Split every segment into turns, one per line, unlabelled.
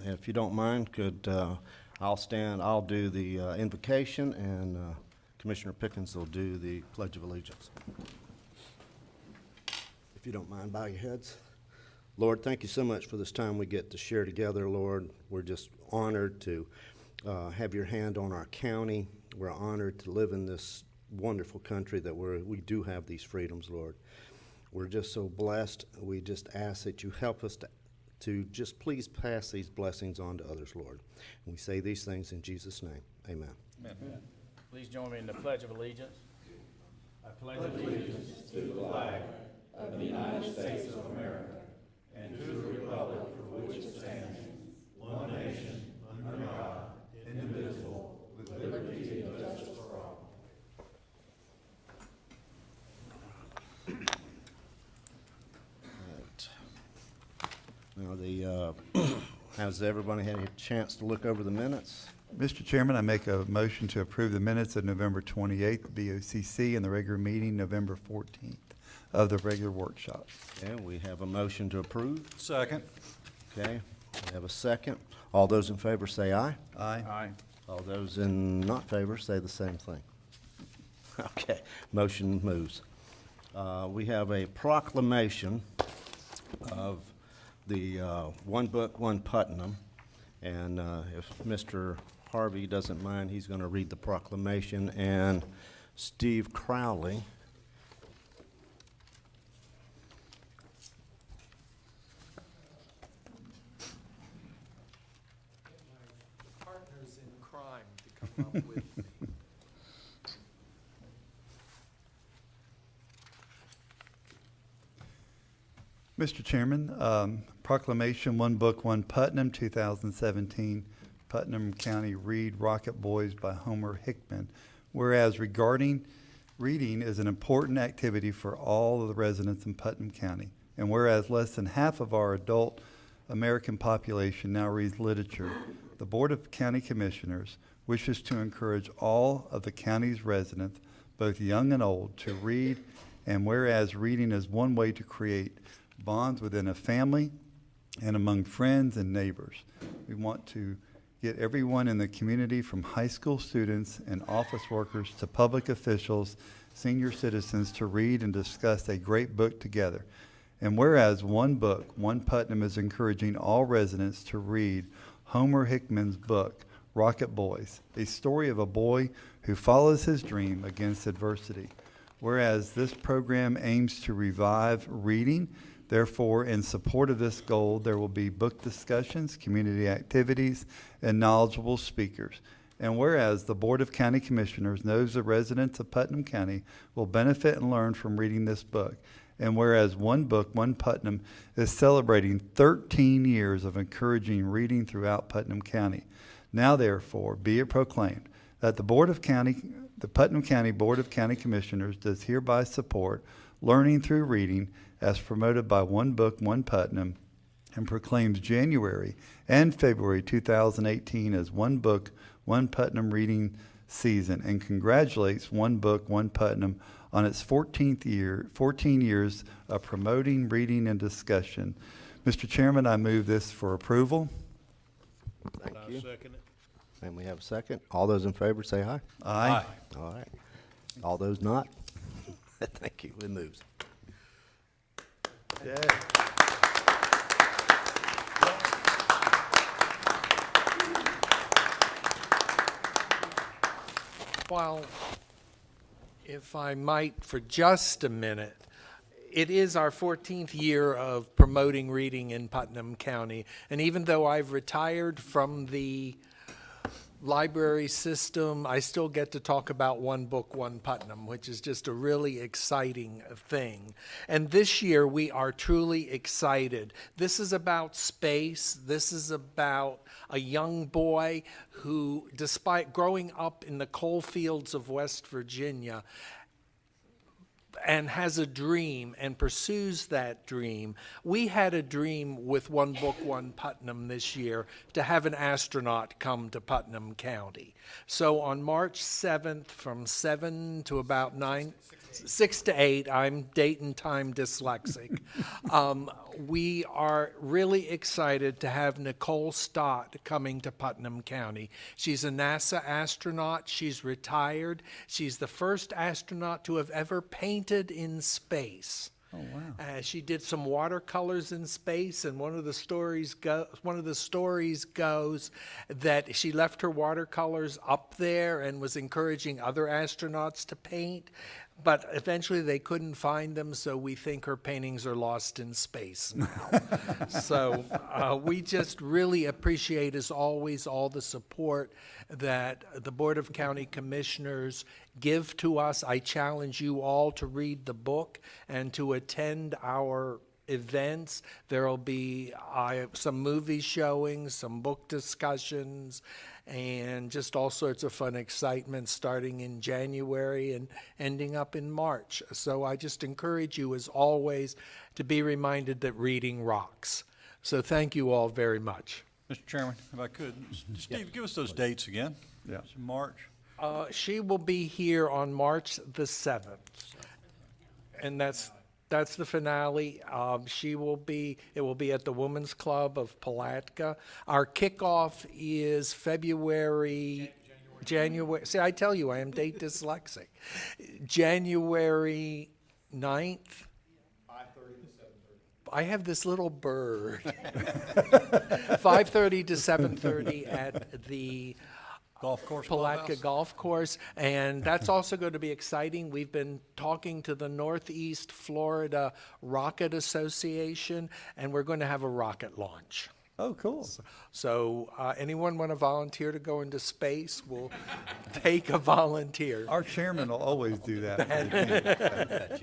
If you don't mind, I'll do the invocation, and Commissioner Pickens will do the Pledge of Allegiance. If you don't mind, bow your heads. Lord, thank you so much for this time we get to share together, Lord. We're just honored to have your hand on our county. We're honored to live in this wonderful country that we do have these freedoms, Lord. We're just so blessed. We just ask that you help us to just please pass these blessings on to others, Lord. And we say these things in Jesus' name. Amen.
Amen. Please join me in the Pledge of Allegiance.
I pledge allegiance to the flag of the United States of America and to the republic for which it stands, one nation, under God, indivisible, with liberty and justice for all.
Now, has everybody had a chance to look over the minutes?
Mr. Chairman, I make a motion to approve the minutes of November 28th, BOCC, and the regular meeting November 14th of the regular workshop.
Okay, we have a motion to approve.
Second.
Okay, we have a second. All those in favor say aye.
Aye.
Aye.
All those in not favor say the same thing. Okay, motion moves. We have a proclamation of the One Book, One Putnam. And if Mr. Harvey doesn't mind, he's going to read the proclamation. And Steve Crowley.
Partners in crime to come up with me.
Mr. Chairman, Proclamation, One Book, One Putnam, 2017, Putnam County Read Rocket Boys by Homer Hickman. Whereas regarding reading is an important activity for all of the residents in Putnam County, and whereas less than half of our adult American population now reads literature, the Board of County Commissioners wishes to encourage all of the county's residents, both young and old, to read, and whereas reading is one way to create bonds within a family and among friends and neighbors. We want to get everyone in the community, from high school students and office workers to public officials, senior citizens, to read and discuss a great book together. And whereas One Book, One Putnam is encouraging all residents to read Homer Hickman's book, Rocket Boys, a story of a boy who follows his dream against adversity. Whereas this program aims to revive reading, therefore, in support of this goal, there will be book discussions, community activities, and knowledgeable speakers. And whereas the Board of County Commissioners knows the residents of Putnam County will benefit and learn from reading this book. And whereas One Book, One Putnam is celebrating 13 years of encouraging reading throughout Putnam County. Now, therefore, be it proclaimed that the Putnam County Board of County Commissioners does hereby support learning through reading as promoted by One Book, One Putnam, and proclaims January and February 2018 as One Book, One Putnam reading season, and congratulates One Book, One Putnam on its 14 years of promoting reading and discussion. Mr. Chairman, I move this for approval.
Thank you.
Second it.
And we have a second. All those in favor say aye.
Aye.
All right. All those not? Thank you. It moves.
Yeah.
While, if I might, for just a minute, it is our 14th year of promoting reading in Putnam County. And even though I've retired from the library system, I still get to talk about One Book, One Putnam, which is just a really exciting thing. And this year we are truly excited. This is about space. This is about a young boy who, despite growing up in the coal fields of West Virginia, and has a dream and pursues that dream. We had a dream with One Book, One Putnam this year to have an astronaut come to Putnam County. So on March 7th from 7 to about 9, 6 to 8. I'm date and time dyslexic. We are really excited to have Nicole Stott coming to Putnam County. She's a NASA astronaut. She's retired. She's the first astronaut to have ever painted in space.
Oh, wow.
She did some watercolors in space, and one of the stories goes that she left her watercolors up there and was encouraging other astronauts to paint, but eventually they couldn't find them, so we think her paintings are lost in space now. So we just really appreciate, as always, all the support that the Board of County Commissioners give to us. I challenge you all to read the book and to attend our events. There'll be some movie showings, some book discussions, and just all sorts of fun excitement starting in January and ending up in March. So I just encourage you, as always, to be reminded that reading rocks. So thank you all very much.
Mr. Chairman, if I could, Steve, give us those dates again.
Yeah.
It's March.
She will be here on March the 7th, and that's the finale. It will be at the Women's Club of Palatka. Our kickoff is January. See, I tell you, I am date dyslexic. January 9th. 5:30 to 7:30. I have this little bird. 5:30 to 7:30 at the
Golf course.
Palatka
Clubhouse.
Golf Course, and that's also going to be exciting. We've been talking to the Northeast Florida Rocket Association, and we're going to have a rocket launch.
Oh, cool.
So anyone want to volunteer to go into space? We'll take a volunteer.
Our chairman will always do that.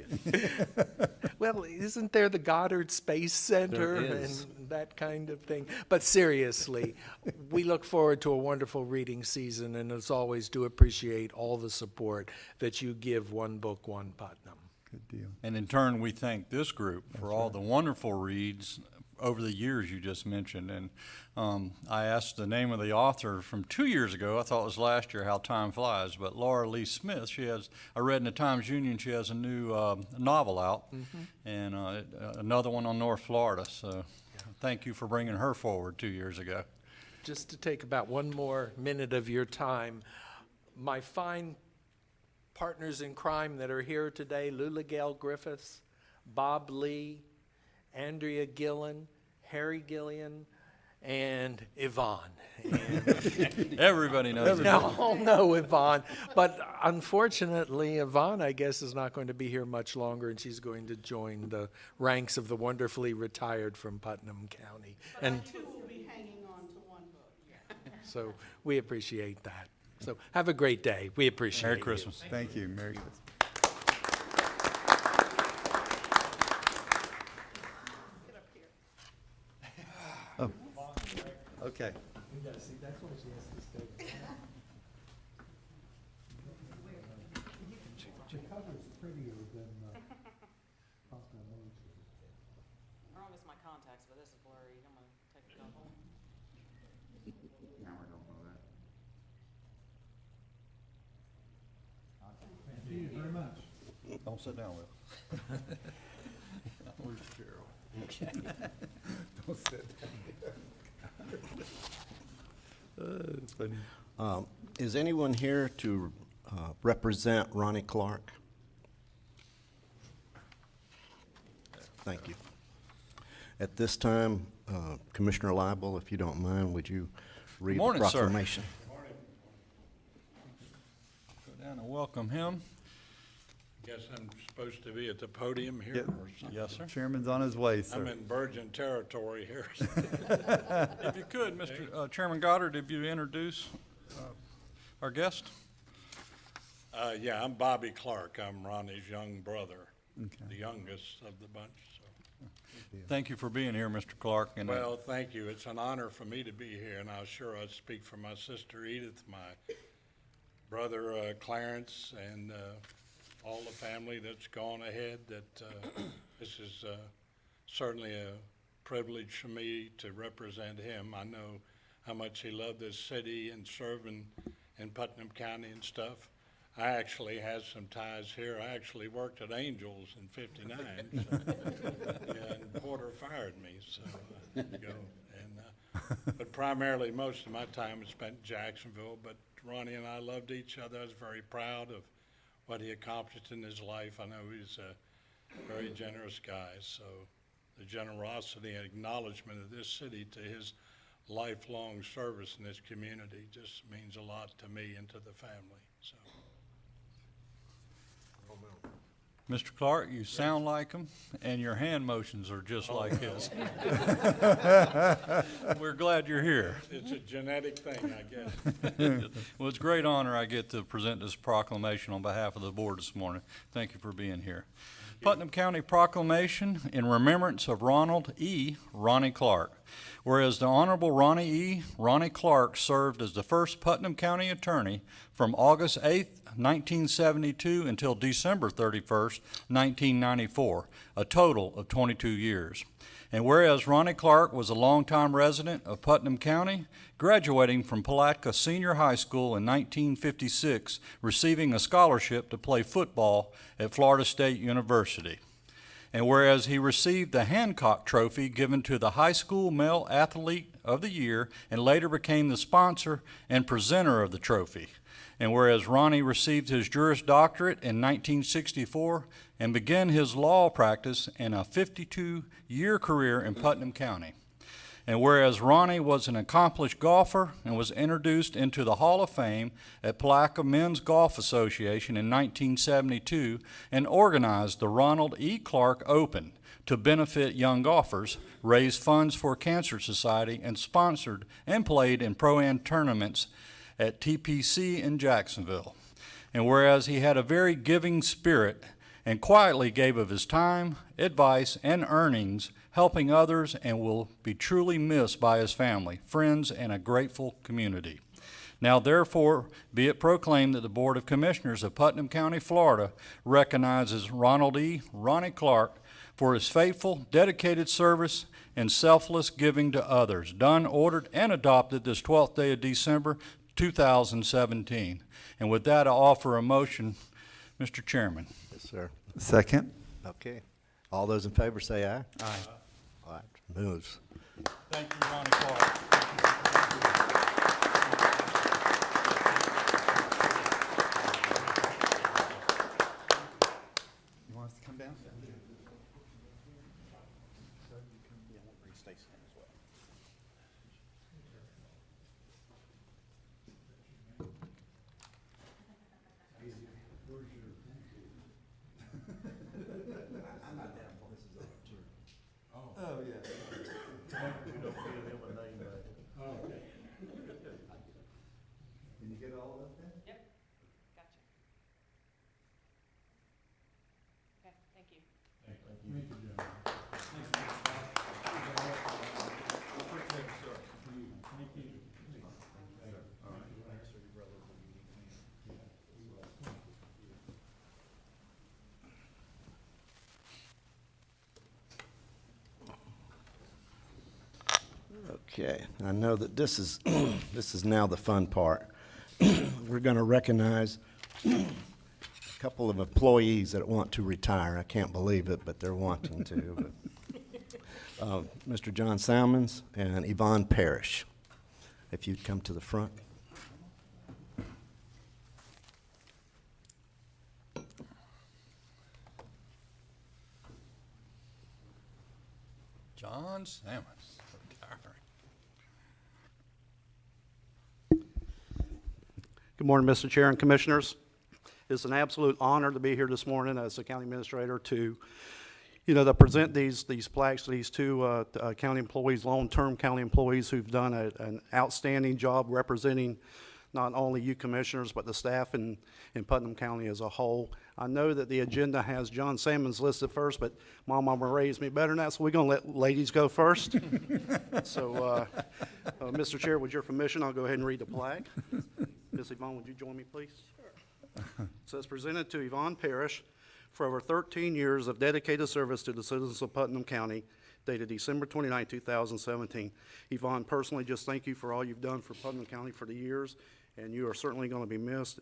Well, isn't there the Goddard Space Center and that kind of thing? But seriously, we look forward to a wonderful reading season, and as always, do appreciate all the support that you give One Book, One Putnam.
Good deal.
And in turn, we thank this group for all the wonderful reads over the years you just mentioned. And I asked the name of the author from 2 years ago. I thought it was last year, how time flies. But Laura Lee Smith, I read in the Times-Union, she has a new novel out, and another one on North Florida. So thank you for bringing her forward 2 years ago.
Just to take about one more minute of your time, my fine partners in crime that are here today, Lula Gale Griffiths, Bob Lee, Andrea Gillen, Harry Gillian, and Yvonne. And
Everybody knows
we all know Yvonne, but unfortunately, Yvonne, I guess, is not going to be here much longer, and she's going to join the ranks of the wonderfully retired from Putnam County. And
I too will be hanging on to one book.
so we appreciate that. So have a great day. We appreciate it.
Merry Christmas.
Thank you. Merry Christmas.
Get up here.
Okay.
I don't miss my contacts, but this is blurry. I'm gonna take a couple.
Don't sit down, Will. Where's Cheryl?
Don't sit down. It's funny.
Is anyone here to represent Ronnie Clark? Thank you. At this time, Commissioner Lible, if you don't mind, would you read the
Morning, sir.
proclamation?
Go down and welcome him.
Guess I'm supposed to be at the podium here
Yep.
or something.
Yes, sir.
Chairman's on his way, sir.
I'm in virgin territory here.
If you could, Mr. Chairman Goddard, if you introduce our guest.
Yeah, I'm Bobby Clark. I'm Ronnie's young brother,
Okay.
the youngest of the bunch. So.
Thank you for being here, Mr. Clark. And
Well, thank you. It's an honor for me to be here, and I'm sure I'd speak for my sister Edith, my brother Clarence, and all the family that's gone ahead, that this is certainly a privilege for me to represent him. I know how much he loved this city and serving in Putnam County and stuff. I actually had some ties here. I actually worked at Angels in '59, and Porter fired me, so I had to go. But primarily, most of my time was spent in Jacksonville, but Ronnie and I loved each other. I was very proud of what he accomplished in his life. I know he's a very generous guy, so the generosity and acknowledgement of this city to his lifelong service in this community just means a lot to me and to the family, so.
Mr. Clark, you sound like him, and your hand motions are just like his. We're glad you're here.
It's a genetic thing, I guess.
Well, it's a great honor I get to present this proclamation on behalf of the board this morning. Thank you for being here. Putnam County Proclamation in remembrance of Ronald E. Ronnie Clark. Whereas the Honorable Ronnie E. Ronnie Clark served as the first Putnam County attorney from August 8th, 1972 until December 31st, 1994, a total of 22 years. And whereas Ronnie Clark was a longtime resident of Putnam County, graduating from Palatka Senior High School in 1956, receiving a scholarship to play football at Florida State University. And whereas he received the Hancock Trophy given to the High School Male Athlete of the Year and later became the sponsor and presenter of the trophy. And whereas Ronnie received his Juris Doctorate in 1964 and began his law practice in a 52-year career in Putnam County. And whereas Ronnie was an accomplished golfer and was introduced into the Hall of Fame at Palatka Men's Golf Association in 1972 and organized the Ronald E. Clark Open to benefit young golfers, raised funds for Cancer Society, and sponsored and played in Pro-Am tournaments at TPC in Jacksonville. And whereas he had a very giving spirit and quietly gave of his time, advice, and earnings, helping others, and will be truly missed by his family, friends, and a grateful community. Now therefore be it proclaimed that the Board of Commissioners of Putnam County, Florida recognizes Ronald E. Ronnie Clark for his faithful, dedicated service and selfless giving to others, done, ordered, and adopted this 12th day of December, 2017. And with that, I offer a motion, Mr. Chairman.
Yes, sir.
Second.
Okay. All those in favor say aye.
Aye.
All right, moves.
Thank you, Ronnie Clark.
You want us to come down? Oh, yeah. Can you get all of that?
Yep, gotcha. Okay, thank you.
Okay, I know that this is this is now the fun part. We're going to recognize a couple of employees that want to retire. I can't believe it, but they're wanting to. But, Mr. John Salmons and Yvonne Parrish, if you'd come to the front.
John Salmons.
Good morning, Mr. Chair and Commissioners. It's an absolute honor to be here this morning as the county administrator to, to present these plaques to these two county employees, long-term county employees who've done an outstanding job representing not only you commissioners, but the staff in Putnam County as a whole. I know that the agenda has John Salmons listed first, but my mama raised me better than that, so we're going to let ladies go first. So, Mr. Chair, with your permission, I'll go ahead and read the plaque. Ms. Yvonne, would you join me, please? Sure. So it's presented to Yvonne Parrish for over 13 years of dedicated service to the citizens of Putnam County, dated December 29, 2017. Yvonne, personally, just thank you for all you've done for Putnam County for the years, and you are certainly going to be missed.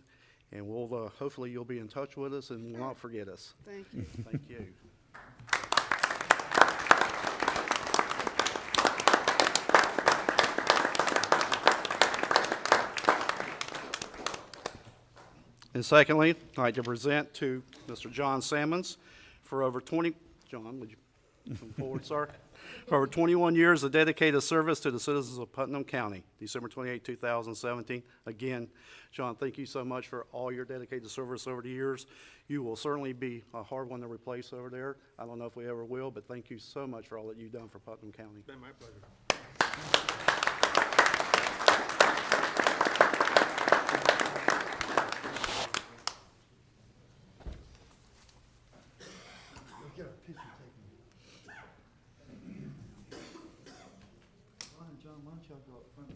And we'll, hopefully you'll be in touch with us and will not forget us.
Thank you.
Thank you. And secondly, I'd like to present to Mr. John Sammons for over 20, John, would you come forward, sir? For over 21 years of dedicated service to the citizens of Putnam County, December 28, 2017. Again, John, thank you so much for all your dedicated service over the years. You will certainly be a hard one to replace over there. I don't know if we ever will, but thank you so much for all that you've done for Putnam County.
It's been my pleasure.
Get a picture taken. Ron and John, why don't y'all go up front?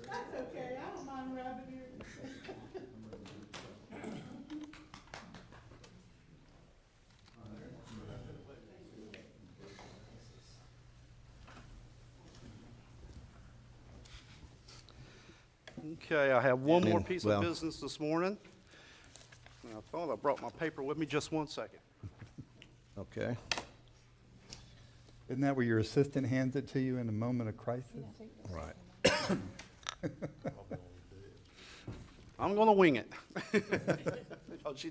That's okay, I don't mind rabbit ears.
Okay, I have one more
And,
piece
well-
of business this morning. And I thought I brought my paper with me, just one second.
Okay.
Isn't that where your assistant hands it to you in a moment of crisis?
Right.
I'm gonna wing it. Oh, she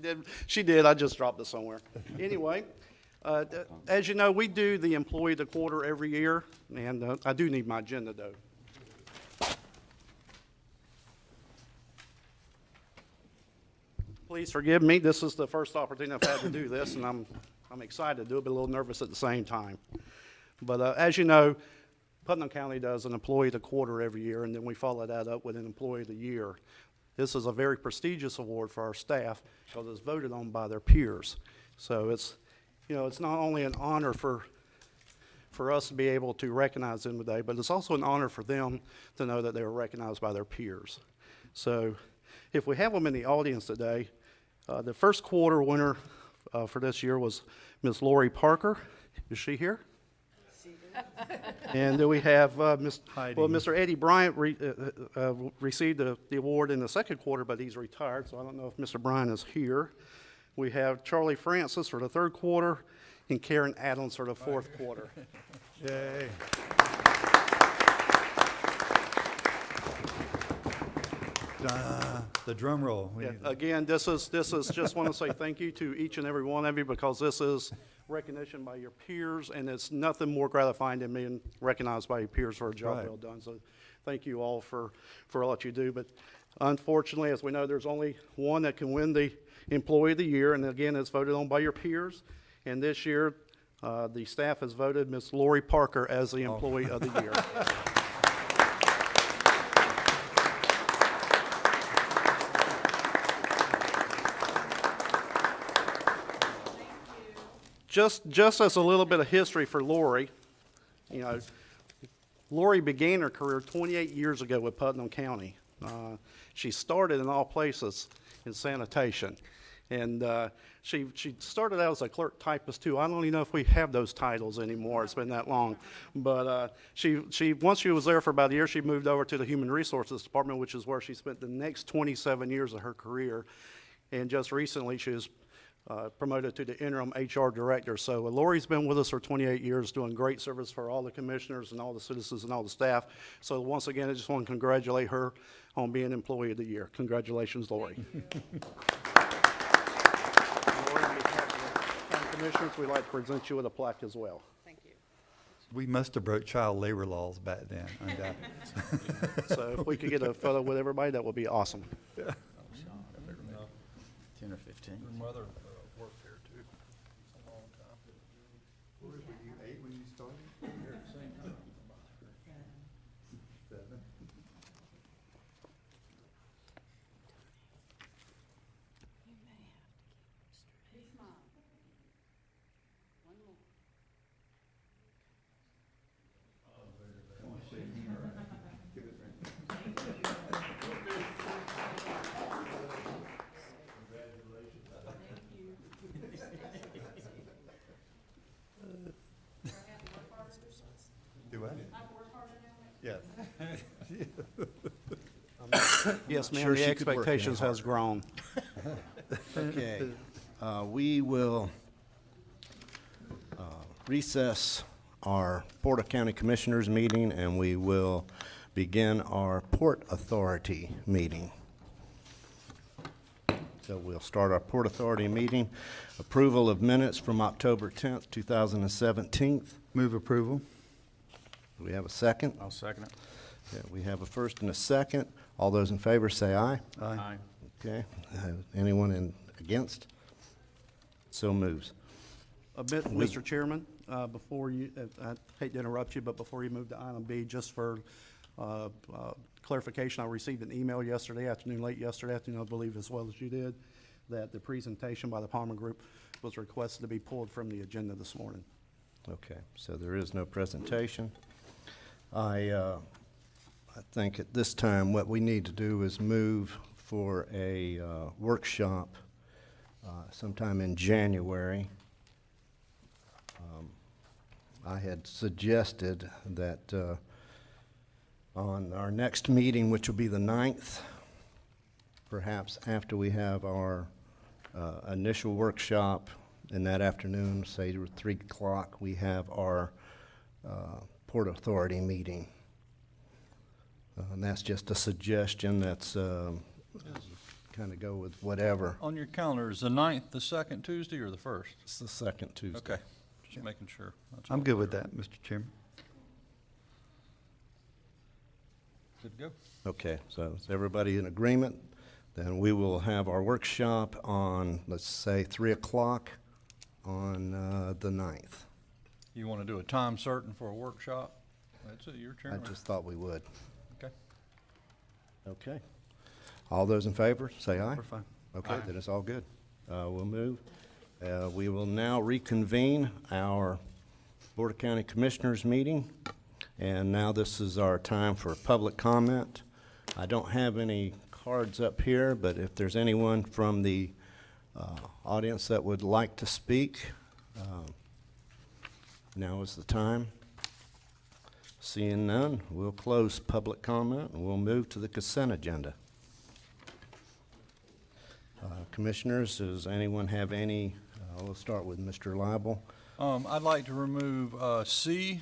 did, I just dropped it somewhere. Anyway, as you know, we do the employee of the quarter every year, and I do need my agenda though. Please forgive me, this is the first opportunity I've had to do this, and I'm excited to do it, but a little nervous at the same time. But as you know, Putnam County does an employee of the quarter every year, and then we follow that up with an employee of the year. This is a very prestigious award for our staff because it's voted on by their peers. So it's, you know, it's not only an honor for us to be able to recognize them today, but it's also an honor for them to know that they were recognized by their peers. So if we have them in the audience today, the first quarter winner for this year was Ms. Lori Parker. Is she here? And then we have Mr. Eddie Bryant received the award in the second quarter, but he's retired, so I don't know if Mr. Bryant is here. We have Charlie Francis for the third quarter and Karen Adams for the fourth quarter.
Yay. The drum roll.
Yeah, again, this is just want to say thank you to each and every one of you because this is recognition by your peers, and it's nothing more gratifying than being recognized by your peers for a job
Right.
well done. So thank you all for all that you do. But unfortunately, as we know, there's only one that can win the Employee of the Year, and again, it's voted on by your peers. And this year, the staff has voted Ms. Lori Parker as the Employee of the Year. Just as a little bit of history for Lori, you know, Lori began her career 28 years ago with Putnam County. She started in all places in sanitation. And she started out as a clerk typist too. I don't even know if we have those titles anymore. It's been that long. But once she was there for about a year, she moved over to the Human Resources Department, which is where she spent the next 27 years of her career. And just recently, she was promoted to the interim HR director. So Lori's been with us for 28 years, doing great service for all the commissioners and all the citizens and all the staff. So once again, I just want to congratulate her on being Employee of the Year. Congratulations, Lori. Lori, on behalf of the county commissioners, we'd like to present you with a plaque as well.
Thank you.
We must have broke child labor laws back then, undoubtedly.
So if we could get a photo with everybody, that would be awesome.
10 or 15.
Her mother worked there too, a long time.
Were you 8 when you started?
Here at the same time.
7. Yes.
Yes, ma'am,
Sure
the
she could work
expectations
any
has grown.
Okay, we will recess our Porter County Commissioners meeting, and we will begin our Port Authority meeting. So we'll start our Port Authority meeting. Approval of minutes from October 10th, 2017.
Move approval.
Do we have a second?
I'll second it.
Yeah, we have a first and a second. All those in favor say aye.
Aye.
Okay, anyone against? So moves.
A bit, Mr. Chairman, before you, I hate to interrupt you, but before you move to item B, just for clarification, I received an email yesterday afternoon, late yesterday afternoon, I believe, as well as you did, that the presentation by the Palmer Group was requested to be pulled from the agenda this morning.
Okay, so there is no presentation. I think at this time what we need to do is move for a workshop sometime in January. I had suggested that on our next meeting, which will be the 9th, perhaps after we have our initial workshop in that afternoon, say 3 o'clock, we have our Port Authority meeting. And that's just a suggestion. That's kind of go with whatever.
On your calendar, is the 9th the second Tuesday or the first?
It's the second Tuesday.
Okay, just making sure. That's
I'm
all.
good with that, Mr. Chairman.
Good to go.
Okay, so is everybody in agreement? Then we will have our workshop on, let's say, 3 o'clock on the 9th.
You want to do a time certain for a workshop? That's it, your
I
chairman.
just thought we would.
Okay.
Okay. All those in favor, say aye.
We're fine.
Okay, then it's all good. We'll move. We will now reconvene our Board of County Commissioners meeting. And now this is our time for public comment. I don't have any cards up here, but if there's anyone from the audience that would like to speak, now is the time. Seeing none, we'll close public comment and we'll move to the consent agenda. Commissioners, does anyone have any? We'll start with Mr. Lible.
I'd like to remove C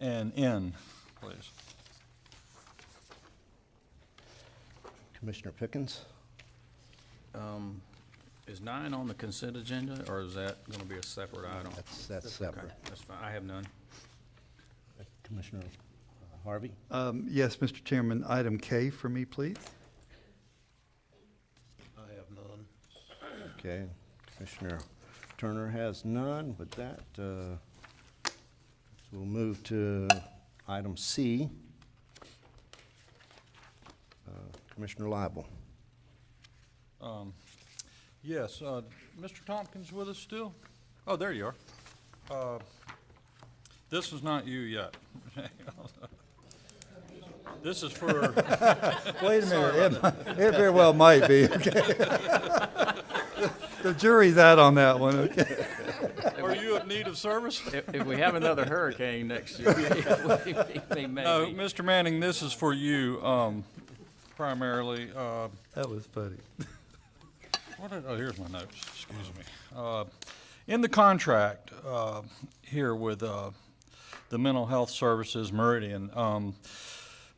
and N, please.
Commissioner Pickens?
Is 9 on the consent agenda, or is that going to be a separate item?
That's separate.
Okay, that's fine. I have none.
Commissioner Harvey?
Yes, Mr. Chairman, item K for me, please.
I have none.
Okay. Commissioner Turner has none. With that, so we'll move to item C. Commissioner Lible.
Yes, Mr. Tompkins with us still? Oh, there you are. This is not you yet. This is for,
Wait a minute, it very well might be, okay? The jury's out on that one, okay?
are you in need of service?
If we have another hurricane next year, we may
No,
be.
Mr. Manning, this is for you, primarily.
That was funny.
Here's my notes, excuse me. In the contract here with the Mental Health Services Meridian,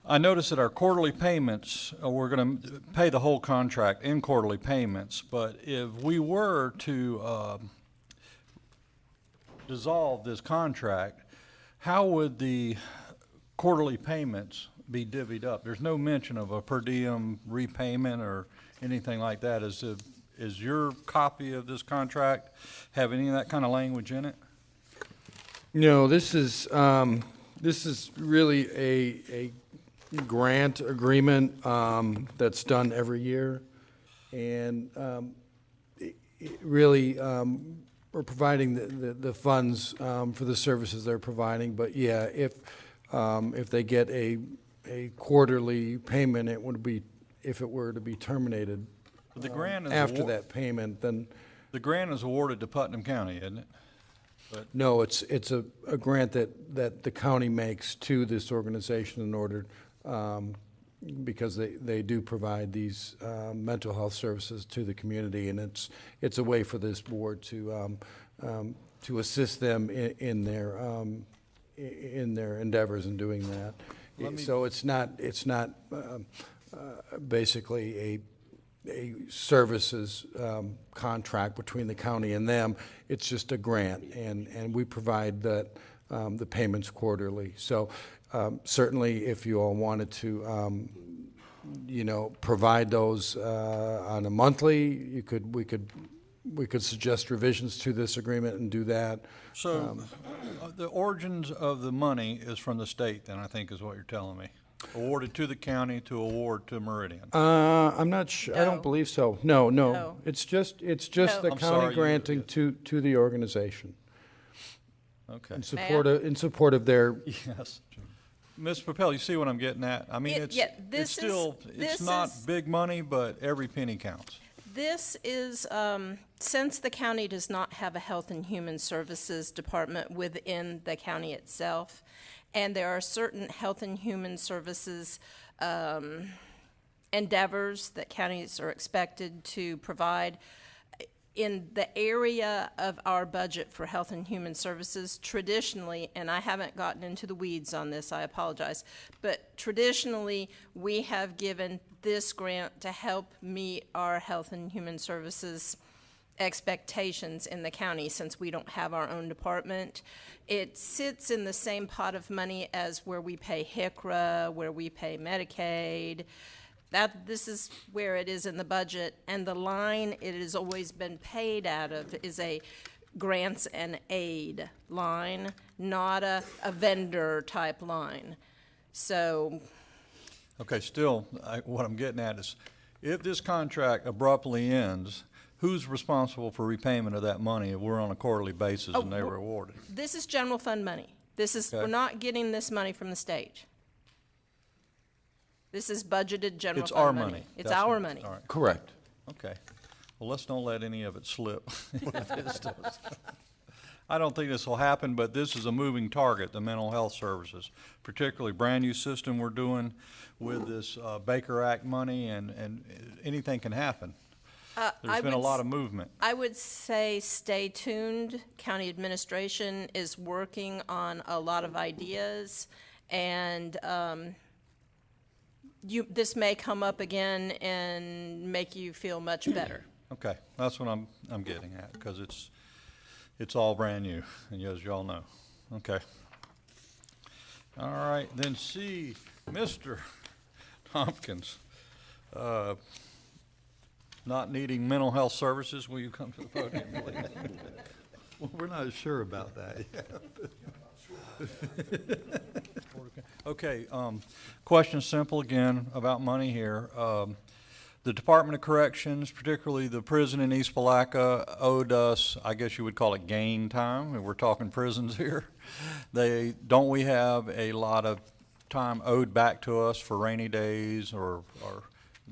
I noticed that our quarterly payments, we're going to pay the whole contract in quarterly payments, but if we were to dissolve this contract, how would the quarterly payments be divvied up? There's no mention of a per diem repayment or anything like that. Is your copy of this contract have any of that kind of language in it?
No, this is really a grant agreement that's done every year, and really we're providing the funds for the services they're providing. But yeah, if they get a quarterly payment, it would be, if it were to be terminated
The grant is
after that payment, then
The grant is awarded to Putnam County, isn't it?
No, it's a grant that the county makes to this organization in order, because they do provide these mental health services to the community, and it's a way for this board to assist them in their endeavors in doing that. So it's not basically a services contract between the county and them. It's just a grant, and we provide that the payments quarterly. So certainly, if you all wanted to, provide those on a monthly, we could suggest revisions to this agreement and do that.
So the origins of the money is from the state, then, I think is what you're telling me. Awarded to the county to award to Meridian.
I'm not sure. I don't believe so. No.
No.
It's just the
I'm
county
sorry,
granting to the organization
Okay.
in support of their.
Yes. Ms. Papel, you see what I'm getting at? I mean, it's not big money, but every penny counts.
This is, since the county does not have a Health and Human Services department within the county itself, and there are certain Health and Human Services endeavors that counties are expected to provide. In the area of our budget for Health and Human Services, traditionally, and I haven't gotten into the weeds on this, I apologize, but traditionally, we have given this grant to help meet our Health and Human Services expectations in the county, since we don't have our own department. It sits in the same pot of money as where we pay HICRA, where we pay Medicaid. This is where it is in the budget, and the line it has always been paid out of is a grants and aid line, not a vendor type line. So.
Okay, still, what I'm getting at is, if this contract abruptly ends, who's responsible for repayment of that money if we're on a quarterly basis and they were awarded?
This is general fund money. We're not getting this money from the state. This is budgeted general fund money. It's our money.
All right.
Correct.
Okay. Well, let's don't let any of it slip. I don't think this will happen, but this is a moving target, the mental health services, particularly brand new system we're doing with this Baker Act money, and anything can happen. There's been a lot of movement.
I would say stay tuned. County administration is working on a lot of ideas, and this may come up again and make you feel much better.
Okay, that's what I'm getting at, because it's all brand new, and as you all know. Okay. All right, then C, Mr. Tompkins, not needing mental health services, will you come to the podium, please?
Well, we're not sure about that yet.
Okay, question simple again about money here. The Department of Corrections, particularly the prison in East Palatka, owed us, I guess you would call it gain time, and we're talking prisons here. Don't we have a lot of time owed back to us for rainy days, or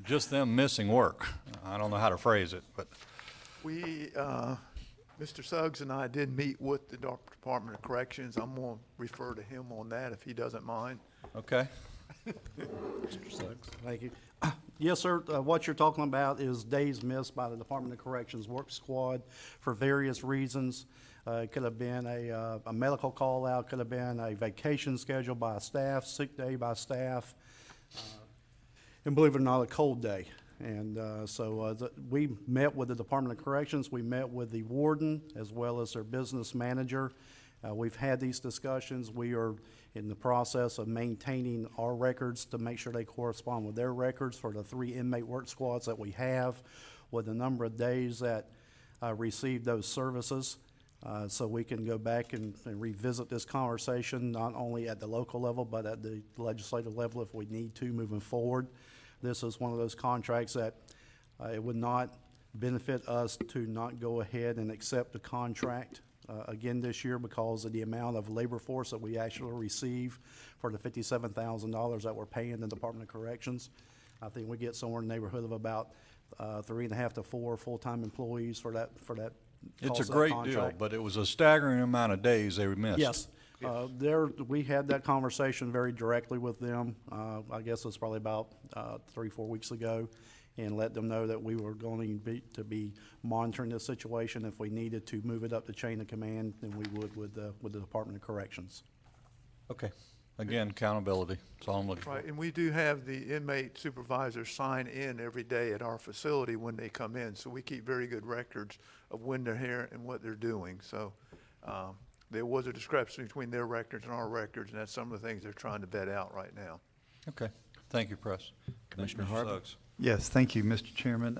just them missing work? I don't know how to phrase it, but.
We, Mr. Suggs and I did meet with the Department of Corrections. I'm going to refer to him on that if he doesn't mind.
Okay.
Mr. Suggs. Thank you. Yes, sir. What you're talking about is days missed by the Department of Corrections work squad for various reasons. It could have been a medical call out, could have been a vacation scheduled by staff, sick day by staff, and believe it or not, a cold day. And we met with the Department of Corrections. We met with the warden as well as their business manager. We've had these discussions. We are in the process of maintaining our records to make sure they correspond with their records for the 3 inmate work squads that we have, with the number of days that received those services. So we can go back and revisit this conversation, not only at the local level, but at the legislative level if we need to moving forward. This is one of those contracts that it would not benefit us to not go ahead and accept the contract again this year because of the amount of labor force that we actually receive for the $57,000 that we're paying the Department of Corrections. I think we get somewhere in the neighborhood of about 3.5 to 4 full-time employees for that
It's
cost
a
of that
great deal,
contract.
but it was a staggering amount of days they missed.
Yes. We had that conversation very directly with them. I guess it's probably about 3-4 weeks ago, and let them know that we were going to be monitoring this situation. If we needed to move it up the chain of command, then we would with the Department of Corrections.
Okay. Again, accountability. That's all I'm looking for.
Right, and we do have the inmate supervisors sign in every day at our facility when they come in, so we keep very good records of when they're here and what they're doing. So there was a discrepancy between their records and our records, and that's some of the things they're trying to vet out right now.
Okay. Thank you, Press.
Commissioner
Mr.
Harvey?
Suggs.
Yes, thank you, Mr. Chairman.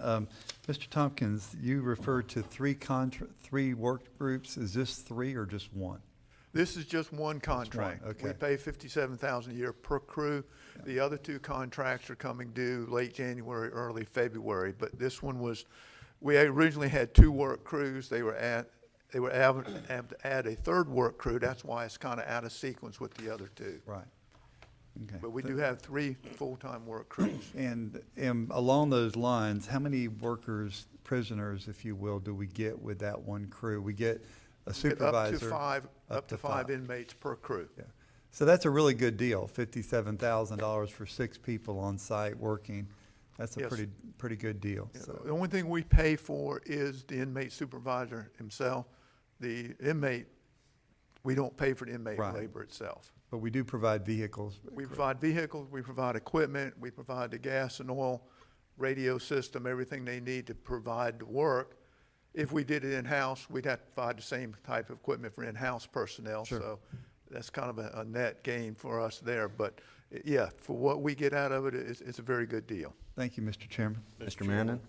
Mr. Tompkins, you referred to three work groups. Is this 3 or just 1?
This is just one contract.
okay.
We pay $57,000 a year per crew. The other 2 contracts are coming due late January, early February. But this one was, we originally had 2 work crews. They were able to add a 3rd work crew. That's why it's kind of out of sequence with the other 2.
Right. Okay.
But we do have 3 full-time work crews.
And along those lines, how many workers, prisoners, if you will, do we get with that one crew? We get a supervisor.
Up to five inmates per crew.
Yeah. So that's a really good deal, $57,000 for 6 people on site working. That's a
Yes.
pretty good deal.
Yeah,
So
the only thing we pay for is the inmate supervisor himself. The inmate, we don't pay for the inmate
Right.
labor itself.
but we do provide vehicles.
We provide vehicles, we provide equipment, we provide the gas and oil, radio system, everything they need to provide the work. If we did it in-house, we'd have to provide the same type of equipment for in-house personnel.
Sure.
So that's kind of a net gain for us there. But yeah, for what we get out of it, it's a very good deal.
Thank you, Mr. Chairman.
Mr. Manning?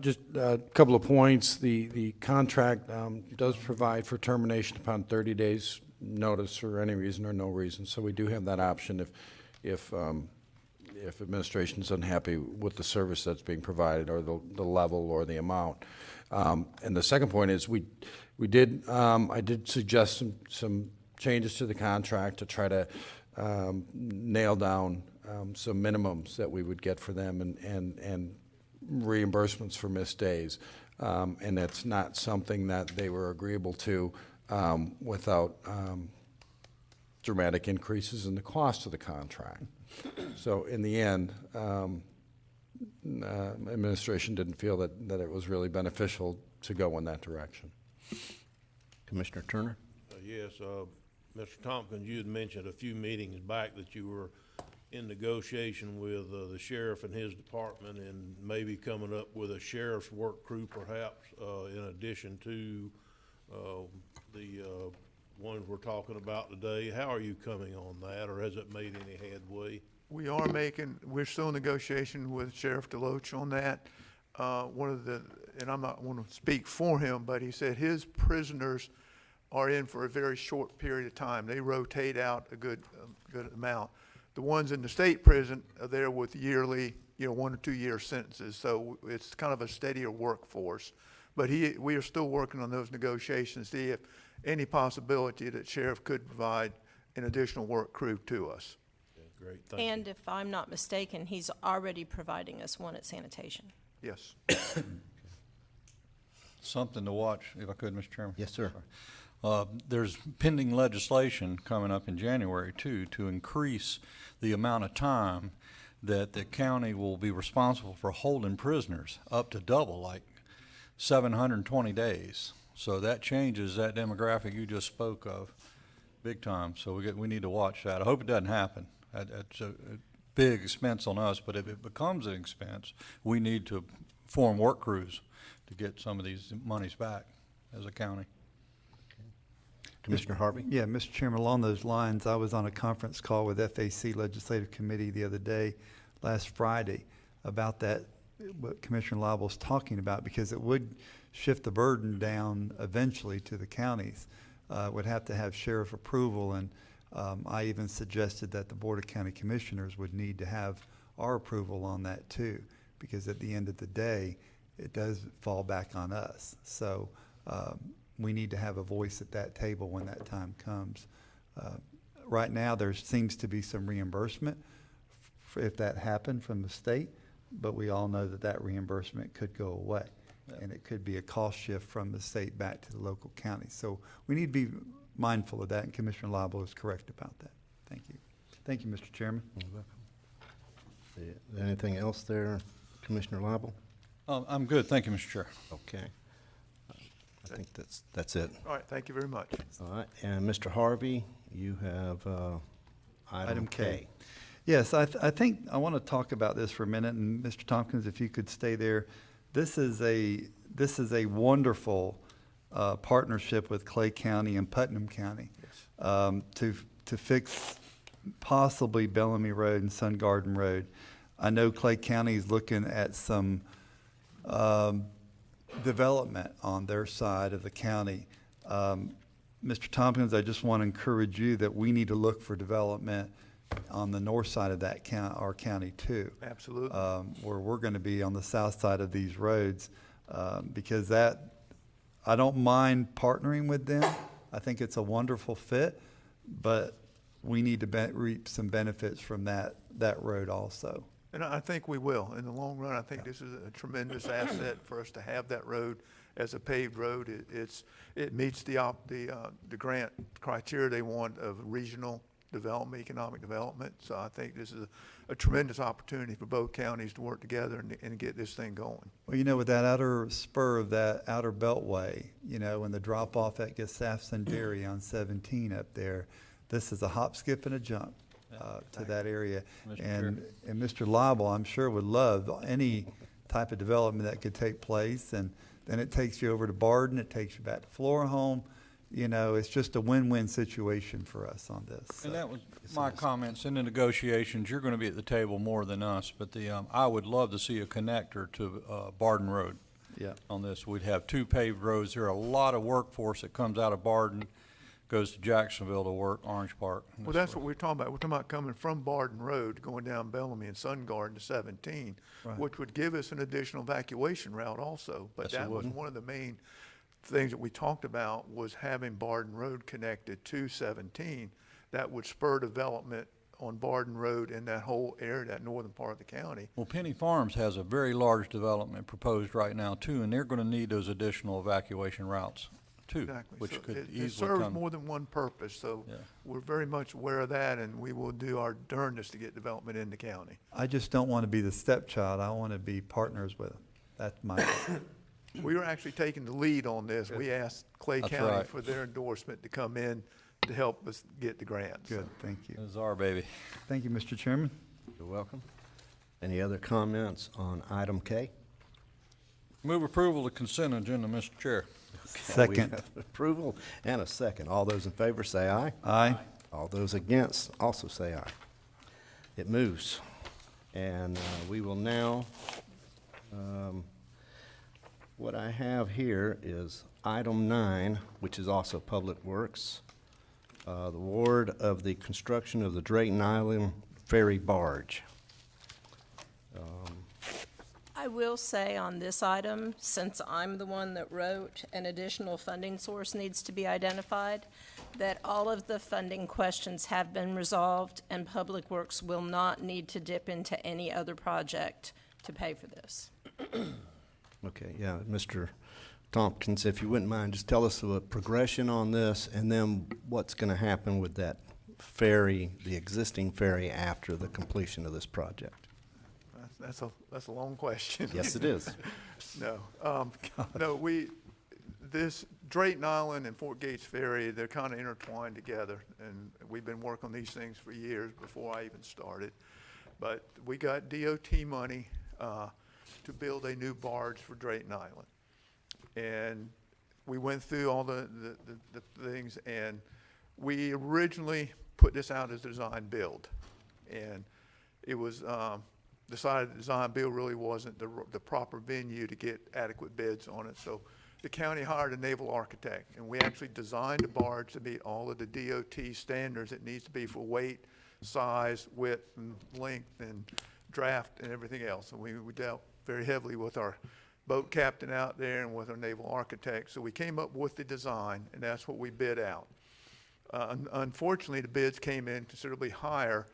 Just a couple of points. The contract does provide for termination upon 30 days notice for any reason or no reason. So we do have that option if administration's unhappy with the service that's being provided or the level or the amount. And the second point is I did suggest some changes to the contract to try to nail down some minimums that we would get for them and reimbursements for missed days. And that's not something that they were agreeable to without dramatic increases in the cost of the contract. So in the end, administration didn't feel that it was really beneficial to go in that direction.
Commissioner Turner?
Yes, Mr. Tompkins, you had mentioned a few meetings back that you were in negotiation with the sheriff and his department and maybe coming up with a sheriff's work crew perhaps in addition to the ones we're talking about today. How are you coming on that, or has it made any headway?
We're still in negotiation with Sheriff DeLoach on that. And I'm not want to speak for him, but he said his prisoners are in for a very short period of time. They rotate out a good amount. The ones in the state prison are there with yearly, 1 or 2 year sentences. So it's kind of a steadier workforce. But we are still working on those negotiations to see if any possibility that Sheriff could provide an additional work crew to us.
Okay, great, thank you.
And if I'm not mistaken, he's already providing us one at sanitation.
Yes.
Something to watch, if I could, Mr. Chairman.
Yes, sir.
There's pending legislation coming up in January, too, to increase the amount of time that the county will be responsible for holding prisoners, up to double, like 720 days. So that changes that demographic you just spoke of big time. So we need to watch that. I hope it doesn't happen. It's a big expense on us, but if it becomes an expense, we need to form work crews to get some of these monies back as a county.
Commissioner Harvey?
Yeah, Mr. Chairman, along those lines, I was on a conference call with FAC Legislative Committee the other day, last Friday, about that, what Commissioner Liebel's talking about, because it would shift the burden down eventually to the counties. Would have to have sheriff approval, and I even suggested that the Board of County Commissioners would need to have our approval on that too, because at the end of the day, it does fall back on us. So we need to have a voice at that table when that time comes. Right now, there seems to be some reimbursement if that happened from the state, but we all know that reimbursement could go away. and it could be a cost shift from the state back to the local county. So we need to be mindful of that, and Commissioner Lible is correct about that. Thank you. Thank you, Mr. Chairman.
You're welcome. Anything else there, Commissioner Lible?
I'm good, thank you, Mr. Chair.
Okay. I think that's it.
All right, thank you very much.
All right, and Mr. Harvey, you have item K.
Yes, I think I want to talk about this for a minute, and Mr. Tompkins, if you could stay there. This is a wonderful partnership with Clay County and Putnam County to fix possibly Bellamy Road and Sun Garden Road. I know Clay County is looking at some development on their side of the county. Mr. Tompkins, I just want to encourage you that we need to look for development on the north side of that our county too.
Absolutely.
Where we're going to be on the south side of these roads, because I don't mind partnering with them. I think it's a wonderful fit, but we need to reap some benefits from that road also.
And I think we will. In the long run, I think this is a tremendous asset for us to have that road as a paved road. It meets the grant criteria they want of regional development, economic development. So I think this is a tremendous opportunity for both counties to work together and get this thing going.
Well, with that outer spur of that outer beltway, and the drop off at Gustafson Dairy on 17 up there, this is a hop, skip, and a jump to that area. And Mr. Lible, I'm sure, would love any type of development that could take place. And then it takes you over to Barden, it takes you back to Flora Home. It's just a win-win situation for us on this.
And that was my comments in the negotiations. You're going to be at the table more than us, but I would love to see a connector to Barden Road.
Yeah.
On this, we'd have two paved roads. There are a lot of workforce that comes out of Barden, goes to Jacksonville to work, Orange Park.
Well, that's what we're talking about. We're talking about coming from Barden Road, going down Bellamy and Sun Garden to 17,
Right.
which would give us an additional evacuation route also. But
Yes, it
that was
would.
one of the main things that we talked about, was having Barden Road connected to 17. That would spur development on Barden Road in that whole area, that northern part of the county.
Well, Penny Farms has a very large development proposed right now too, and they're going to need those additional evacuation routes too,
Exactly.
which
So
could
it
easily
serves
come.
more than one purpose, so
Yeah.
we're very much aware of that, and we will do our darndest to get development in the county.
I just don't want to be the stepchild. I want to be partners with them. That's my
We were actually taking the lead on this. We asked Clay
That's
County
right.
for their endorsement to come in to help us get the grants.
good. Thank you.
This is our baby.
Thank you, Mr. Chairman.
You're welcome. Any other comments on item K?
Move approval of consent agenda, Mr. Chair.
We
Second.
have approval and a second. All those in favor say aye.
Aye.
All those against also say aye. It moves. And we will now, what I have here is item 9, which is also Public Works. The award of the construction of the Drayton Island Ferry Barge.
I will say on this item, since I'm the one that wrote an additional funding source needs to be identified, that all of the funding questions have been resolved and Public Works will not need to dip into any other project to pay for this.
Okay, yeah, Mr. Tompkins, if you wouldn't mind, just tell us the progression on this and then what's going to happen with that ferry, the existing ferry, after the completion of this project.
That's a long question.
Yes, it is.
No, this Drayton Island and Fort Gates Ferry, they're kind of intertwined together, and we've been working on these things for years before I even started. But we got DOT money to build a new barge for Drayton Island. And we went through all the things, and we originally put this out as design build. And it was decided the design build really wasn't the proper venue to get adequate bids on it. So the county hired a naval architect, and we actually designed a barge to meet all of the DOT standards it needs to be for weight, size, width, and length, and draft, and everything else. And we dealt very heavily with our boat captain out there and with our naval architect. So we came up with the design, and that's what we bid out. Unfortunately, the bids came in considerably higher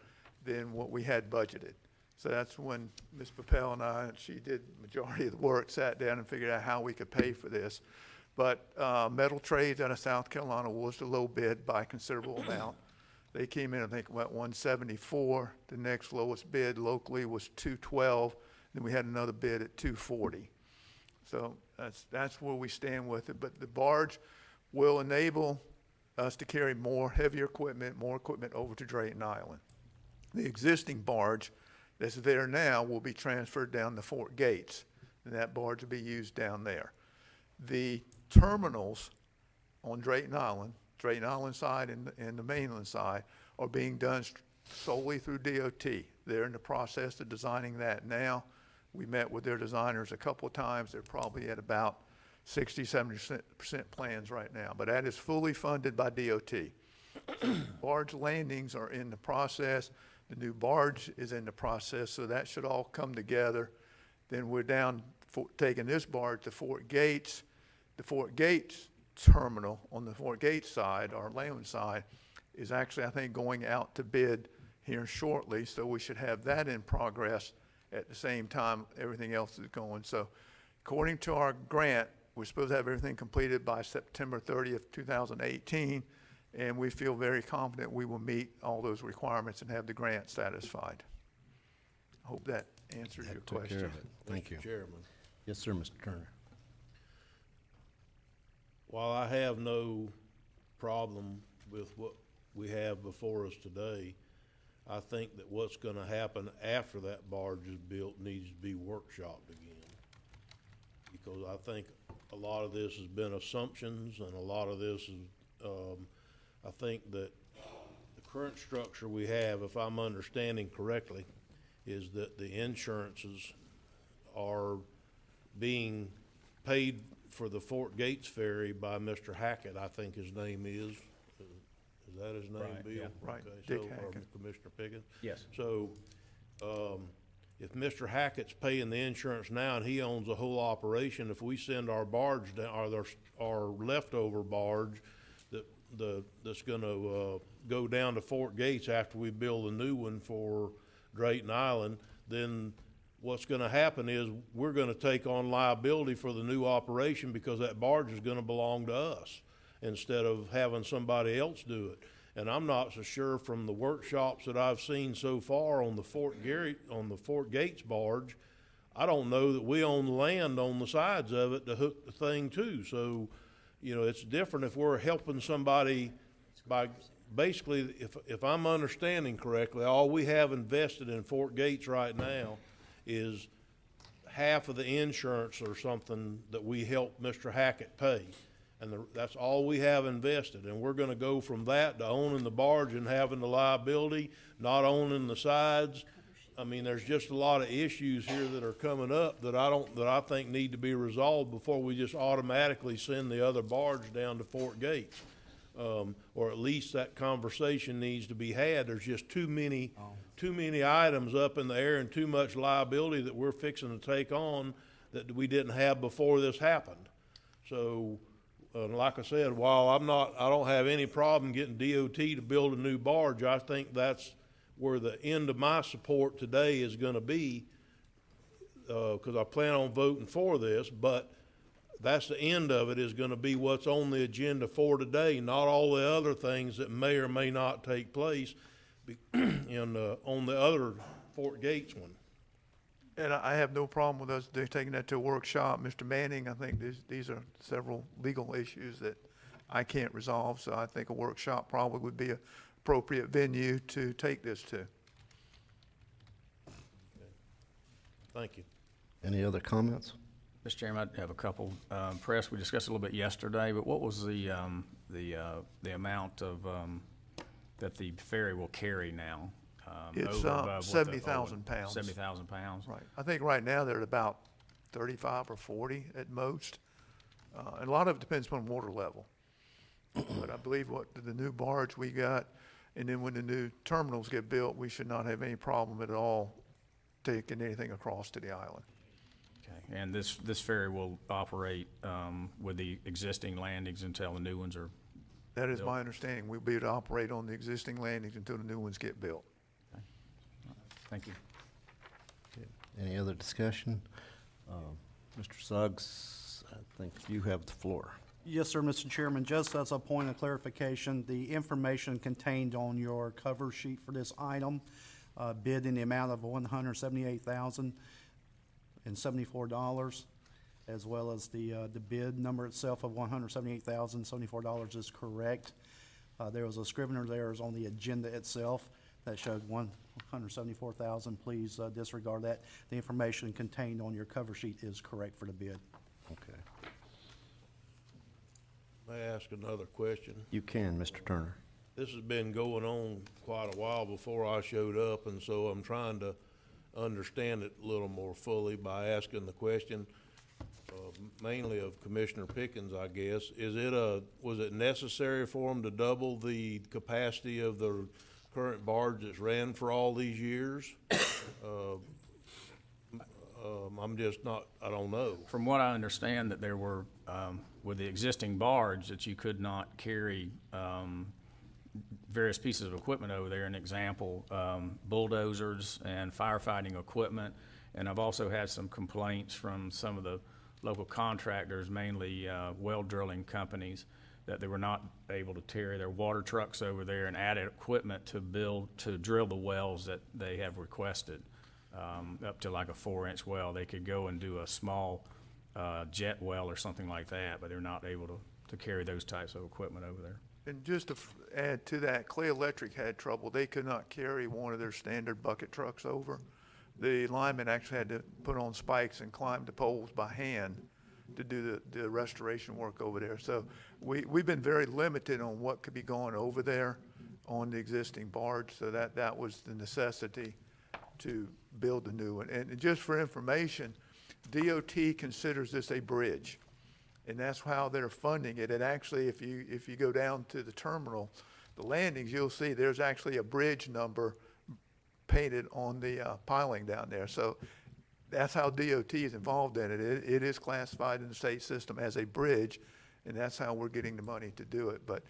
than what we had budgeted. So that's when Ms. Papel and I, and she did the majority of the work, sat down and figured out how we could pay for this. But Metal Trades out of South Carolina was the low bid by a considerable amount. They came in, I think, about 174. The next lowest bid locally was 212. Then we had another bid at 240. So that's where we stand with it. But the barge will enable us to carry more heavier equipment, more equipment over to Drayton Island. The existing barge that's there now will be transferred down to Fort Gates, and that barge will be used down there. The terminals on Drayton Island side and the mainland side, are being done solely through DOT. They're in the process of designing that now. We met with their designers a couple of times. They're probably at about 60, 70% plans right now, but that is fully funded by DOT. Barge landings are in the process. The new barge is in the process, so that should all come together. Then we're down taking this barge to Fort Gates. The Fort Gates terminal on the Fort Gates side, our land side, is actually, I think, going out to bid here shortly, so we should have that in progress at the same time everything else is going. So according to our grant, we're supposed to have everything completed by September 30th, 2018, and we feel very confident we will meet all those requirements and have the grant satisfied. I hope that answers your
Took care
question.
of it. Thank you.
Mr. Chairman,
Yes, sir, Mr. Turner.
while I have no problem with what we have before us today, I think that what's gonna happen after that barge is built needs to be workshopped again. Because I think a lot of this has been assumptions, and a lot of this is, I think that the current structure we have, if I'm understanding correctly, is that the insurances are being paid for the Fort Gates ferry by Mr. Hackett, I think his name is. Is that his name,
Right,
Bill?
yeah.
Right,
Okay,
Dick
so, or
Hackett.
Commissioner Pickens?
Yes.
So, if Mr. Hackett's paying the insurance now and he owns the whole operation, if we send our barge down, or our leftover barge that's gonna go down to Fort Gates after we build a new one for Drayton Island, then what's gonna happen is we're gonna take on liability for the new operation because that barge is gonna belong to us instead of having somebody else do it. And I'm not so sure from the workshops that I've seen so far on the Fort Gates barge, I don't know that we own the land on the sides of it to hook the thing to. So, you know, it's different if we're helping somebody by, basically, if I'm understanding correctly, all we have invested in Fort Gates right now is half of the insurance or something that we helped Mr. Hackett pay. And that's all we have invested, and we're gonna go from that to owning the barge and having the liability, not owning the sides. I mean, there's just a lot of issues here that are coming up that I think need to be resolved before we just automatically send the other barge down to Fort Gates. Or at least that conversation needs to be had. There's just too many items up in the air and too much liability that we're fixing to take on that we didn't have before this happened. So, like I said, while I don't have any problem getting DOT to build a new barge, I think that's where the end of my support today is gonna be, cause I plan on voting for this, but that's the end of it, is gonna be what's on the agenda for today, not all the other things that may or may not take place on the other Fort Gates one.
And I have no problem with us taking that to a workshop. Mr. Manning, I think these are several legal issues that I can't resolve, so I think a workshop probably would be an appropriate venue to take this to.
Thank you.
Any other comments?
Mr. Chairman, I have a couple. Press, we discussed a little bit yesterday, but what was the amount of, that the ferry will carry now?
It's
over above what the
70,000 pounds.
70,000 pounds?
Right. I think right now they're at about 35 or 40 at most. And a lot of it depends upon water level. But I believe what the new barge we got, and then when the new terminals get built, we should not have any problem at all taking anything across to the island.
Okay, and this ferry will operate with the existing landings until the new ones are
That is
built?
my understanding. We'll be able to operate on the existing landings until the new ones get built.
Thank you.
Any other discussion? Mr. Suggs, I think you have the floor.
Yes, sir, Mr. Chairman. Just as a point of clarification, the information contained on your cover sheet for this item, bid in the amount of $178,074, as well as the bid number itself of $178,074 is correct. There was a scrivener's errors on the agenda itself that showed $174,000. Please disregard that. The information contained on your cover sheet is correct for the bid.
Okay.
May I ask another question?
You can, Mr. Turner.
This has been going on quite a while before I showed up, and so I'm trying to understand it a little more fully by asking the question, mainly of Commissioner Pickens, I guess. Was it necessary for them to double the capacity of the current barge that's ran for all these years? I'm just not, I don't know.
From what I understand, that there were, with the existing barge, that you could not carry various pieces of equipment over there. An example, bulldozers and firefighting equipment. And I've also had some complaints from some of the local contractors, mainly well drilling companies, that they were not able to carry their water trucks over there and add equipment to drill the wells that they have requested. Up to like a 4-inch well, they could go and do a small jet well or something like that, but they're not able to carry those types of equipment over there.
And just to add to that, Clay Electric had trouble. They could not carry one of their standard bucket trucks over. The linemen actually had to put on spikes and climb the poles by hand to do the restoration work over there. So we've been very limited on what could be going over there on the existing barge, so that was the necessity to build a new one. And just for information, DOT considers this a bridge, and that's how they're funding it. And actually, if you go down to the terminal, the landings, you'll see there's actually a bridge number painted on the piling down there. So that's how DOT is involved in it. It is classified in the state system as a bridge, and that's how we're getting the money to do it. But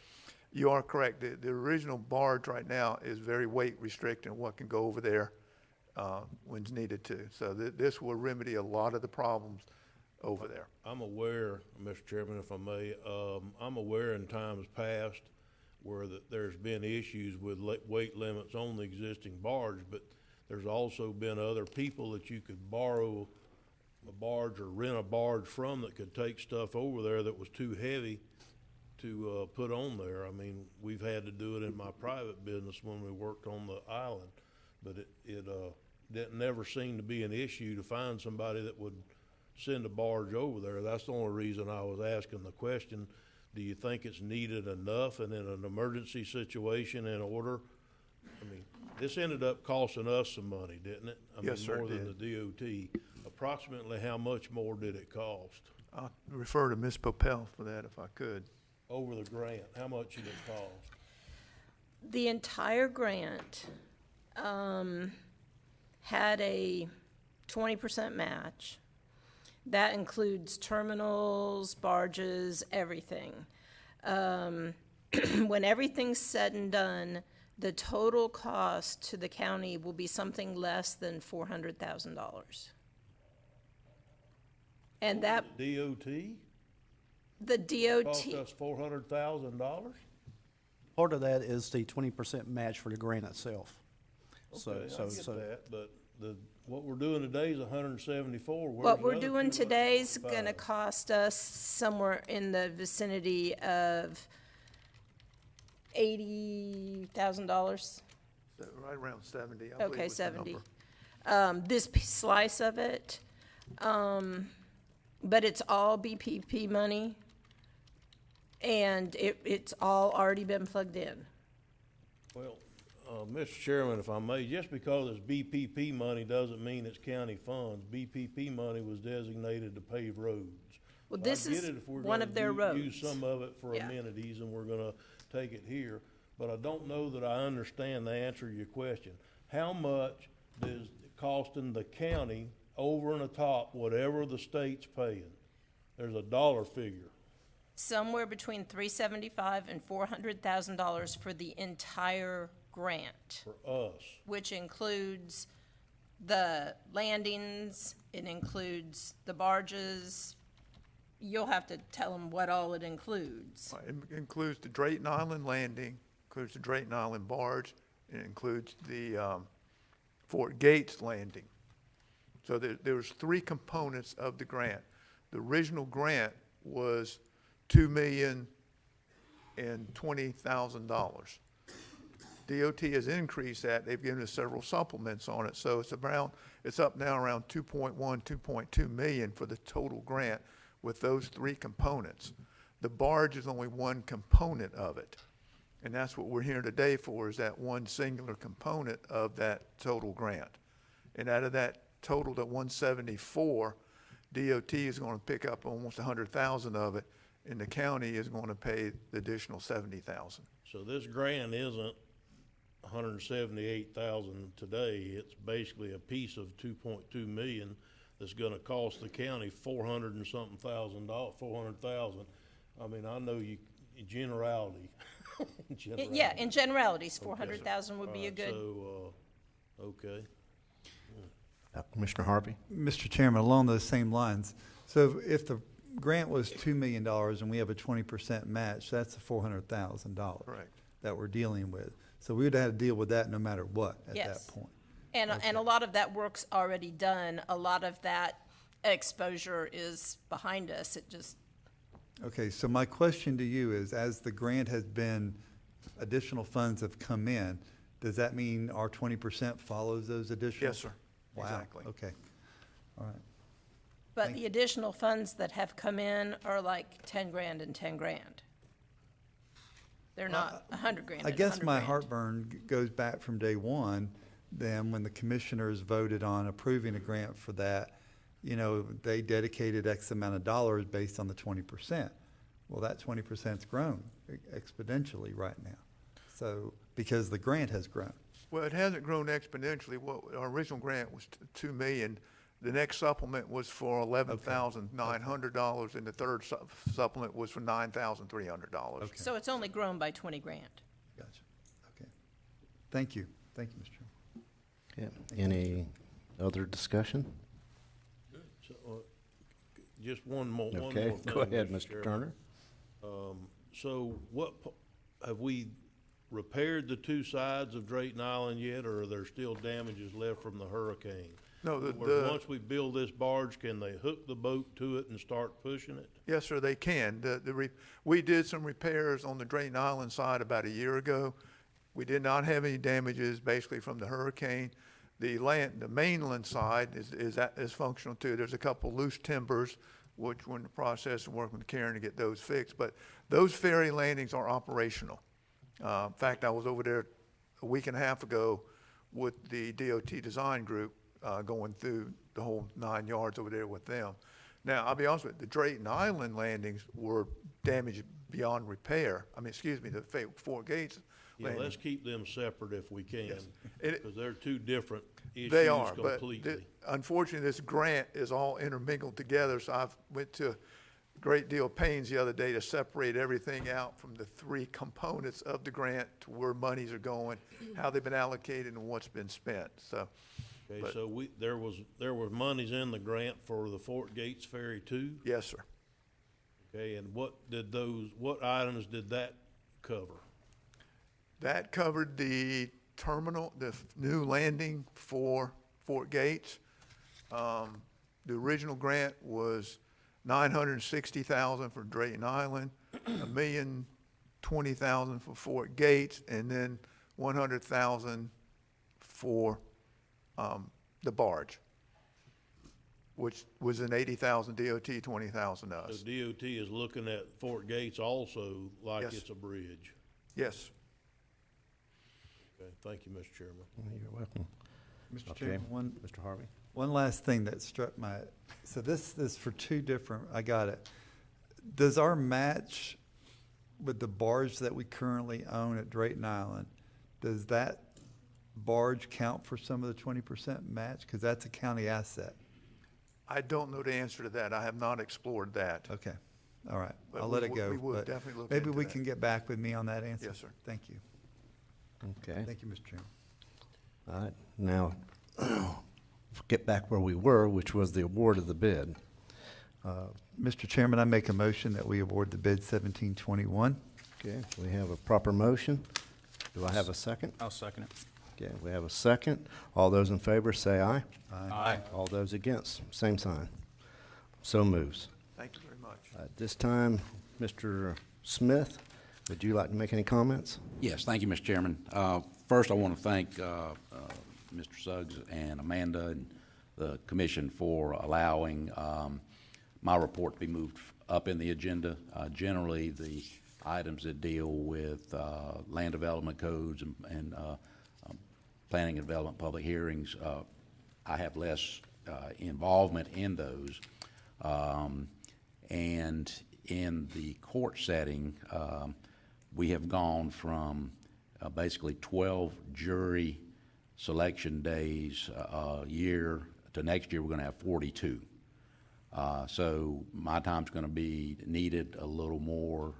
you are correct. The original barge right now is very weight restricted in what can go over there when it's needed to. So this will remedy a lot of the problems over there.
I'm aware, Mr. Chairman, if I may, I'm aware in times past where there's been issues with weight limits on the existing barge, but there's also been other people that you could borrow a barge or rent a barge from that could take stuff over there that was too heavy to put on there. I mean, we've had to do it in my private business when we worked on the island, but it never seemed to be an issue to find somebody that would send a barge over there. That's the only reason I was asking the question. Do you think it's needed enough, and in an emergency situation in order? I mean, this ended up costing us some money, didn't it?
Yes, sir,
more
it
than the DOT. Approximately how much more did it cost?
I'll refer to Ms. Popel for that if I could.
Over the grant, how much did it cost?
The entire grant had a 20% match. That includes terminals, barges, everything. When everything's said and done, the total cost to the county will be something less than $400,000. And that
DOT?
the DOT
Cost us $400,000?
Part of that is the 20% match for the grant itself.
Okay, I get that, but what we're doing today is 174.
what we're doing today is going to cost us somewhere in the vicinity of $80,000.
Right around 70, I believe
Okay,
was the
70.
number.
This slice of it, but it's all BPP money, and it's all already been plugged in.
Well, Mr. Chairman, if I may, just because it's BPP money doesn't mean it's county funds. BPP money was designated to pave roads.
Well, this
I get
is
it if we're
one
gonna
of their
use
roads.
some of it for
Yeah.
amenities and we're gonna take it here, but I don't know that I understand the answer to your question. How much is it costing the county over and atop whatever the state's paying? There's a dollar figure.
Somewhere between $375,000 and $400,000 for the entire grant,
For us.
which includes the landings, it includes the barges. You'll have to tell them what all it includes.
It includes the Drayton Island landing, includes the Drayton Island barge, and it includes the Fort Gates landing. So there's three components of the grant. The original grant was $2,020,000. DOT has increased that. They've given us several supplements on it. So it's up now around 2.1, 2.2 million for the total grant with those three components. The barge is only one component of it. And that's what we're here today for, is that one singular component of that total grant. And out of that total, the 174, DOT is going to pick up almost 100,000 of it, and the county is going to pay the additional 70,000.
So this grant isn't 178,000 today. It's basically a piece of 2.2 million that's going to cost the county 400 and something thousand dollars, 400,000. I mean, I know you, in generality.
Yeah, in generalities, 400,000 would be a good.
So, okay.
Commissioner Harvey?
Mr. Chairman, along those same lines, so if the grant was $2 million and we have a 20% match, that's the $400,000.
Correct.
That we're dealing with. So we would have to deal with that no matter what at
Yes.
that point.
And a lot of that work's already done. A lot of that exposure is behind us. It just,
Okay, so my question to you is, as the grant has been, additional funds have come in, does that mean our 20% follows those additional?
Yes, sir.
Wow,
Exactly.
okay, all right.
but the additional funds that have come in are like 10 grand and 10 grand. They're not 100 grand
I
and
guess
100
my
grand.
heartburn goes back from day one, then when the commissioners voted on approving a grant for that, you know, they dedicated X amount of dollars based on the 20%. Well, that 20%'s grown exponentially right now. So, because the grant has grown.
Well, it hasn't grown exponentially. What our original grant was 2 million. The next supplement was for $11,900, and the third supplement was for $9,300.
Okay.
So it's only grown by 20 grand.
Gotcha, okay. Thank you, Mr. Chairman.
Yeah. Any other discussion?
So, just one more
Okay,
thing,
go ahead,
Mr.
Mr.
Chairman.
Turner.
So have we repaired the two sides of Drayton Island yet, or are there still damages left from the hurricane?
No,
Once we build this barge, can they hook the boat to it and start pushing it?
Yes, sir, they can. We did some repairs on the Drayton Island side about a year ago. We did not have any damages basically from the hurricane. The mainland side is functional too. There's a couple loose timbers, which we're in the process of working with Karen to get those fixed. But those ferry landings are operational. In fact, I was over there a week and a half ago with the DOT design group, going through the whole 9 yards over there with them. Now, I'll be honest with you, the Drayton Island landings were damaged beyond repair. I mean, excuse me, the Fort Gates
Yeah,
landing.
let's keep them separate if we can,
Yes.
because they're two different issues
They are, but
completely.
unfortunately, this grant is all intermingled together, so I've went to a great deal of pains the other day to separate everything out from the three components of the grant to where monies are going, how they've been allocated, and what's been spent, so.
Okay,
but-
so there were monies in the grant for the Fort Gates Ferry too?
Yes, sir.
Okay, and what items did that cover?
That covered the terminal, the new landing for Fort Gates. The original grant was $960,000 for Drayton Island, $1,020,000 for Fort Gates, and then $100,000 for the barge, which was an $80,000 DOT, $20,000
So
us.
DOT is looking at Fort Gates also like
Yes.
it's a bridge.
Yes.
Okay, thank you, Mr. Chairman.
You're welcome.
Mr.
Okay.
Chairman,
Mr. Harvey?
one last thing that struck my, so this is for two different, I got it. Does our match with the barge that we currently own at Drayton Island, does that barge count for some of the 20% match? Because that's a county asset.
I don't know the answer to that. I have not explored that.
Okay, all right,
But
I'll
we
let it
would-
go.
we would
but
definitely look
maybe
into
we
that.
can get back with me on that answer.
Yes, sir.
Thank you.
Okay.
Thank you, Mr. Chairman.
All right, now, get back where we were, which was the award of the bid.
Mr. Chairman, I make a motion that we award the bid 1721.
Okay, we have a proper motion. Do I have a second?
I'll second it.
Okay, we have a second. All those in favor say aye.
Aye.
All those against, same sign. So moves.
Thank you very much.
At this time, Mr. Smith, would you like to make any comments?
Yes, thank you, Mr. Chairman. First, I want to thank Mr. Suggs and Amanda and the commission for allowing my report to be moved up in the agenda. Generally, the items that deal with land development codes and planning and development public hearings, I have less involvement in those. And in the court setting, we have gone from basically 12 jury selection days a year to next year we're going to have 42. So my time's going to be needed a little more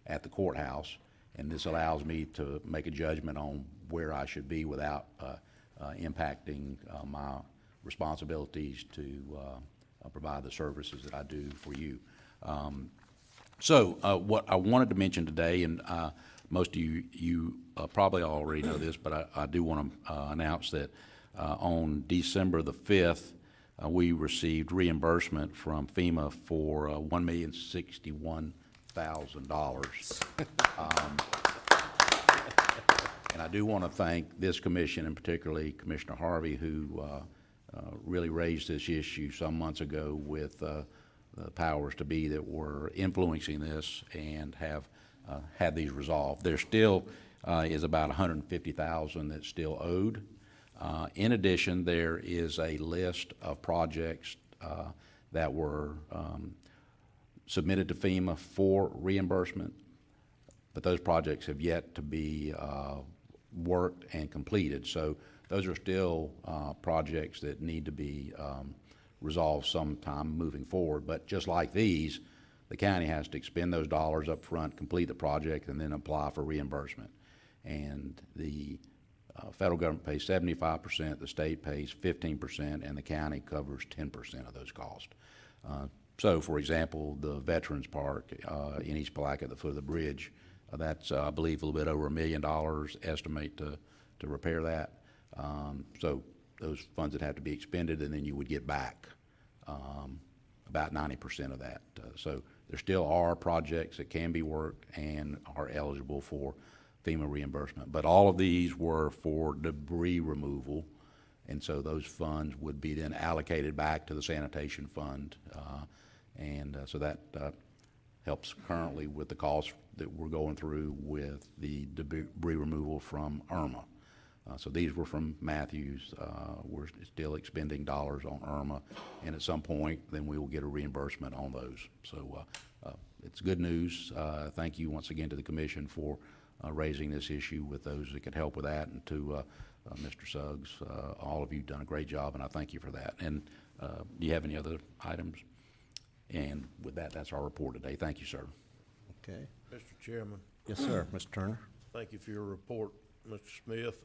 at the courthouse, and this allows me to make a judgment on where I should be without impacting my responsibilities to provide the services that I do for you. So what I wanted to mention today, and most of you probably already know this, but I do want to announce that on December the 5th, we received reimbursement from FEMA for $1,061,000. And I do want to thank this commission, and particularly Commissioner Harvey, who really raised this issue some months ago with the powers to be that were influencing this and have had these resolved. There still is about $150,000 that's still owed. In addition, there is a list of projects that were submitted to FEMA for reimbursement, but those projects have yet to be worked and completed. So those are still projects that need to be resolved sometime moving forward. But just like these, the county has to expend those dollars up front, complete the project, and then apply for reimbursement. And the federal government pays 75%, the state pays 15%, and the county covers 10% of those costs. So, for example, the Veterans Park in East Palatka at the foot of the bridge, that's, I believe, a little bit over $1 million estimate to repair that. So those funds that have to be expended, and then you would get back about 90% of that. So there still are projects that can be worked and are eligible for FEMA reimbursement. But all of these were for debris removal, and so those funds would be then allocated back to the sanitation fund. So that helps currently with the costs that we're going through with the debris removal from Irma. So these were from Matthews. We're still expending dollars on Irma, and at some point, then we will get a reimbursement on those. So it's good news. Thank you once again to the commission for raising this issue with those that could help with that, and to Mr. Suggs. All of you have done a great job, and I thank you for that. And do you have any other items? And with that, that's our report today. Thank you, sir.
Okay.
Mr. Chairman.
Yes, sir. Mr. Turner.
Thank you for your report, Mr. Smith.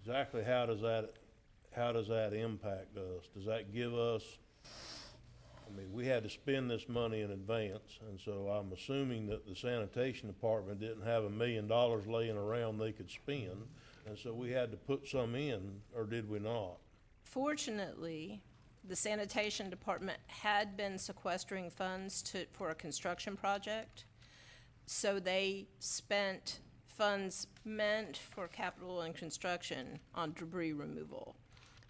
Exactly how does that impact us? Does that give us, I mean, we had to spend this money in advance, and so I'm assuming that the sanitation department didn't have $1 million laying around they could spend, and so we had to put some in, or did we not?
Fortunately, the sanitation department had been sequestering funds for a construction project, so they spent funds meant for capital and construction on debris removal.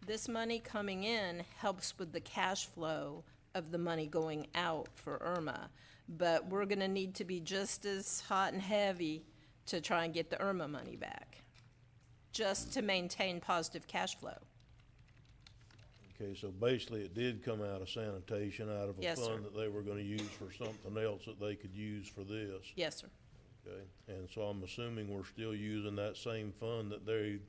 This money coming in helps with the cash flow of the money going out for Irma, but we're going to need to be just as hot and heavy to try and get the Irma money back, just to maintain positive cash flow.
Okay, so basically it did come out of sanitation, out of a
Yes,
fund
sir.
that they were gonna use for something else that they could use for this.
Yes, sir.
Okay, and so I'm assuming we're still using that same fund that they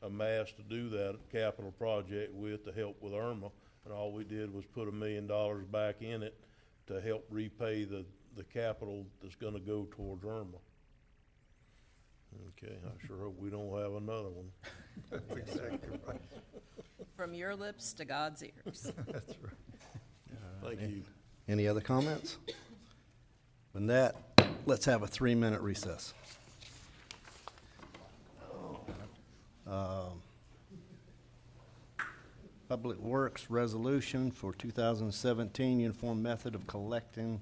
amassed to do that capital project with to help with Irma, and all we did was put $1 million back in it to help repay the capital that's gonna go towards Irma. Okay, I sure hope we don't have another one.
That's exactly right.
From your lips to God's ears.
That's right.
Thank you.
Any other comments? With that, let's have a 3-minute recess. Public Works Resolution for 2017 Uniform Method of Collecting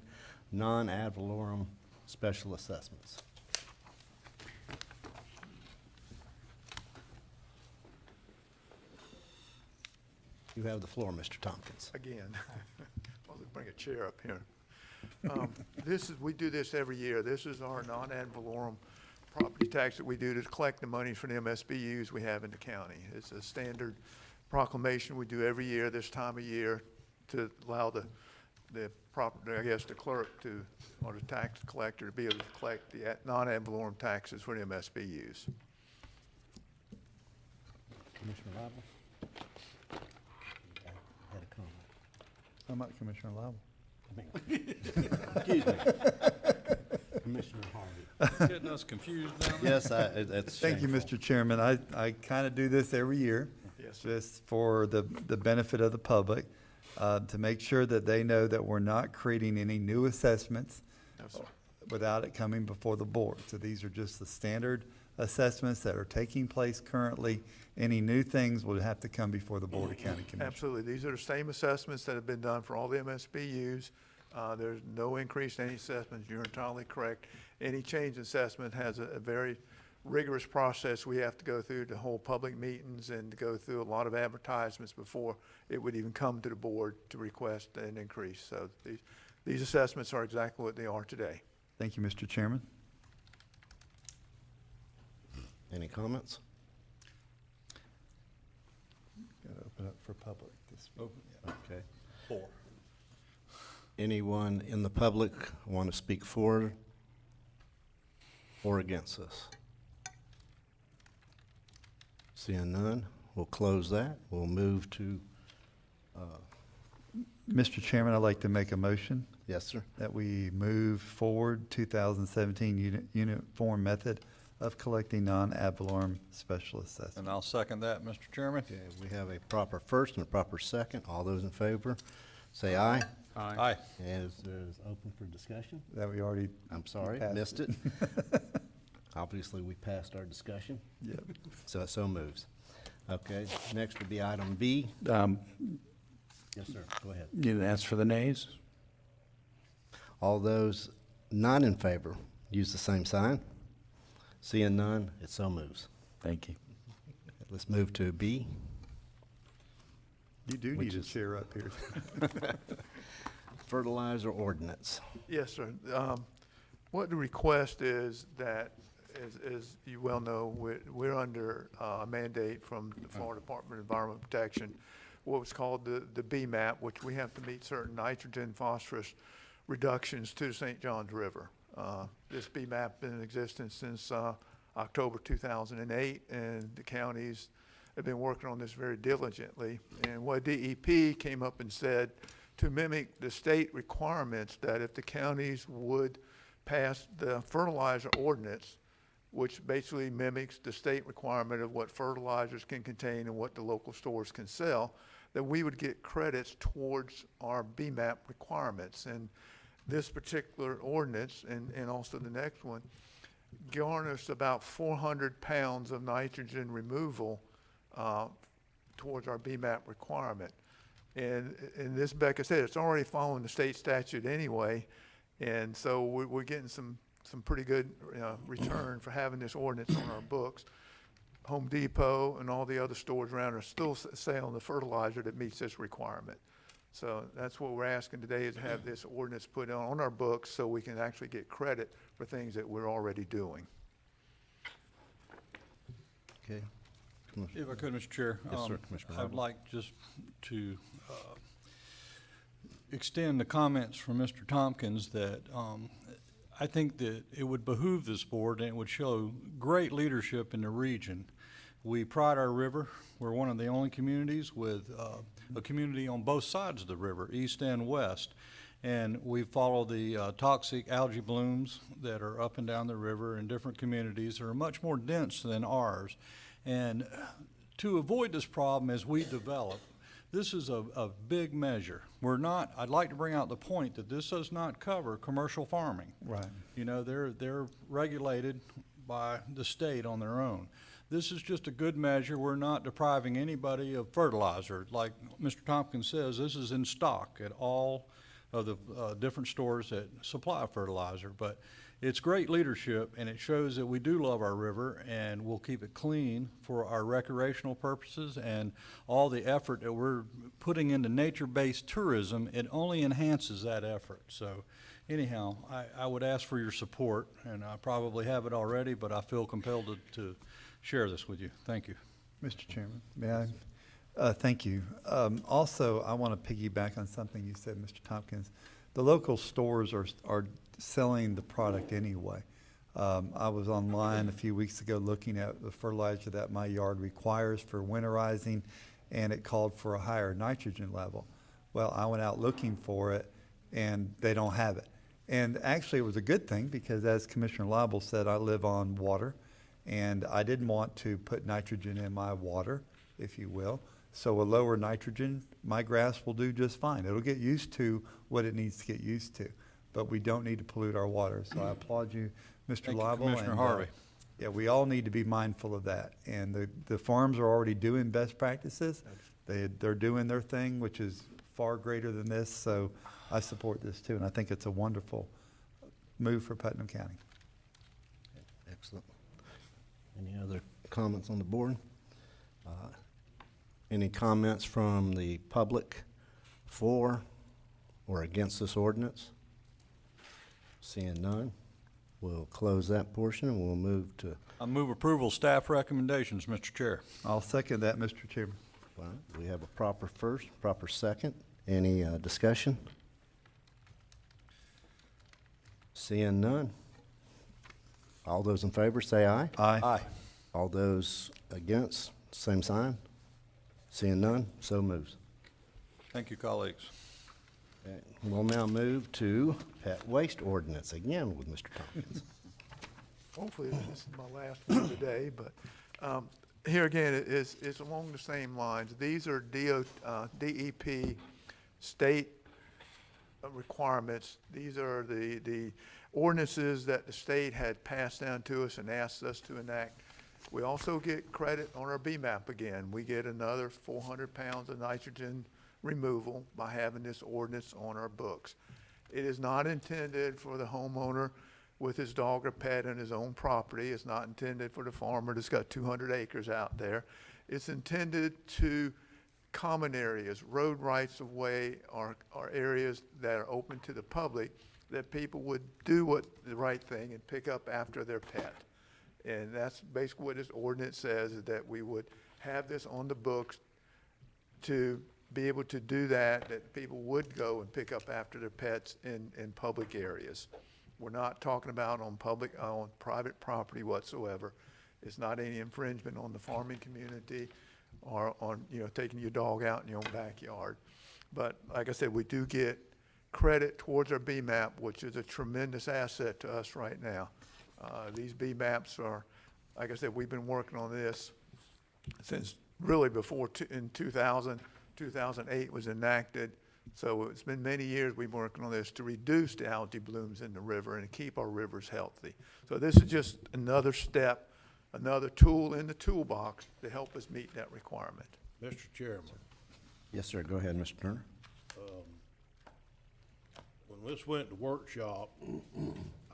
Non-Ad Valorem Special Assessments. You have the floor, Mr. Tompkins.
Again, well, let's bring a chair up here. We do this every year. This is our non-ad valorem property tax that we do to collect the money from the MSBU's we have in the county. It's a standard proclamation we do every year, this time of year, to allow the clerk to, or the tax collector to be able to collect the non-ad valorem taxes for the MSBU's.
Commissioner Lible? Had a comment.
How about Commissioner Lible?
Excuse me. Commissioner Harvey.
Getting us confused down there?
Yes, that's
Thank you,
shameful.
Mr. Chairman. I kind of do this every year.
Yes, sir.
Just for the benefit of the public, to make sure that they know that we're not creating any new assessments
No, sir.
without it coming before the board. So these are just the standard assessments that are taking place currently. Any new things will have to come before the Board of County Commissioners.
Absolutely. These are the same assessments that have been done for all the MSBU's. There's no increase in any assessments. You're entirely correct. Any change in assessment has a very rigorous process we have to go through to hold public meetings and to go through a lot of advertisements before it would even come to the board to request an increase. So these assessments are exactly what they are today.
Thank you, Mr. Chairman.
Any comments?
Got to open up for public this week.
Okay.
4.
Anyone in the public want to speak for or against this? Seeing none, we'll close that. We'll move to,
Mr. Chairman, I'd like to make a motion
yes, sir.
that we move forward 2017 uniform method of collecting non-ad valorem special assessments.
And I'll second that, Mr. Chairman.
Okay, we have a proper first and a proper second. All those in favor, say aye.
Aye.
And is open for discussion?
That we already.
I'm sorry,
passed
missed it. Obviously, we passed our discussion.
Yep.
So it so moves. Okay, next would be item B. Yes, sir, go ahead.
You didn't ask for the nays?
All those not in favor, use the same sign. Seeing none, it so moves.
Thank you.
Let's move to B.
You do
Which
need a
is-
chair up here.
Fertilizer Ordinance.
Yes, sir. What the request is that, as you well know, we're under a mandate from the Florida Department of Environmental Protection, what was called the BMAP, which we have to meet certain nitrogen, phosphorus reductions to the St. Johns River. This BMAP been in existence since October 2008, and the counties have been working on this very diligently. And what DEP came up and said, to mimic the state requirements, that if the counties would pass the fertilizer ordinance, which basically mimics the state requirement of what fertilizers can contain and what the local stores can sell, that we would get credits towards our BMAP requirements. And this particular ordinance, and also the next one, garners about 400 pounds of nitrogen removal towards our BMAP requirement. And this, like I said, it's already following the state statute anyway, and so we're getting some pretty good return for having this ordinance on our books. Home Depot and all the other stores around are still selling the fertilizer that meets this requirement. So that's what we're asking today, is to have this ordinance put on our books so we can actually get credit for things that we're already doing.
Okay.
If I could, Mr. Chair.
Yes, sir, Commissioner
I'd
Lible.
like just to extend the comments from Mr. Tompkins that I think that it would behoove this board and it would show great leadership in the region. We pride our river. We're one of the only communities with a community on both sides of the river, east and west. And we follow the toxic algae blooms that are up and down the river in different communities that are much more dense than ours. And to avoid this problem as we develop, this is a big measure. I'd like to bring out the point that this does not cover commercial farming.
Right.
You know, they're regulated by the state on their own. This is just a good measure. We're not depriving anybody of fertilizer. Like Mr. Tompkins says, this is in stock at all of the different stores that supply fertilizer. But it's great leadership, and it shows that we do love our river, and we'll keep it clean for our recreational purposes, and all the effort that we're putting into nature-based tourism, it only enhances that effort. So anyhow, I would ask for your support, and I probably have it already, but I feel compelled to share this with you. Thank you.
Mr. Chairman, may I? Thank you. Also, I want to piggyback on something you said, Mr. Tompkins. The local stores are selling the product anyway. I was online a few weeks ago looking at the fertilizer that my yard requires for winterizing, and it called for a higher nitrogen level. Well, I went out looking for it, and they don't have it. And actually, it was a good thing because, as Commissioner Lible said, I live on water, and I didn't want to put nitrogen in my water, if you will. So a lower nitrogen, my grass will do just fine. It'll get used to what it needs to get used to, but we don't need to pollute our water. So I applaud you, Mr. Lible.
Commissioner Harvey.
Yeah, we all need to be mindful of that. And the farms are already doing best practices. They're doing their thing, which is far greater than this. So I support this too, and I think it's a wonderful move for Putnam County.
Excellent. Any other comments on the board? Any comments from the public for or against this ordinance? Seeing none, we'll close that portion and we'll move to.
I move approval of staff recommendations, Mr. Chair.
I'll second that, Mr. Chairman.
Fine. We have a proper first, proper second. Any discussion? Seeing none. All those in favor say aye.
Aye.
Aye.
All those against, same sign. Seeing none, so moves.
Thank you, colleagues.
Okay. We'll now move to pet waste ordinance, again with Mr. Tompkins.
Hopefully this is my last one today, but here again, it's along the same lines. These are DEP state requirements. These are the ordinances that the state had passed down to us and asked us to enact. We also get credit on our BMAP again. We get another 400 pounds of nitrogen removal by having this ordinance on our books. It is not intended for the homeowner with his dog or pet on his own property. It's not intended for the farmer that's got 200 acres out there. It's intended to common areas, road rights of way, are areas that are open to the public that people would do the right thing and pick up after their pet. And that's basically what this ordinance says, is that we would have this on the books to be able to do that people would go and pick up after their pets in public areas. We're not talking about on private property whatsoever. It's not any infringement on the farming community or on, taking your dog out in your own backyard. But like I said, we do get credit towards our BMAP, which is a tremendous asset to us right now. These BMAPs are, like I said, we've been working on this since really before in 2008 was enacted. So it's been many years we've been working on this to reduce the algae blooms in the river and keep our rivers healthy. So this is just another step, another tool in the toolbox to help us meet that requirement.
Mr. Chairman.
Yes, sir. Go ahead, Mr. Turner.
When this went to workshop,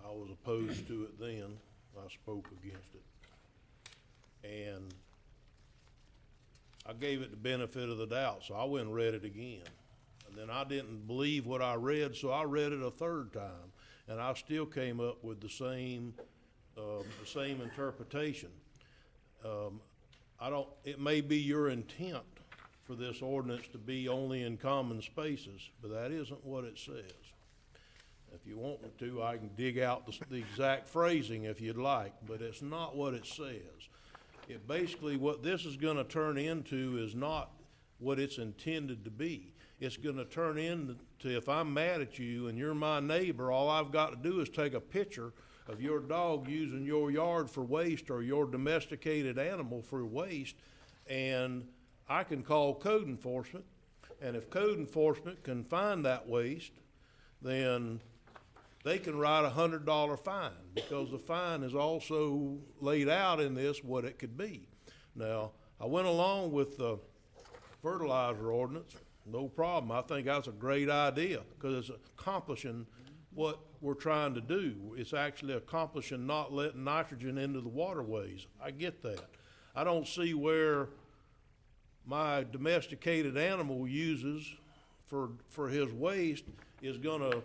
I was opposed to it then. I spoke against it. And I gave it the benefit of the doubt, so I went and read it again. And then I didn't believe what I read, so I read it a third time. And I still came up with the same interpretation. It may be your intent for this ordinance to be only in common spaces, but that isn't what it says. If you want me to, I can dig out the exact phrasing if you'd like, but it's not what it says. It basically, what this is going to turn into is not what it's intended to be. it's gonna turn into, if I'm mad at you and you're my neighbor, all I've got to do is take a picture of your dog using your yard for waste or your domesticated animal for waste, and I can call code enforcement. And if code enforcement can find that waste, then they can write a $100 fine, because the fine is also laid out in this what it could be. Now, I went along with the fertilizer ordinance, no problem. I think that's a great idea, because it's accomplishing what we're trying to do. It's actually accomplishing not letting nitrogen into the waterways. I get that. I don't see where my domesticated animal uses for his waste is gonna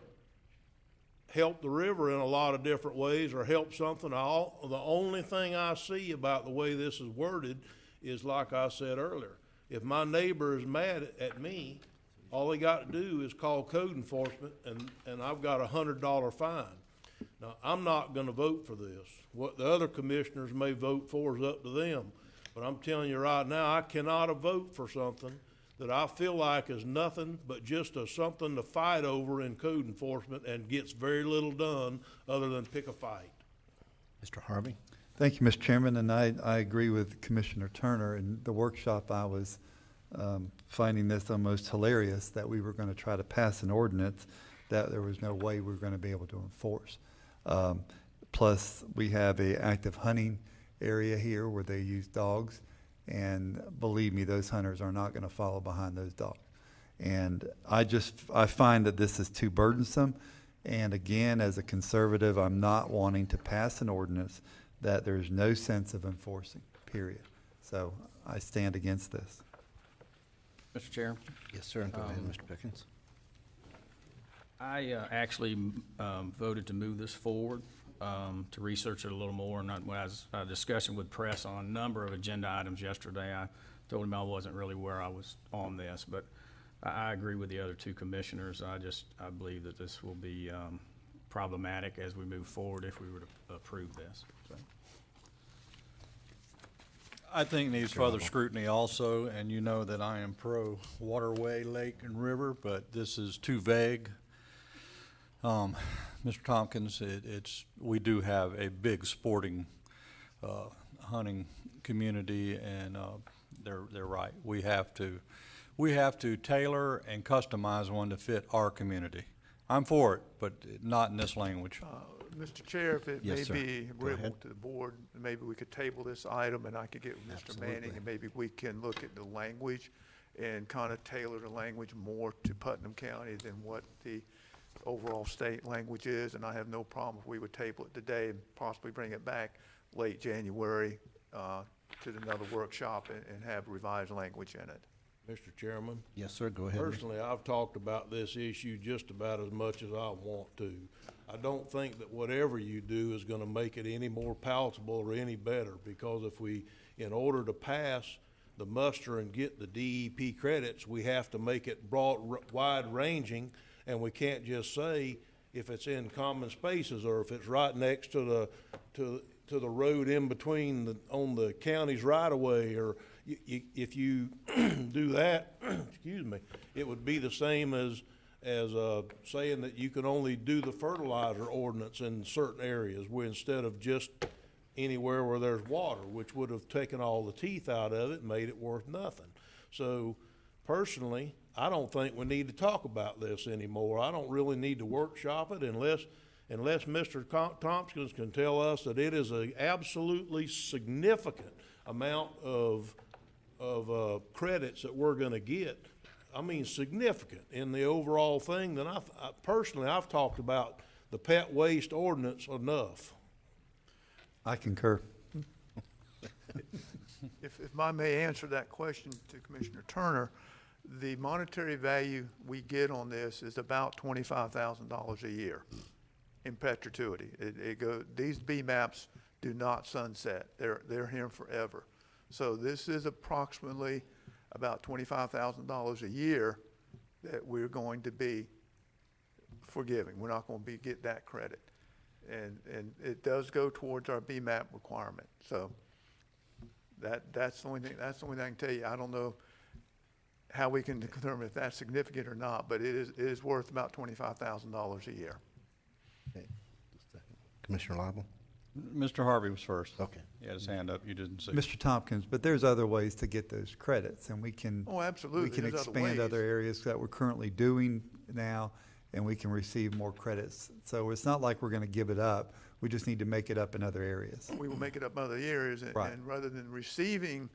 help the river in a lot of different ways, or help something. The only thing I see about the way this is worded is, like I said earlier, if my neighbor is mad at me, all they got to do is call code enforcement, and I've got a $100 fine. Now, I'm not gonna vote for this. What the other commissioners may vote for is up to them. But I'm telling you right now, I cannot vote for something that I feel like is nothing but just something to fight over in code enforcement, and gets very little done other than pick a fight.
Mr. Harvey?
Thank you, Mr. Chairman, and I agree with Commissioner Turner. In the workshop, I was finding this almost hilarious that we were going to try to pass an ordinance that there was no way we were going to be able to enforce. Plus, we have a active hunting area here where they use dogs, and believe me, those hunters are not going to follow behind those dogs. And I find that this is too burdensome, and again, as a conservative, I'm not wanting to pass an ordinance that there's no sense of enforcing, period. So I stand against this.
Mr. Chair?
Yes, sir. Go ahead, Mr. Pickens.
I actually voted to move this forward, to research it a little more. And when I was discussing with press on a number of agenda items yesterday, I told him I wasn't really where I was on this, but I agree with the other two commissioners. I believe that this will be problematic as we move forward if we were to approve this. So.
I think it needs further scrutiny also, and you know that I am pro waterway, lake, and river, but this is too vague. Mr. Tompkins, we do have a big sporting hunting community, and they're right. We have to tailor and customize one to fit our community. I'm for it, but not in this language.
Mr. Chair, if it
Yes, sir.
may be
Go
agreeable
ahead.
to the board, maybe we could table this item, and I could get with Mr.
Absolutely.
Manning, and maybe we can look at the language and kind of tailor the language more to Putnam County than what the overall state language is. And I have no problem if we would table it today and possibly bring it back late January to another workshop and have revised language in it.
Mr. Chairman?
Yes, sir. Go ahead.
Personally, I've talked about this issue just about as much as I want to. I don't think that whatever you do is gonna make it any more palatable or any better, because in order to pass the muster and get the DEP credits, we have to make it wide ranging, and we can't just say if it's in common spaces or if it's right next to the road in between on the county's right of way, or if you do that, excuse me, it would be the same as saying that you can only do the fertilizer ordinance in certain areas, where instead of just anywhere where there's water, which would have taken all the teeth out of it and made it worth nothing. So personally, I don't think we need to talk about this anymore. I don't really need to workshop it unless Mr. Tompkins can tell us that it is an absolutely significant amount of credits that we're gonna get. I mean, significant in the overall thing. Then personally, I've talked about the pet waste ordinance enough.
I concur.
If I may answer that question to Commissioner Turner, the monetary value we get on this is about $25,000 a year in perpetuity. These B-maps do not sunset. They're here forever. So this is approximately about $25,000 a year that we're going to be forgiving. We're not going to get that credit. And it does go towards our B-map requirement. So that's the only thing I can tell you. I don't know how we can determine if that's significant or not, but it is worth about $25,000 a year.
Okay. Just a second. Commissioner Lible?
Mr. Harvey was first.
Okay.
He had his hand up, you didn't see.
Mr. Tompkins, but there's other ways to get those credits, and we can.
Oh, absolutely.
We can
There's other
expand
ways.
other areas that we're currently doing now, and we can receive more credits. So it's not like we're gonna give it up. We just need to make it up in other areas.
We will make it up in other areas, and,
Right.
and rather than receiving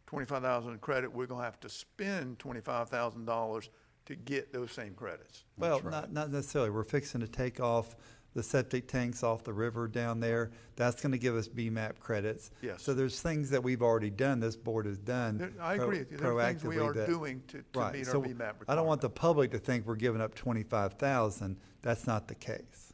25,000 in credit, we're gonna have to spend $25,000 to get those same credits.
Well, not necessarily. We're fixing to take off the septic tanks off the river down there. That's gonna give us BMAP credits.
Yes.
So there's things that we've already done, this board has done.
I agree with you. There are things we
proactively
are
that-
doing to
Right.
meet our
So
BMAP requirement.
I don't want the public to think we're giving up 25,000. That's not the case.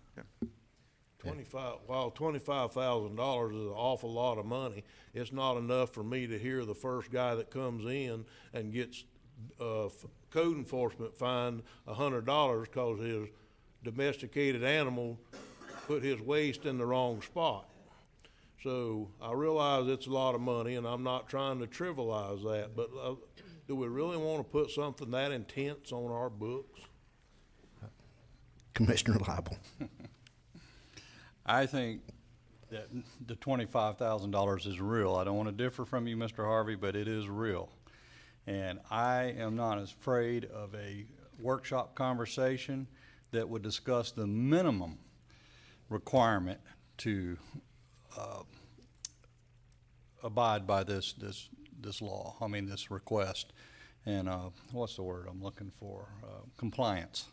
While $25,000 is an awful lot of money, it's not enough for me to hear the first guy that comes in and gets, code enforcement fined $100 because his domesticated animal put his waste in the wrong spot. So I realize it's a lot of money, and I'm not trying to trivialize that, but do we really want to put something that intense on our books?
Commissioner Lible?
I think that the $25,000 is real. I don't want to differ from you, Mr. Harvey, but it is real. And I am not as afraid of a workshop conversation that would discuss the minimum requirement to abide by this law, this request. And what's the word I'm looking for? Compliance.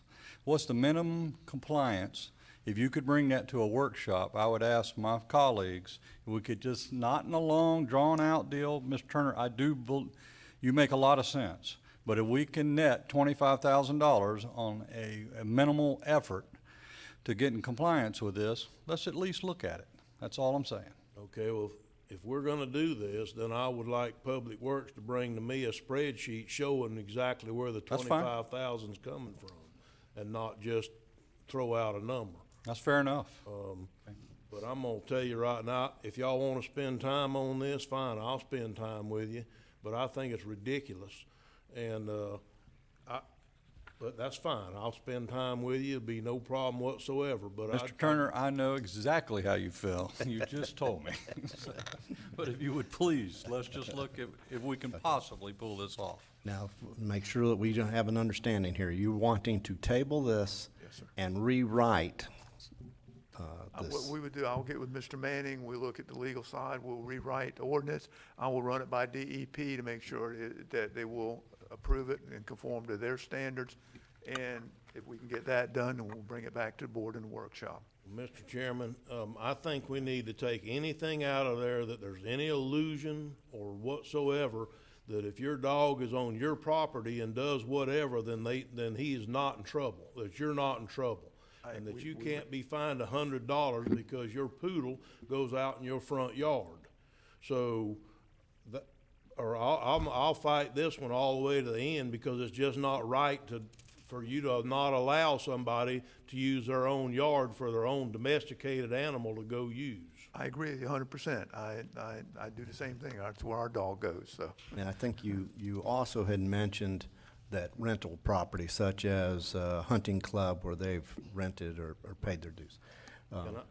What's the minimum compliance? If you could bring that to a workshop, I would ask my colleagues, if we could just, not in a long, drawn-out deal, Mr. Turner, you make a lot of sense, but if we can net $25,000 on a minimal effort to get in compliance with this, let's at least look at it. That's all I'm saying.
Okay, well, if we're gonna do this, then I would like Public Works to bring to me a spreadsheet showing exactly where the
That's fine.
25,000's coming from, and not just throw out a number.
That's fair enough.
But I'm gonna tell you right now, if y'all wanna spend time on this, fine, I'll spend time with you, but I think it's ridiculous. And, but that's fine, I'll spend time with you, it'll be no problem whatsoever, but
Mr. Turner, I know exactly how you feel. You just told me. But if you would please, let's just look if we can possibly pull this off.
Now, make sure that we don't have an understanding here. You're wanting to table this and rewrite this.
What we would do, I'll get with Mr. Manning, we'll look at the legal side, we'll rewrite the ordinance. I will run it by DEP to make sure that they will approve it and conform to their standards. And if we can get that done, then we'll bring it back to the board in the workshop.
Mr. Chairman, I think we need to take anything out of there that there's any illusion or whatsoever that if your dog is on your property and does whatever, then he is not in trouble, that you're not in trouble. And that you can't be fined $100 because your poodle goes out in your front yard. So, I'll fight this one all the way to the end because it's just not right for you to not allow somebody to use their own yard for their own domesticated animal to go use.
I agree with you 100%. I do the same thing. That's where our dog goes, so.
And I think you also had mentioned that rental property such as hunting club where they've rented or paid their dues.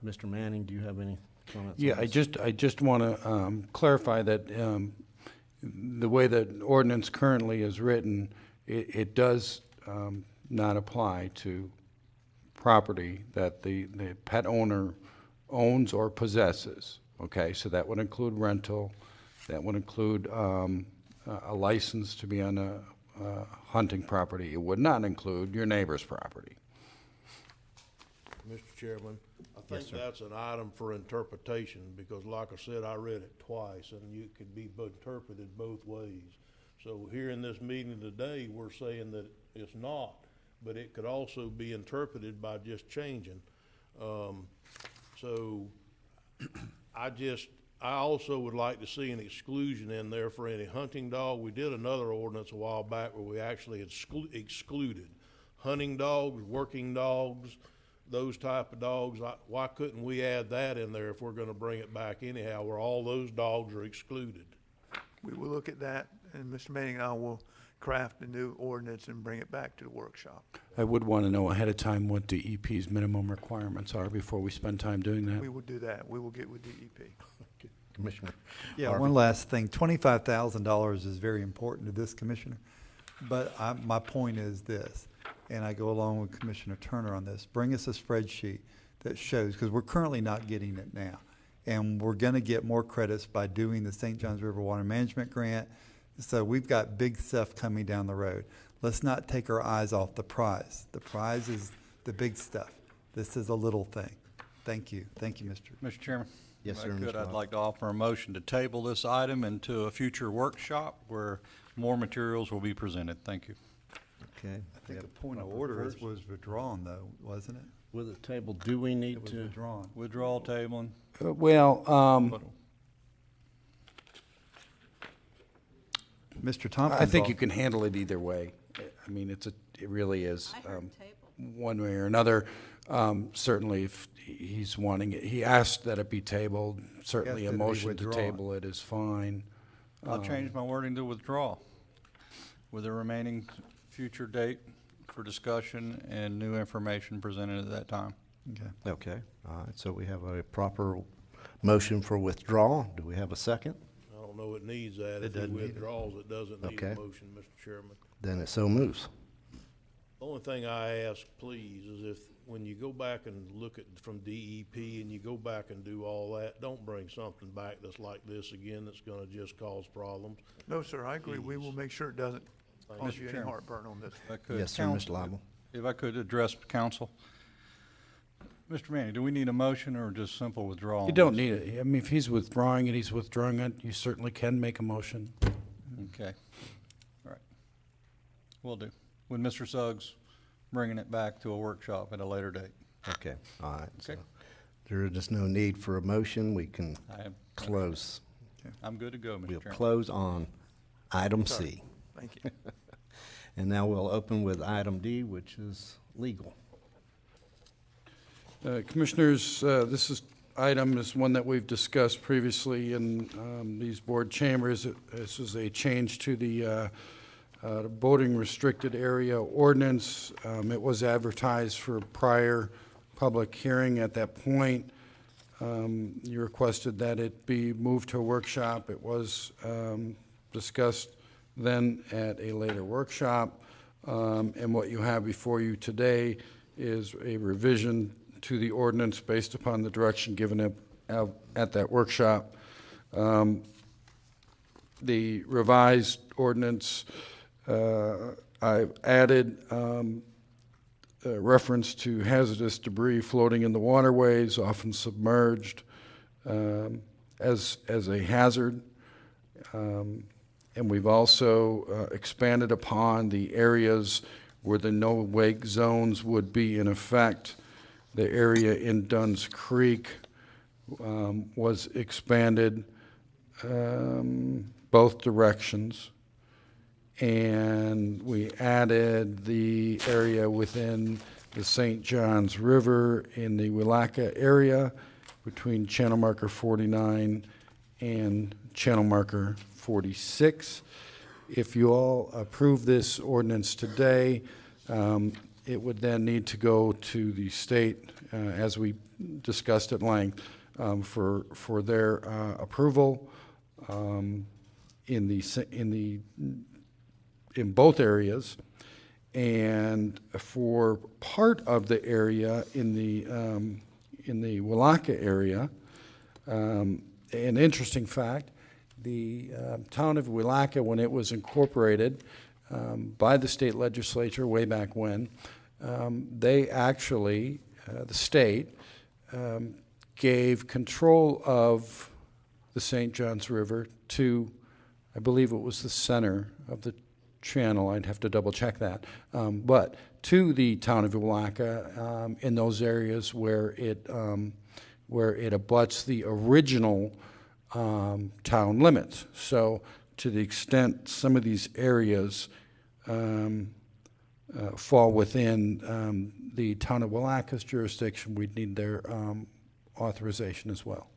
Mr. Manning, do you have any comments?
Yeah,
on
I
this?
just want to clarify that the way the ordinance currently is written, it does not apply to property that the pet owner owns or possesses. Okay, so that would include rental, that would include a license to be on a hunting property. It would not include your neighbor's property.
Mr. Chairman, I think that's an item for interpretation because like I said, I read it twice and it could be interpreted both ways. So here in this meeting today, we're saying that it's not, but it could also be interpreted by just changing. So I also would like to see an exclusion in there for any hunting dog. We did another ordinance a while back where we actually excluded hunting dogs, working dogs, those type of dogs. Why couldn't we add that in there if we're gonna bring it back anyhow, where all those dogs are excluded?
We will look at that, and Mr. Manning and I will craft a new ordinance and bring it back to the workshop.
I would want to know ahead of time what DEP's minimum requirements are before we spend time doing that.
We will do that. We will get with DEP.
Commissioner
Yeah,
Harvey?
one last thing. $25,000 is very important to this commissioner, but my point is this, and I go along with Commissioner Turner on this. Bring us a spreadsheet that shows, because we're currently not getting it now, and we're going to get more credits by doing the St. Johns River Water Management Grant. So we've got big stuff coming down the road. Let's not take our eyes off the prize. The prize is the big stuff. This is a little thing. Thank you. Thank you,
Mr. Chairman?
Yes,
If
sir,
I could,
Mr.
I'd
Rob.
like to offer a motion to table this item into a future workshop where more materials will be presented. Thank you.
Okay.
I think the point of order was withdrawn, though, wasn't it?
With the table, do we need
It was
to?
withdrawn.
Withdrawal tabling.
Mr. Tompkins.
I think you can handle it either way. I mean, it really is.
I heard table.
One way or another. Certainly, if he's wanting it, he asked that it be tabled. Certainly, a
Asked it to be
motion to
withdrawn.
table it is fine.
I'll change my wording to withdraw with a remaining future date for discussion and new information presented at that time.
Okay.
Okay, all right, so we have a proper motion for withdrawal. Do we have a second?
I don't know it needs that.
It
If he
doesn't need it.
withdraws, it doesn't need
Okay.
a motion, Mr. Chairman.
Then it so moves.
The only thing I ask, please, is if, when you go back and look at, from DEP, and you go back and do all that, don't bring something back that's like this again that's gonna just cause problems.
No, sir, I agree. We will make sure it doesn't cause you any
Chairman.
heartburn on this.
If I could,
Yes, sir,
counsel-
Mr. Lible.
If I could address council. Mr. Manning, do we need a motion or just simple withdrawal?
You don't need it. I mean, if he's withdrawing it, he's withdrawing it. You certainly can make a motion.
Okay. All right. Will do. With Mr. Suggs bringing it back to a workshop at a later date.
Okay, all right. So
Okay.
there is just no need for a motion. We can
I am,
close.
I'm good to go, Mr.
We'll
Chairman.
close on item
Sorry.
C.
Thank you.
And now we'll open with item D, which is legal.
Commissioners, this item is one that we've discussed previously in these board chambers. This is a change to the boating restricted area ordinance. It was advertised for prior public hearing at that point. You requested that it be moved to a workshop. It was discussed then at a later workshop. And what you have before you today is a revision to the ordinance based upon the direction given at that workshop. The revised ordinance, I've added a reference to hazardous debris floating in the waterways, often submerged, as a hazard. And we've also expanded upon the areas where the no-wake zones would be in effect. The area in Dunn's Creek was expanded both directions. And we added the area within the St. Johns River in the Willaca area between channel marker 49 and channel marker 46. If you all approve this ordinance today, it would then need to go to the state, as we discussed at length, for their approval in both areas, and for part of the area in the Willaca area. An interesting fact: the town of Willaca, when it was incorporated by the state legislature way back when, they actually, the state, gave control of the St. Johns River to, I believe it was the center of the channel, I'd have to double check that, but to the town of Willaca in those areas where it abuts the original town limits. So to the extent some of these areas fall within the town of Willaca's jurisdiction, we'd need their authorization as well.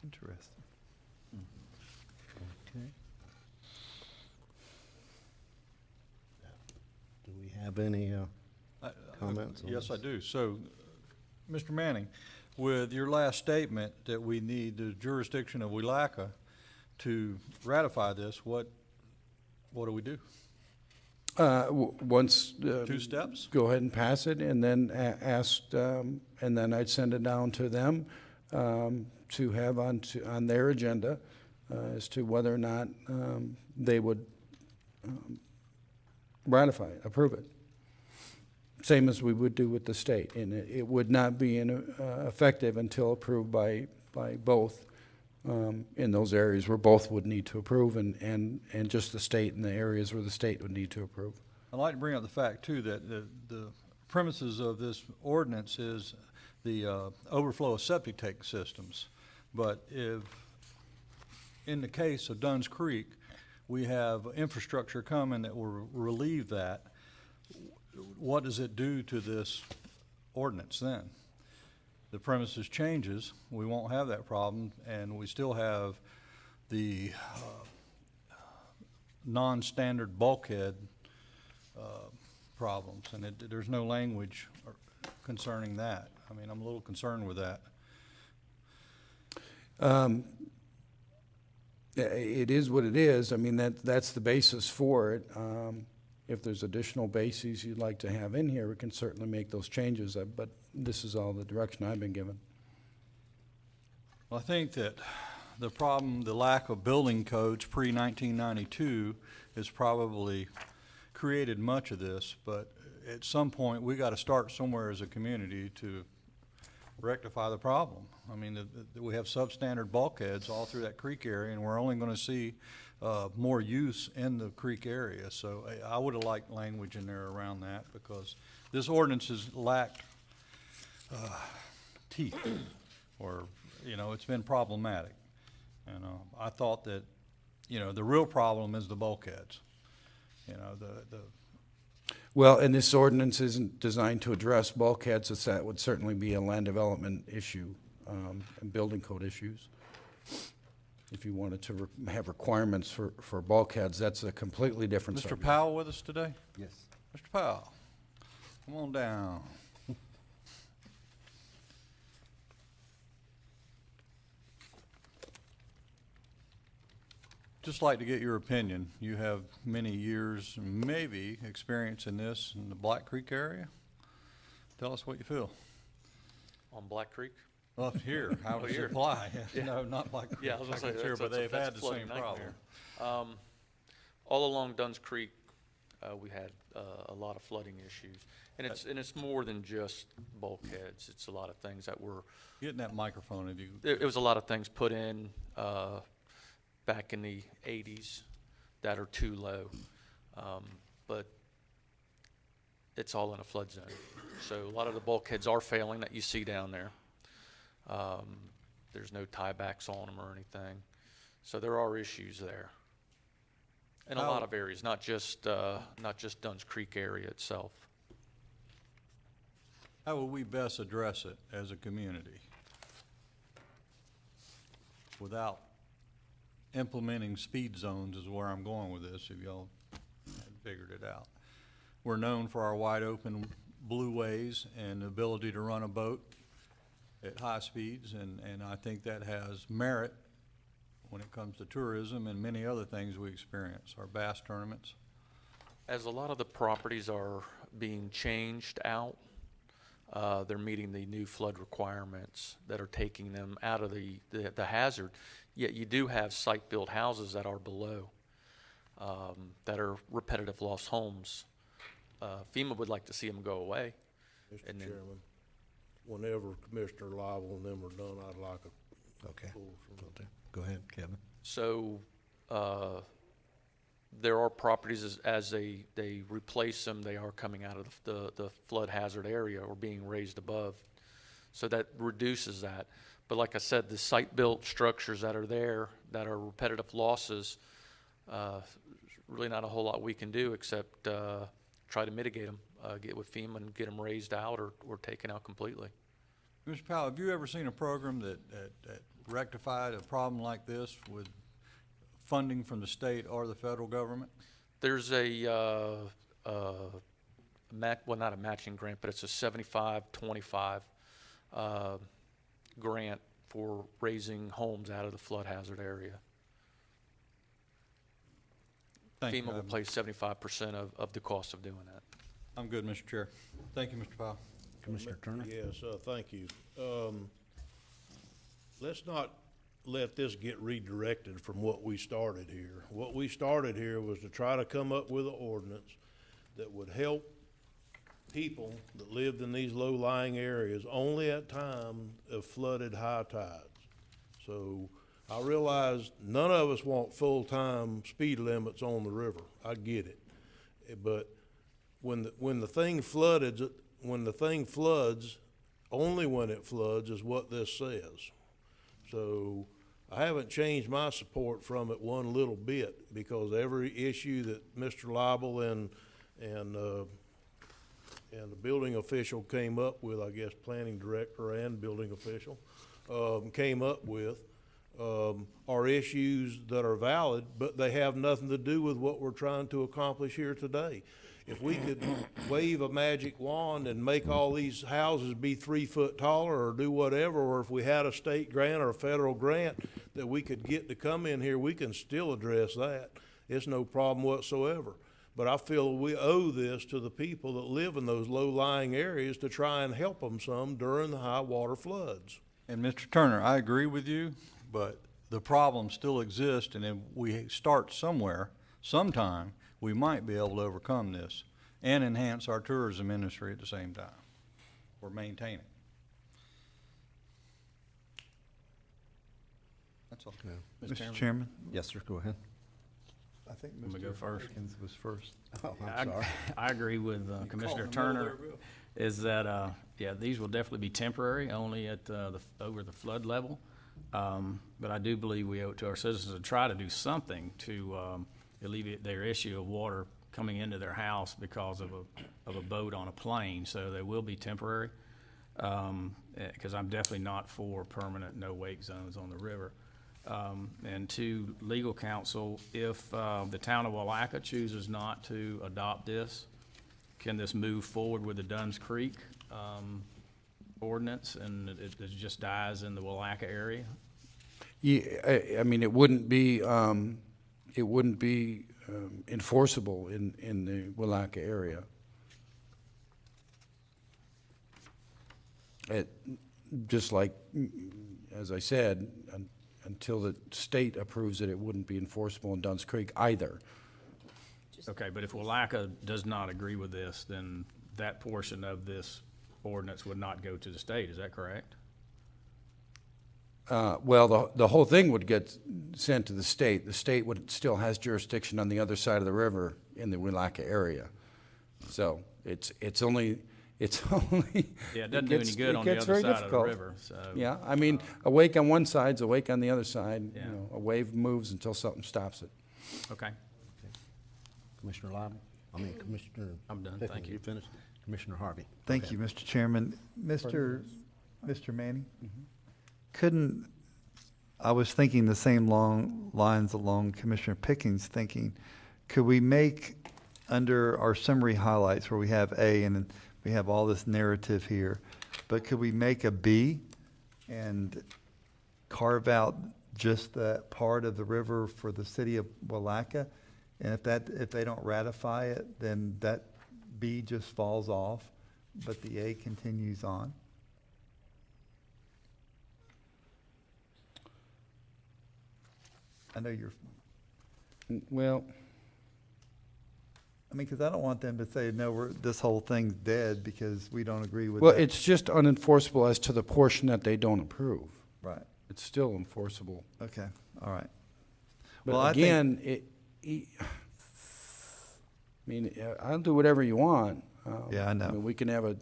Interesting.
Okay. have any comments on
Yes, I
this?
do. So, Mr. Manning, with your last statement that we need the jurisdiction of WILACA to ratify this, what do we do?
Once.
2 steps?
Go ahead and pass it, and then and then I'd send it down to them to have on their agenda as to whether or not they would ratify it, approve it. Same as we would do with the state, and it would not be effective until approved by both in those areas where both would need to approve, and just the state in the areas where the state would need to approve.
I'd like to bring up the fact, too, that the premises of this ordinance is the overflow of septic tank systems. But if, in the case of Dunn's Creek, we have infrastructure coming that will relieve that, what does it do to this ordinance then? The premises changes, we won't have that problem, and we still have the non-standard bulkhead problems, and there's no language concerning that. I mean, I'm a little concerned with that.
It is what it is. I mean, that's the basis for it. If there's additional bases you'd like to have in here, we can certainly make those changes, but this is all the direction I've been given.
Well, I think that the problem, the lack of building codes pre-1992 has probably created much of this, but at some point we got to start somewhere as a community to rectify the problem. I mean, we have substandard bulkheads all through that creek area, and we're only going to see more use in the creek area. So I would have liked language in there around that, because this ordinance has lacked teeth, or, you know, it's been problematic. And I thought that, you know, the real problem is the bulkheads. You know,
Well, and this ordinance isn't designed to address bulkheads. That would certainly be a land development issue and building code issues. If you wanted to have requirements for bulkheads, that's a completely different
Mr.
subject.
Powell with us today?
Yes.
Mr. Powell, come on down. Just like to get your opinion. You have many years, maybe, experience in this in the Black Creek area. Tell us what you feel.
On Black Creek?
Up here, how does it
here.
apply?
Yeah.
No, not Black Creek.
Yeah, I was gonna say,
Black Creek's here, but they've
that's
had the
flooding
same problem.
nightmare. All along Dunn's Creek, we had a lot of flooding issues, and it's more than just bulkheads. It's a lot of things that were.
Getting that microphone, if you.
It was a lot of things put in back in the '80s that are too low, but it's all in a flood zone. So a lot of the bulkheads are failing that you see down there. There's no tiebacks on them or anything. So there are issues there. In a lot of areas, not just Dunn's Creek area itself.
How will we best address it as a community without implementing speed zones is where I'm going with this, if y'all had figured it out. We're known for our wide open blue ways and the ability to run a boat at high speeds, and I think that has merit when it comes to tourism and many other things we experience, our bass tournaments.
As a lot of the properties are being changed out, they're meeting the new flood requirements that are taking them out of the hazard. Yet you do have site-built houses that are below, that are repetitive loss homes. FEMA would like to see them go away.
Mr. Chairman, whenever Commissioner Lible and them are done, I'd like a.
Okay. Go ahead, Kevin.
So there are properties as they replace them, they are coming out of the flood hazard area or being raised above. So that reduces that. But like I said, the site-built structures that are there that are repetitive losses, really not a whole lot we can do except try to mitigate them, get with FEMA and get them raised out or taken out completely.
Mr. Powell, have you ever seen a program that rectified a problem like this with funding from the state or the federal government?
There's a well, not a matching grant, but it's a 75-25 grant for raising homes out of the flood hazard area.
Thank you,
FEMA will
Adam.
pay 75% of the cost of doing that.
I'm good, Mr. Chair. Thank you, Mr. Powell.
Commissioner Turner?
Yes, thank you. Let's not let this get redirected from what we started here. What we started here was to try to come up with an ordinance that would help people that lived in these low-lying areas only at time of flooded high tides. So I realize none of us want full-time speed limits on the river. I get it. But when the thing floods, only when it floods is what this says. So I haven't changed my support from it one little bit, because every issue that Mr. Lible and the building official came up with, I guess planning director and building official, came up with, are issues that are valid, but they have nothing to do with what we're trying to accomplish here today. If we could wave a magic wand and make all these houses be 3 foot taller or do whatever, or if we had a state grant or a federal grant that we could get to come in here, we can still address that. It's no problem whatsoever. But I feel we owe this to the people that live in those low-lying areas to try and help them some during the high water floods.
And Mr. Turner, I agree with you, but the problem still exists, and if we start somewhere, sometime, we might be able to overcome this and enhance our tourism industry at the same time, or maintain it. That's all.
Yeah.
Mr. Chairman?
Yes, sir, go ahead.
I think
Let me go
Mr.
first.
Hopkins was first.
Oh, I'm sorry.
I agree with Commissioner Turner, is that, yeah, these will definitely be temporary, only at over the flood level. But I do believe we owe it to our citizens to try to do something to alleviate their issue of water coming into their house because of a boat on a plane. So they will be temporary, because I'm definitely not for permanent no-wake zones on the river. And to legal counsel, if the town of Willaca chooses not to adopt this, can this move forward with the Dunn's Creek ordinance, and it just dies in the Willaca area?
Yeah, I mean, it wouldn't be enforceable in the Willaca area. Just like, as I said, until the state approves it, it wouldn't be enforceable in Dunn's Creek either.
Okay, but if Willaca does not agree with this, then that portion of this ordinance would not go to the state, is that correct?
Well, the whole thing would get sent to the state. The state still has jurisdiction on the other side of the river in the Willaca area. So it's only.
Yeah, it doesn't do any good on the other side of the river, so.
Yeah, I mean, a wake on one side's a wake on the other side.
Yeah.
You know, a wave moves until something stops it.
Okay.
Commissioner Lible? Commissioner.
I'm done,
Pickens,
thank you.
Finished? Commissioner Harvey?
Thank you, Mr. Chairman. Mr. Manning? I was thinking the same lines along Commissioner Pickens' thinking, could we make, under our summary highlights where we have A and we have all this narrative here, but could we make a B and carve out just that part of the river for the city of Willaca? And if they don't ratify it, then that B just falls off, but the A continues on? I know you're,
Well,
I mean, because I don't want them to say, no, this whole thing's dead because we don't agree with
well,
that.
it's just unenforceable as to the portion that they don't approve.
Right,
It's still enforceable.
okay, all right.
But
Well, I think-
again, I mean, I'll do whatever you want.
Yeah, I know.
mean, we can have a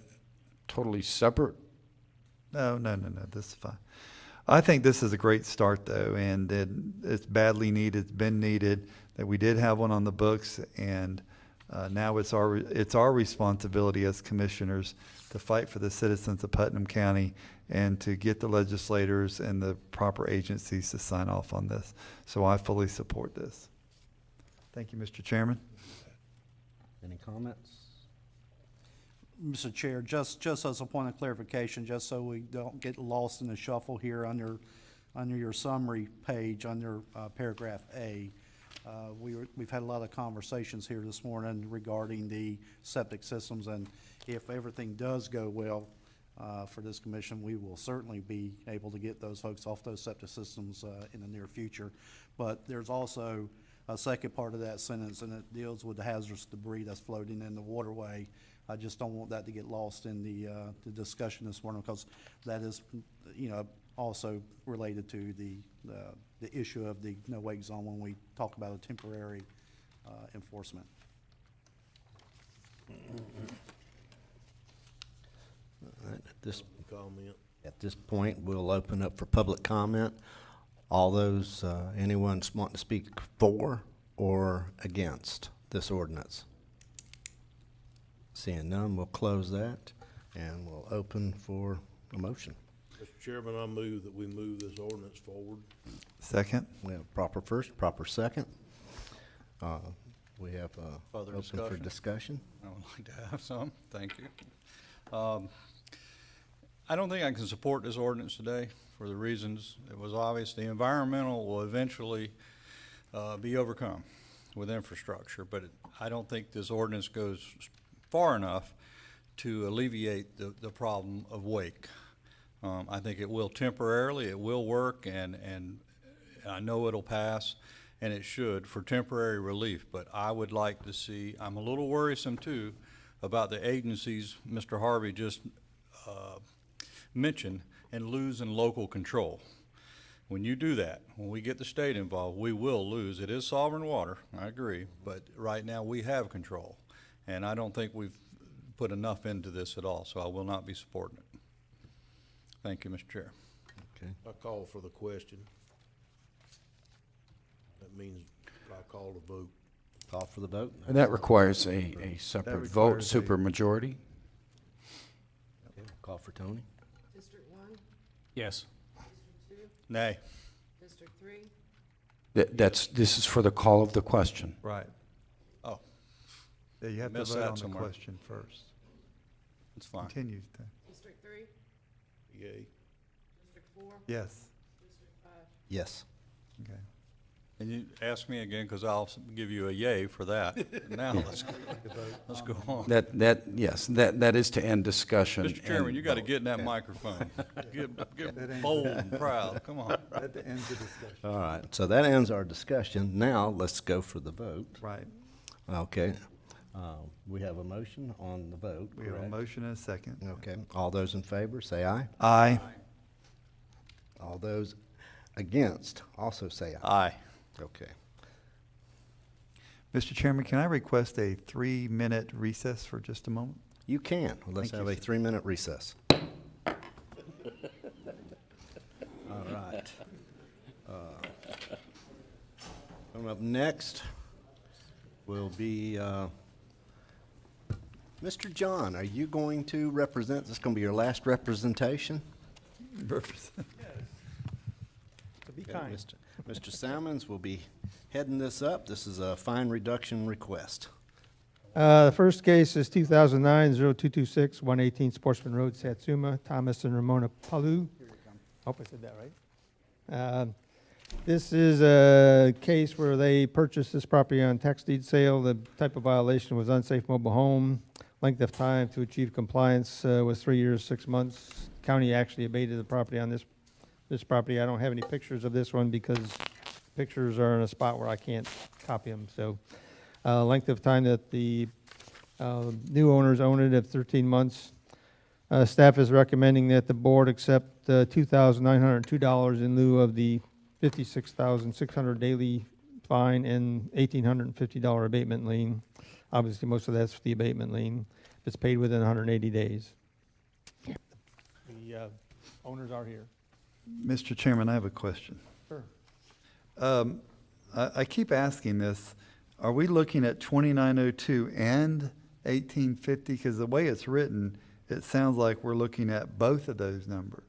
totally separate.
No, this is fine. I think this is a great start, though, and it's badly needed, it's been needed, that we did have one on the books, and now it's our responsibility as commissioners to fight for the citizens of Putnam County and to get the legislators and the proper agencies to sign off on this. So I fully support this. Thank you, Mr. Chairman.
Any comments?
Mr. Chair, just as a point of clarification, just so we don't get lost in the shuffle here under your summary page, under paragraph A, we've had a lot of conversations here this morning regarding the septic systems, and if everything does go well for this commission, we will certainly be able to get those folks off those septic systems in the near future. But there's also a second part of that sentence, and it deals with the hazardous debris that's floating in the waterway. I just don't want that to get lost in the discussion this morning, because that is, also related to the issue of the no-wake zone when we talk about a temporary enforcement.
All right,
Comment.
at this point, we'll open up for public comment. All those, anyone wanting to speak for or against this ordinance? Seeing none, we'll close that, and we'll open for a motion.
Mr. Chairman, I move that we move this ordinance forward.
Second.
We have proper first, proper second. We have
Further
open for discussion.
I would like to have some. Thank you. I don't think I can support this ordinance today for the reasons it was obvious. The environmental will eventually be overcome with infrastructure, but I don't think this ordinance goes far enough to alleviate the problem of wake. I think it will temporarily, it will work, and I know it'll pass, and it should, for temporary relief. But I would like to see, I'm a little worrisome too about the agencies Mr. Harvey just mentioned, and losing local control. When you do that, when we get the state involved, we will lose. It is sovereign water, I agree, but right now we have control. And I don't think we've put enough into this at all, so I will not be supporting it. Thank you, Mr. Chair.
Okay.
I call for the question. That means I call the vote.
Call for the vote.
And that requires a separate vote,
requires a-
supermajority.
Okay. Call for Tony.
District 1,
Yes.
District 2,
Nay.
District 3.
This is for the call of the question.
Right.
Oh,
Yeah, you have to
Missed
vote
that
on the
somewhere.
question first.
it's fine.
Continue.
District 3,
Yay.
District 4,
Yes.
District 5.
Yes.
Okay.
And you ask me again, because I'll give you a yay for that. Now, let's go on.
Yes, that is to end discussion.
Mr. Chairman,
and
you got to
vote.
get in that microphone.
That
Get
ain't-
bold and proud, come on.
That ends the discussion.
All right, so that ends our discussion. Now, let's go for the vote.
Right.
Okay. We have a motion on the vote,
We have a
correct?
motion and a second.
Okay. All those in favor, say aye.
Aye.
All those against, also say aye.
Aye.
Okay.
Mr. Chairman, can I request a 3-minute recess for just a moment?
You can. Let's
Thank
have
you,
a
sir.
3-minute recess. All right. Coming up next will be Mr. John. Are you going to represent? This is going to be your last representation?
Be
Okay, Mr. Salmons will be heading this up. This is a fine reduction request.
The first case is 2009-0226, 118 Sportsman Road, Satsuma, Thomas and Ramona Palu. Hope I said that right. This is a case where they purchased this property on tax deed sale. The type of violation was unsafe mobile home. Length of time to achieve compliance was 3 years, 6 months. County actually abated the property on this property. I don't have any pictures of this one because pictures are in a spot where I can't copy them. So length of time that the new owners own it of 13 months. Staff is recommending that the board accept $2,902 in lieu of the $56,600 daily fine and $1,850 abatement lien. Obviously, most of that's the abatement lien. It's paid within 180 days. The owners are here.
Mr. Chairman, I have a question.
Sure.
I keep asking this. Are we looking at 2902 and 1850? Because the way it's written, it sounds like we're looking at both of those numbers.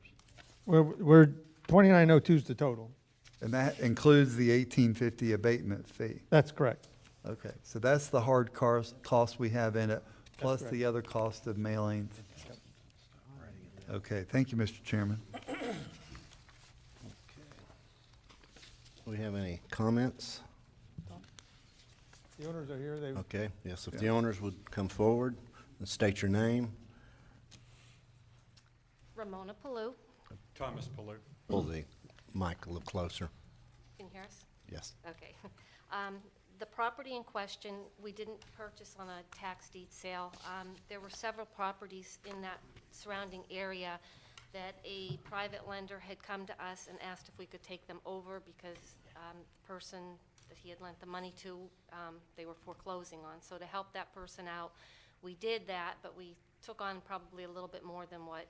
We're 2902 is the total.
And that includes the 1850 abatement fee.
That's correct.
Okay, so that's the hard cost we have in it plus
correct.
the other cost of mailings. Okay, thank you, Mr. Chairman.
Do we have any comments?
The owners are here, they,
Okay, yes, if the owners would come forward and state your name.
Ramona Palou.
Thomas Palou.
Pull the mic a little closer.
Can you hear us?
Yes.
Okay. The property in question, we didn't purchase on a tax deed sale. There were several properties in that surrounding area that a private lender had come to us and asked if we could take them over because the person that he had lent the money to, they were foreclosing on. So to help that person out, we did that, but we took on probably a little bit more than what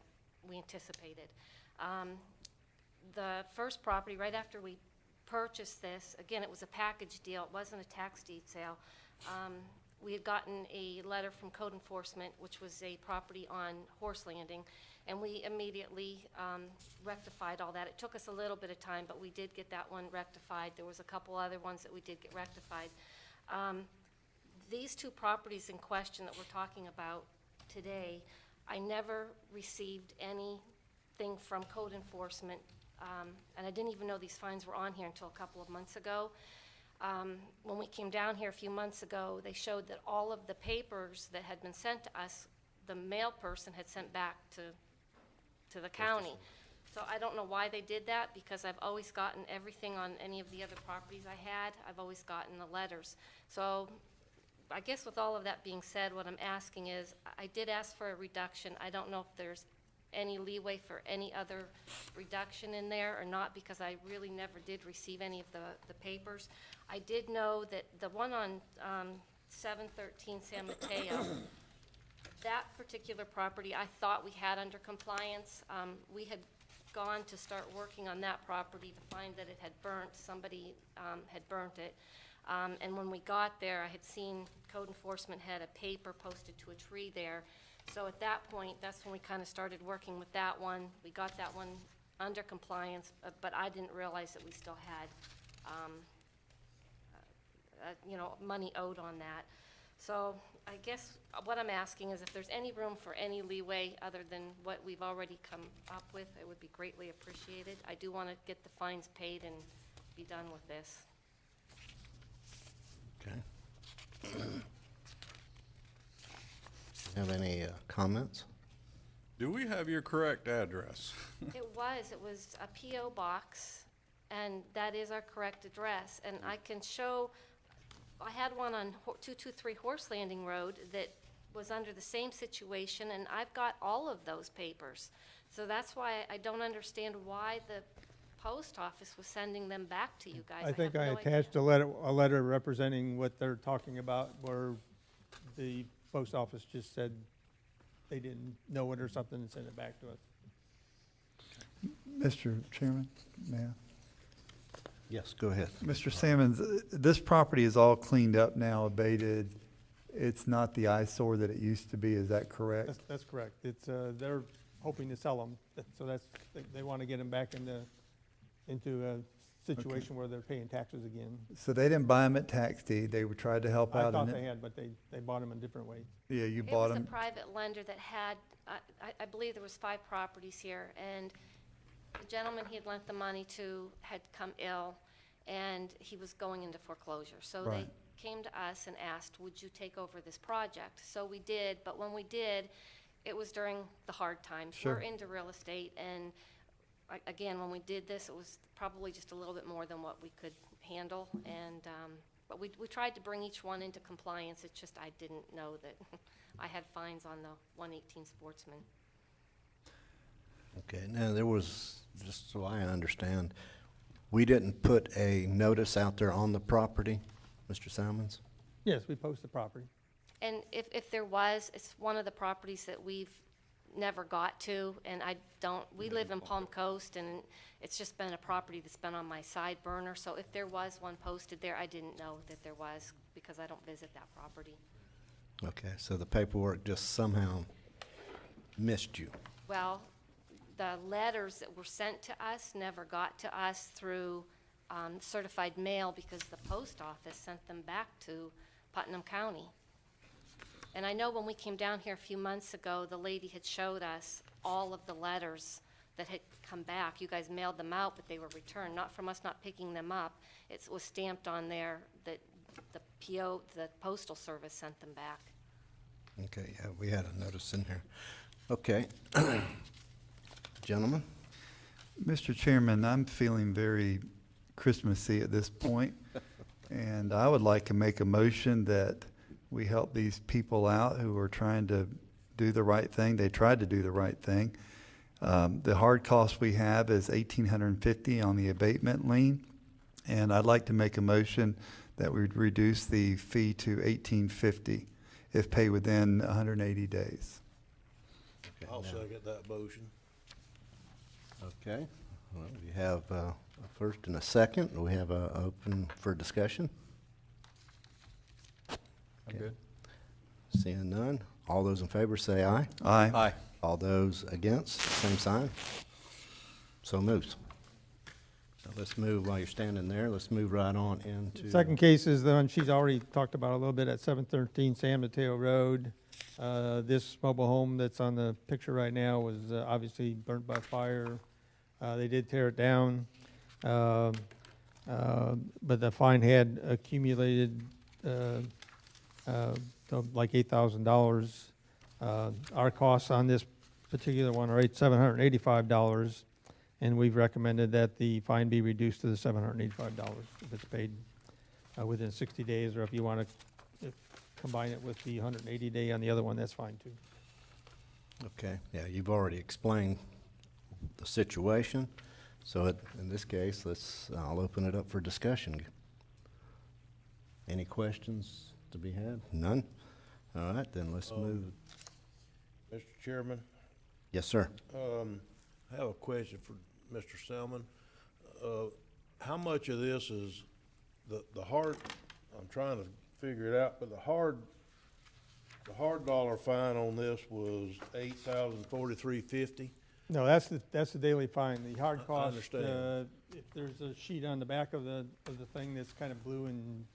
we anticipated. The first property, right after we purchased this, again, it was a package deal, it wasn't a tax deed sale. We had gotten a letter from code enforcement, which was a property on Horse Landing, and we immediately rectified all that. It took us a little bit of time, but we did get that one rectified. There was a couple other ones that we did get rectified. These two properties in question that we're talking about today, I never received anything from code enforcement, and I didn't even know these fines were on here until a couple of months ago. When we came down here a few months ago, they showed that all of the papers that had been sent to us, the mail person had sent back to the county. So I don't know why they did that, because I've always gotten everything on any of the other properties I had. I've always gotten the letters. So I guess with all of that being said, what I'm asking is, I did ask for a reduction. I don't know if there's any leeway for any other reduction in there or not, because I really never did receive any of the papers. I did know that the one on 713 San Mateo, that particular property I thought we had under compliance. We had gone to start working on that property to find that it had burnt. Somebody had burnt it. And when we got there, I had seen code enforcement had a paper posted to a tree there. So at that point, that's when we kind of started working with that one. We got that one under compliance, but I didn't realize that we still had, money owed on that. So I guess what I'm asking is if there's any room for any leeway other than what we've already come up with, it would be greatly appreciated. I do want to get the fines paid and be done with this.
Okay. Have any comments?
Do we have your correct address?
It was a P.O. box, and that is our correct address. And I can show, I had one on 223 Horse Landing Road that was under the same situation, and I've got all of those papers. So that's why I don't understand why the post office was sending them back to you guys.
I think
have
I
no
attached
idea.
a letter representing what they're talking about, where the post office just said they didn't know it or something and sent it back to us.
Mr. Chairman, may I?
Yes, go ahead.
Mr. Sammons, this property is all cleaned up now, abated. It's not the eyesore that it used to be, is that correct?
That's correct. It's, they're hoping to sell them, so they want to get them back into a situation where they're paying taxes again.
So they didn't buy them at tax deed, they were trying to help out
I
in
thought
it?
they had, but they bought them a different way.
Yeah, you bought
It was
them?
a private lender that had, I believe there was 5 properties here, and the gentleman he had lent the money to had come ill, and he was going into foreclosure. So they
Right.
came to us and asked, would you take over this project? So we did, but when we did, it was during the hard times.
Sure.
We're into real estate, and again, when we did this, it was probably just a little bit more than what we could handle, and but we tried to bring each one into compliance. It's just I didn't know that I had fines on the 118 Sportsman.
Okay, now there was, just so I understand, we didn't put a notice out there on the property, Mr. Simons?
Yes, we post the property.
And if there was, it's one of the properties that we've never got to, and we live in Palm Coast, and it's just been a property that's been on my side burner. So if there was one posted there, I didn't know that there was, because I don't visit that property.
Okay, so the paperwork just somehow missed you.
Well, the letters that were sent to us never got to us through certified mail, because the post office sent them back to Putnam County. And I know when we came down here a few months ago, the lady had showed us all of the letters that had come back. You guys mailed them out, but they were returned, not from us not picking them up. It was stamped on there that the PO, the Postal Service sent them back.
Okay, yeah, we had a notice in here. Okay. Gentlemen?
Mr. Chairman, I'm feeling very Christmassy at this point, and I would like to make a motion that we help these people out who are trying to do the right thing. They tried to do the right thing. The hard cost we have is $1,850 on the abatement lien, and I'd like to make a motion that we reduce the fee to $1,850 if paid within 180 days.
Okay,
I'll second that motion.
Okay. Well, we have a first and a second. We have open for discussion.
I'm good.
Seeing none. All those in favor say aye.
Aye.
Aye.
All those against, same sign. So moves. Now let's move, while you're standing there, let's move right on into.
Second case is the one she's already talked about a little bit at 713 San Mateo Road. This mobile home that's on the picture right now was obviously burnt by fire. They did tear it down, but the fine had accumulated to like $8,000. Our costs on this particular one are $785, and we've recommended that the fine be reduced to the $785 if it's paid within 60 days, or if you want to combine it with the 180-day on the other one, that's fine too.
Okay, yeah, you've already explained the situation. So in this case, I'll open it up for discussion. Any questions to be had? None? All right, then let's move.
Mr. Chairman?
Yes, sir.
I have a question for Mr. Selman. How much of this is the hard, I'm trying to figure it out, but the hard dollar fine on this was $8,043.50?
No, that's the daily fine. The hard
I
cost,
understand.
if there's a sheet on the back of the thing that's kind of blue and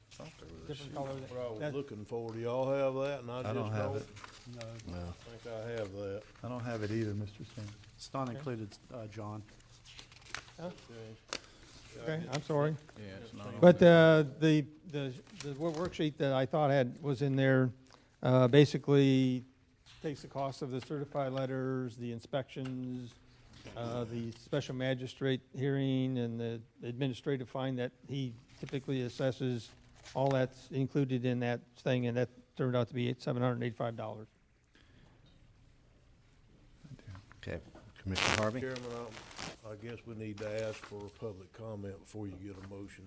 different color.
What I was looking for, do y'all have that? And
I don't have it.
No.
No.
I think I have that.
I don't have it either, Mr. Chairman.
It's not included, John.
Huh? Okay, I'm sorry.
Yeah, it's not on
But
there.
the worksheet that I thought was in there basically takes the cost of the certified letters, the inspections, the special magistrate hearing, and the administrative fine that he typically assesses. All that's included in that thing, and that turned out to be $785.
Okay, Commissioner Harvey?
Chairman, I guess we need to ask for public comment before you get a motion.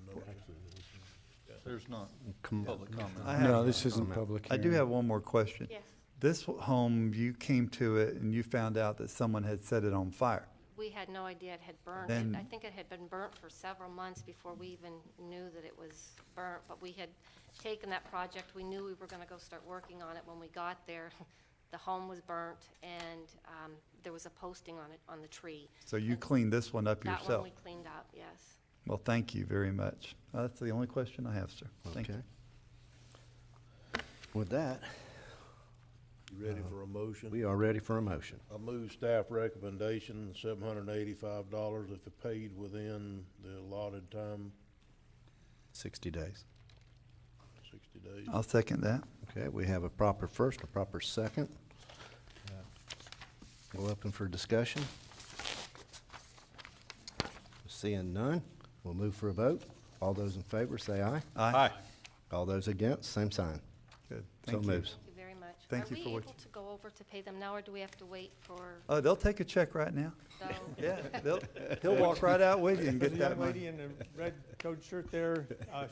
There's not
Com-
public comment.
No, this isn't public
I do
hearing.
have one more question.
Yes.
This home, you came to it and you found out that someone had set it on fire.
We had no idea it had burned.
Then-
I think it had been burnt for several months before we even knew that it was burnt, but we had taken that project. We knew we were going to go start working on it. When we got there, the home was burnt, and there was a posting on it, on the tree.
So you cleaned this one up
That one
yourself?
we cleaned up, yes.
Well, thank you very much. That's the only question I have, sir. Thank you.
Okay. With that,
You ready for a motion?
we are ready for a motion.
I move staff recommendation, $785 if it paid within the allotted time,
60 days.
60 days.
I'll second that.
Okay, we have a proper first, a proper second. We'll open for discussion. Seeing none, we'll move for a vote. All those in favor say aye.
Aye.
All those against, same sign.
Good.
So
Thank you.
moves.
Thank you very much.
Thank you for
Are we
what
able to go over to pay them now, or do we have to wait for,
Oh, they'll take a check right now.
so?
Yeah, he'll walk right out with you and get
The
that
young
money.
lady in the red coat shirt there,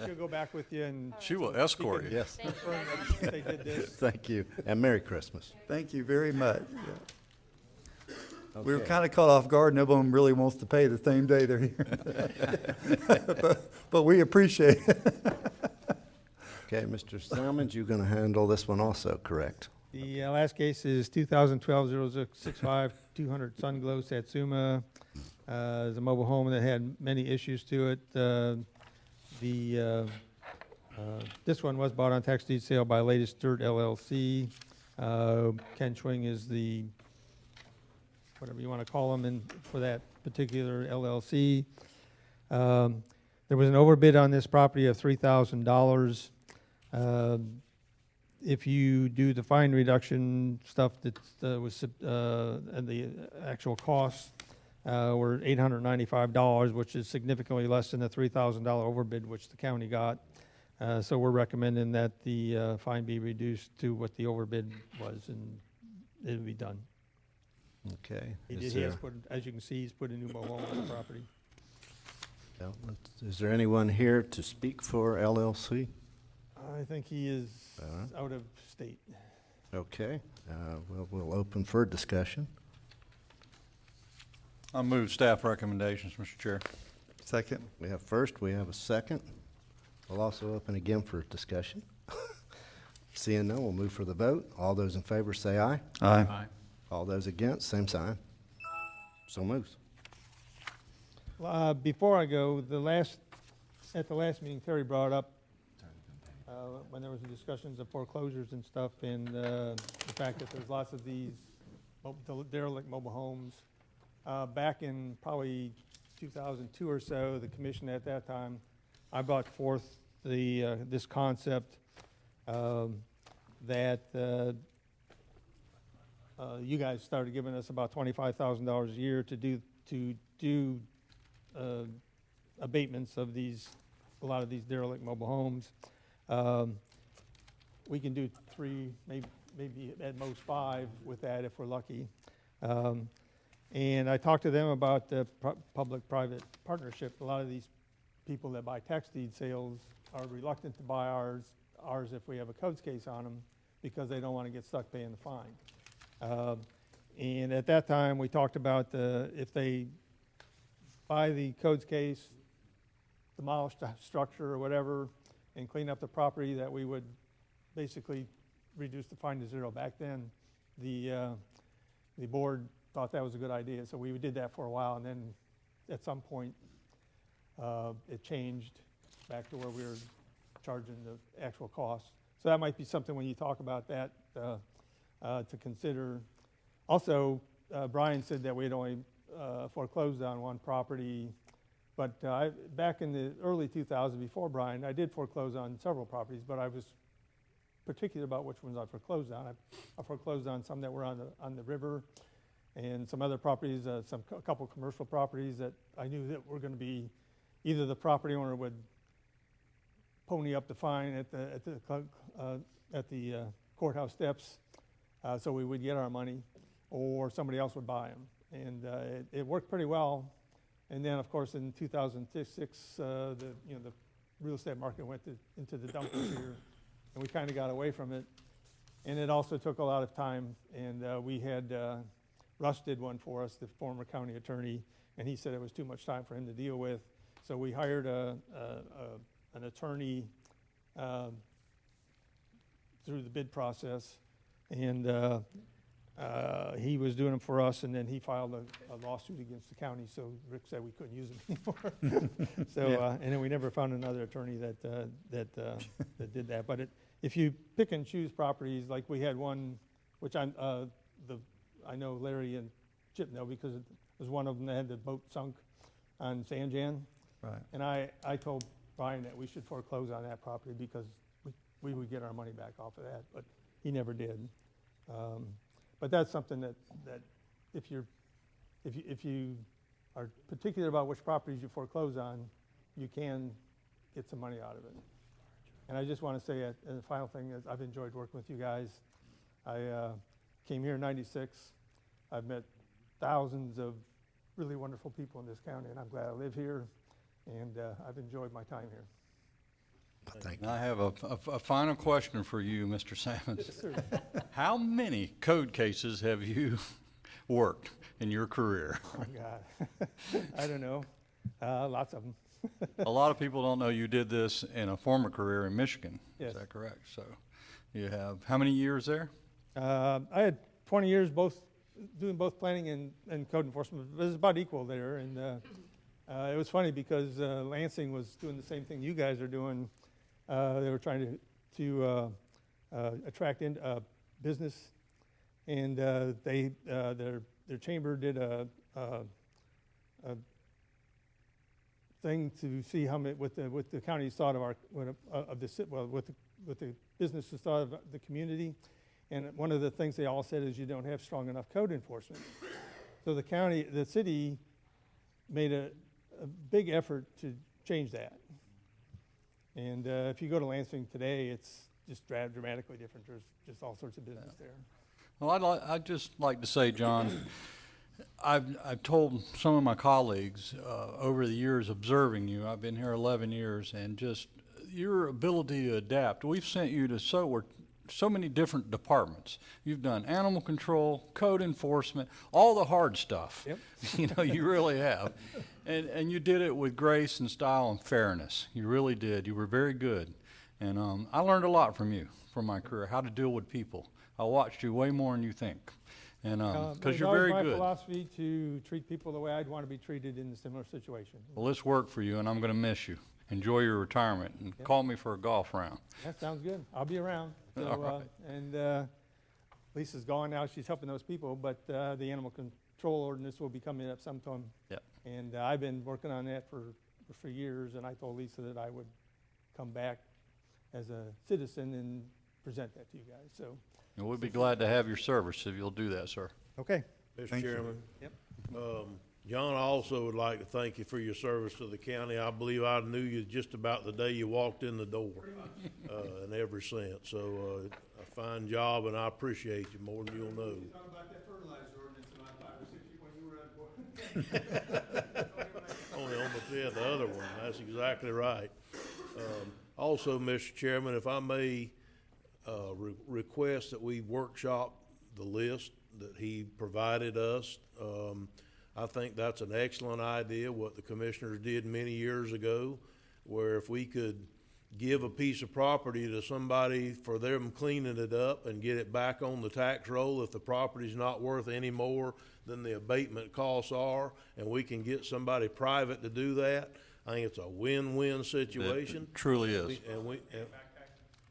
she'll go back with you and
She will escort you.
Yes,
Thank you guys.
if they did this.
thank you, and Merry Christmas.
Thank you very much. We were
Okay.
kind of caught off guard. No one really wants to pay the same day they're here. But we appreciate it.
Okay, Mr. Salmons, you're going to handle this one also, correct?
The last case is 2012-0065, 200 Sunglow, Satsuma. It's a mobile home that had many issues to it. This one was bought on tax deed sale by Latest Dirt LLC. Ken Schwing is the, whatever you want to call him, for that particular LLC. There was an overbid on this property of $3,000. If you do the fine reduction stuff that was and the actual costs were $895, which is significantly less than the $3,000 overbid which the county got. So we're recommending that the fine be reduced to what the overbid was, and it'll be done.
Okay.
He has put, as you can see, he's put a new mobile home on the property.
Is there anyone here to speak for LLC?
I think he is out of state.
Okay. We'll open for discussion.
I'll move staff recommendations, Mr. Chair.
Second.
We have first, we have a second. We'll also open again for discussion. Seeing none, we'll move for the vote. All those in favor say aye.
Aye.
Aye.
All those against, same sign. So moves.
Before I go, at the last meeting, Terry brought up when there was discussions of foreclosures and stuff, and the fact that there's lots of these derelict mobile homes. Back in probably 2002 or so, the commission at that time, I brought forth this concept that you guys started giving us about $25,000 a year to do abatements of a lot of these derelict mobile homes. We can do 3, maybe at most 5 with that if we're lucky. And I talked to them about the public-private partnership. A lot of these people that buy tax deed sales are reluctant to buy ours if we have a codes case on them, because they don't want to get stuck paying the fine. And at that time, we talked about if they buy the codes case, demolish the structure or whatever, and clean up the property, that we would basically reduce the fine to 0. Back then, the board thought that was a good idea, so we did that for a while, and then at some point, it changed back to where we were charging the actual cost. So that might be something when you talk about that to consider. Also, Brian said that we had only foreclosed on one property, but back in the early 2000s, before Brian, I did foreclose on several properties, but I was particular about which ones I foreclosed on. I foreclosed on some that were on the river, and some other properties, a couple commercial properties that I knew that were going to be either the property owner would pony up the fine at the courthouse steps, so we would get our money, or somebody else would buy them, and it worked pretty well. And then, of course, in 2006, the real estate market went into the dumpers here, and we kind of got away from it. And it also took a lot of time, and we had Russ did one for us, the former county attorney, and he said it was too much time for him to deal with. So we hired an attorney through the bid process, and he was doing them for us, and then he filed a lawsuit against the county, so Rick said we couldn't use him anymore. So,
Yeah.
And then we never found another attorney that did that. But if you pick and choose properties, like we had one, which I know Larry and Chip know, because it was one of them that had the boat sunk on Sanjan.
Right.
And I told Brian that we should foreclose on that property because we would get our money back off of that, but he never did. But that's something that if you are particular about which properties you foreclose on, you can get some money out of it. And I just want to say, the final thing is, I've enjoyed working with you guys. I came here in '96. I've met thousands of really wonderful people in this county, and I'm glad I live here, and I've enjoyed my time here.
Thank you.
I have a final question for you, Mr. Sammons.
Yes, sir.
How many code cases have you worked in your career?
Oh, God. I don't know. Lots of them.
A lot of people don't know you did this in a former career in Michigan.
Yes.
Is that correct? So you have how many years there?
I had 20 years doing both planning and code enforcement. It was about equal there. And it was funny because Lansing was doing the same thing you guys are doing. They were trying to attract business, and their chamber did a thing to see how many, what the county's thought of what the businesses thought of the community. And one of the things they all said is you don't have strong enough code enforcement. So the city made a big effort to change that. And if you go to Lansing today, it's just dramatically different. There's just all sorts of business there.
Well, I'd just like to say, John, I've told some of my colleagues over the years observing you, I've been here 11 years, and just your ability to adapt. We've sent you to so many different departments. You've done animal control, code enforcement, all the hard stuff.
Yep.
You know, you really have. And you did it with grace and style and fairness. You really did. You were very good. And I learned a lot from you, from my career, how to deal with people. I watched you way more than you think. And because you're very good.
It's my philosophy to treat people the way I'd want to be treated in a similar situation.
Well, this worked for you, and I'm going to miss you. Enjoy your retirement, and call me for a golf round.
That sounds good. I'll be around. So,
All right.
And Lisa's gone now. She's helping those people, but the animal control ordinance will be coming up sometime.
Yep.
And I've been working on that for years, and I told Lisa that I would come back as a citizen and present that to you guys. So.
And we'd be glad to have your service if you'll do that, sir.
Okay.
Mr. Chairman.
Yep.
John, I also would like to thank you for your service to the county. I believe I knew you just about the day you walked in the door, and ever since. So, a fine job, and I appreciate you more than you'll know.
Talk about that fertilizer ordinance about 5 or 6 when you were on board.
Only on the other one. That's exactly right. Also, Mr. Chairman, if I may request that we workshop the list that he provided us. I think that's an excellent idea, what the commissioners did many years ago, where if we could give a piece of property to somebody for them cleaning it up and get it back on the tax roll if the property's not worth any more than the abatement costs are, and we can get somebody private to do that, I think it's a win-win situation.
It truly is.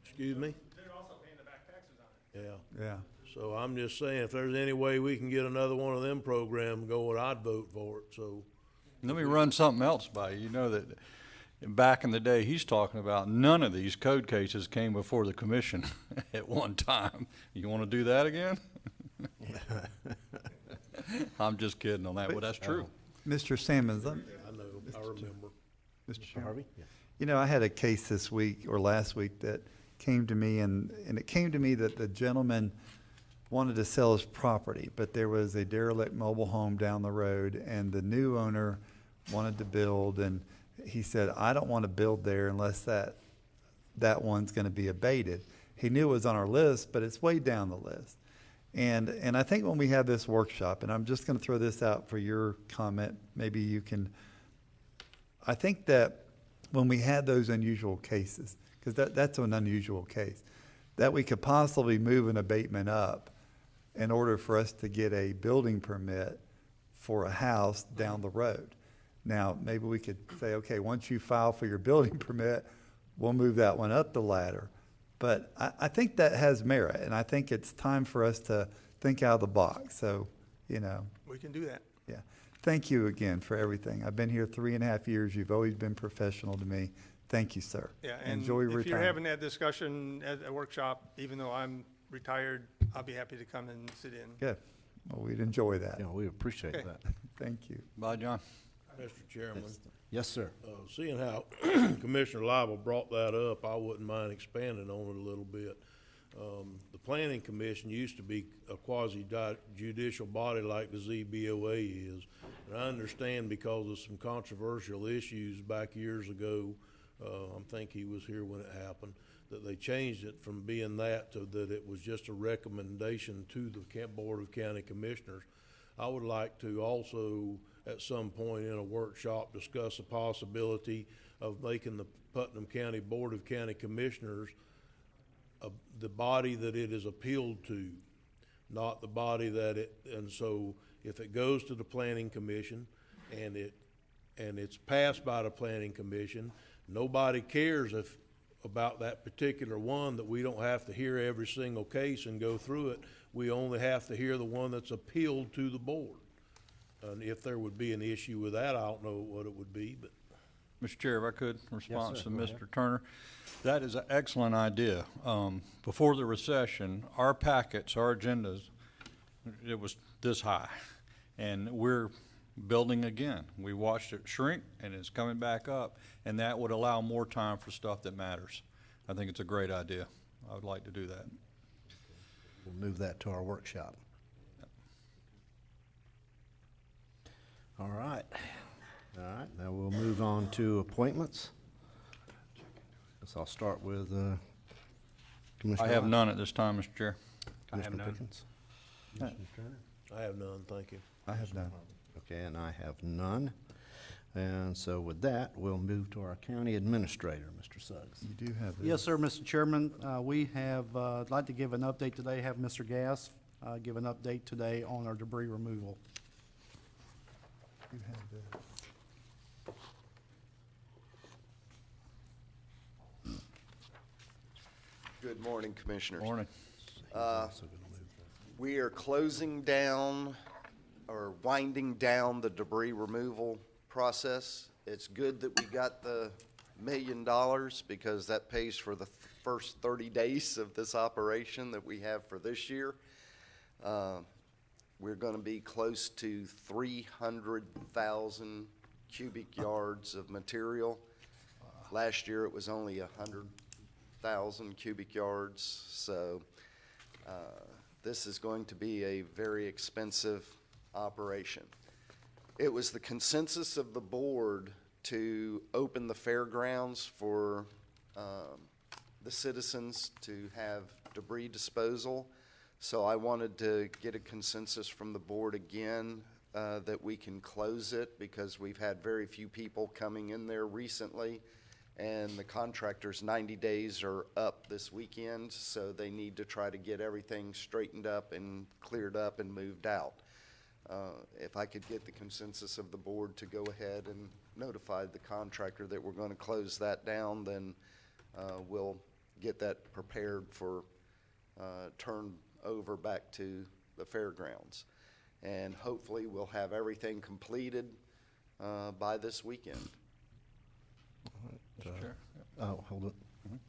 Excuse me?
They're also paying the back taxes on it.
Yeah.
Yeah.
So I'm just saying, if there's any way we can get another one of them programs going, I'd vote for it, so.
Let me run something else by you. You know that back in the day he's talking about, none of these code cases came before the commission at one time. You want to do that again? I'm just kidding on that, but that's true.
Mr. Sammons,
I know, I remember.
Mr. Chairman.
Harvey?
You know, I had a case this week or last week that came to me, and it came to me that the gentleman wanted to sell his property, but there was a derelict mobile home down the road, and the new owner wanted to build, and he said, I don't want to build there unless that one's going to be abated. He knew it was on our list, but it's way down the list. And I think when we have this workshop, and I'm just going to throw this out for your comment, maybe you can, I think that when we had those unusual cases, because that's an unusual case, that we could possibly move an abatement up in order for us to get a building permit for a house down the road. Now, maybe we could say, okay, once you file for your building permit, we'll move that one up the ladder. But I think that has merit, and I think it's time for us to think out of the box. So, you know.
We can do that.
Yeah. Thank you again for everything. I've been here 3.5 years. You've always been professional to me. Thank you, sir.
Yeah, and
enjoy your
if you're
retirement.
having that discussion at a workshop, even though I'm retired, I'll be happy to come and sit in.
Good. Well, we'd enjoy that.
Yeah, we appreciate
Okay.
that.
Thank you.
Bye, John.
Mr. Chairman.
Yes, sir.
Seeing how Commissioner Lible brought that up, I wouldn't mind expanding on it a little bit. The Planning Commission used to be a quasi-judicial body like the ZBOA is. And I understand because of some controversial issues back years ago, I think he was here when it happened, that they changed it from being that to that it was just a recommendation to the Board of County Commissioners. I would like to also, at some point in a workshop, discuss the possibility of making the Putnam County Board of County Commissioners the body that it is appealed to, not the body that it, and so if it goes to the Planning Commission and it's passed by the Planning Commission, nobody cares about that particular one, that we don't have to hear every single case and go through it. We only have to hear the one that's appealed to the board. And if there would be an issue with that, I don't know what it would be, but.
Mr. Chair, if I could, in response
sir.
to
Go
Mr. Turner, that is an excellent idea. Before the recession, our packets, our agendas, it was this high, and we're building again. We watched it shrink, and it's coming back up, and that would allow more time for stuff that matters. I think it's a great idea. I would like to do that.
We'll move that to our workshop. All right. All right, now we'll move on to appointments. Guess I'll start with Commissioner.
I have
Lott.
none at this time, Mr. Chair.
Commissioner
none.
Pickens. Commissioner Turner.
I have none, thank you.
I have none.
Okay, and I have none. And so with that, we'll move to our county administrator, Mr. Suggs.
You do have this.
Yes, sir, Mr. Chairman. We have, I'd like to give an update today, have Mr. Gass give an update today on our debris removal.
You have this.
Good morning, Commissioners.
Morning.
We are closing down or winding down the debris removal process. It's good that we got the $1 million because that pays for the first 30 days of this operation that we have for this year. We're going to be close to 300,000 cubic yards of material. Last year it was only 100,000 cubic yards, so this is going to be a very expensive operation. It was the consensus of the board to open the fairgrounds for the citizens to have debris disposal. So I wanted to get a consensus from the board again that we can close it because we've had very few people coming in there recently. And the contractor's 90 days are up this weekend, so they need to try to get everything straightened up and cleared up and moved out. If I could get the consensus of the board to go ahead and notify the contractor that we're going to close that down, then we'll get that prepared for turn over back to the fairgrounds. And hopefully we'll have everything completed by this weekend.
Mr. Chair.
Oh, hold it.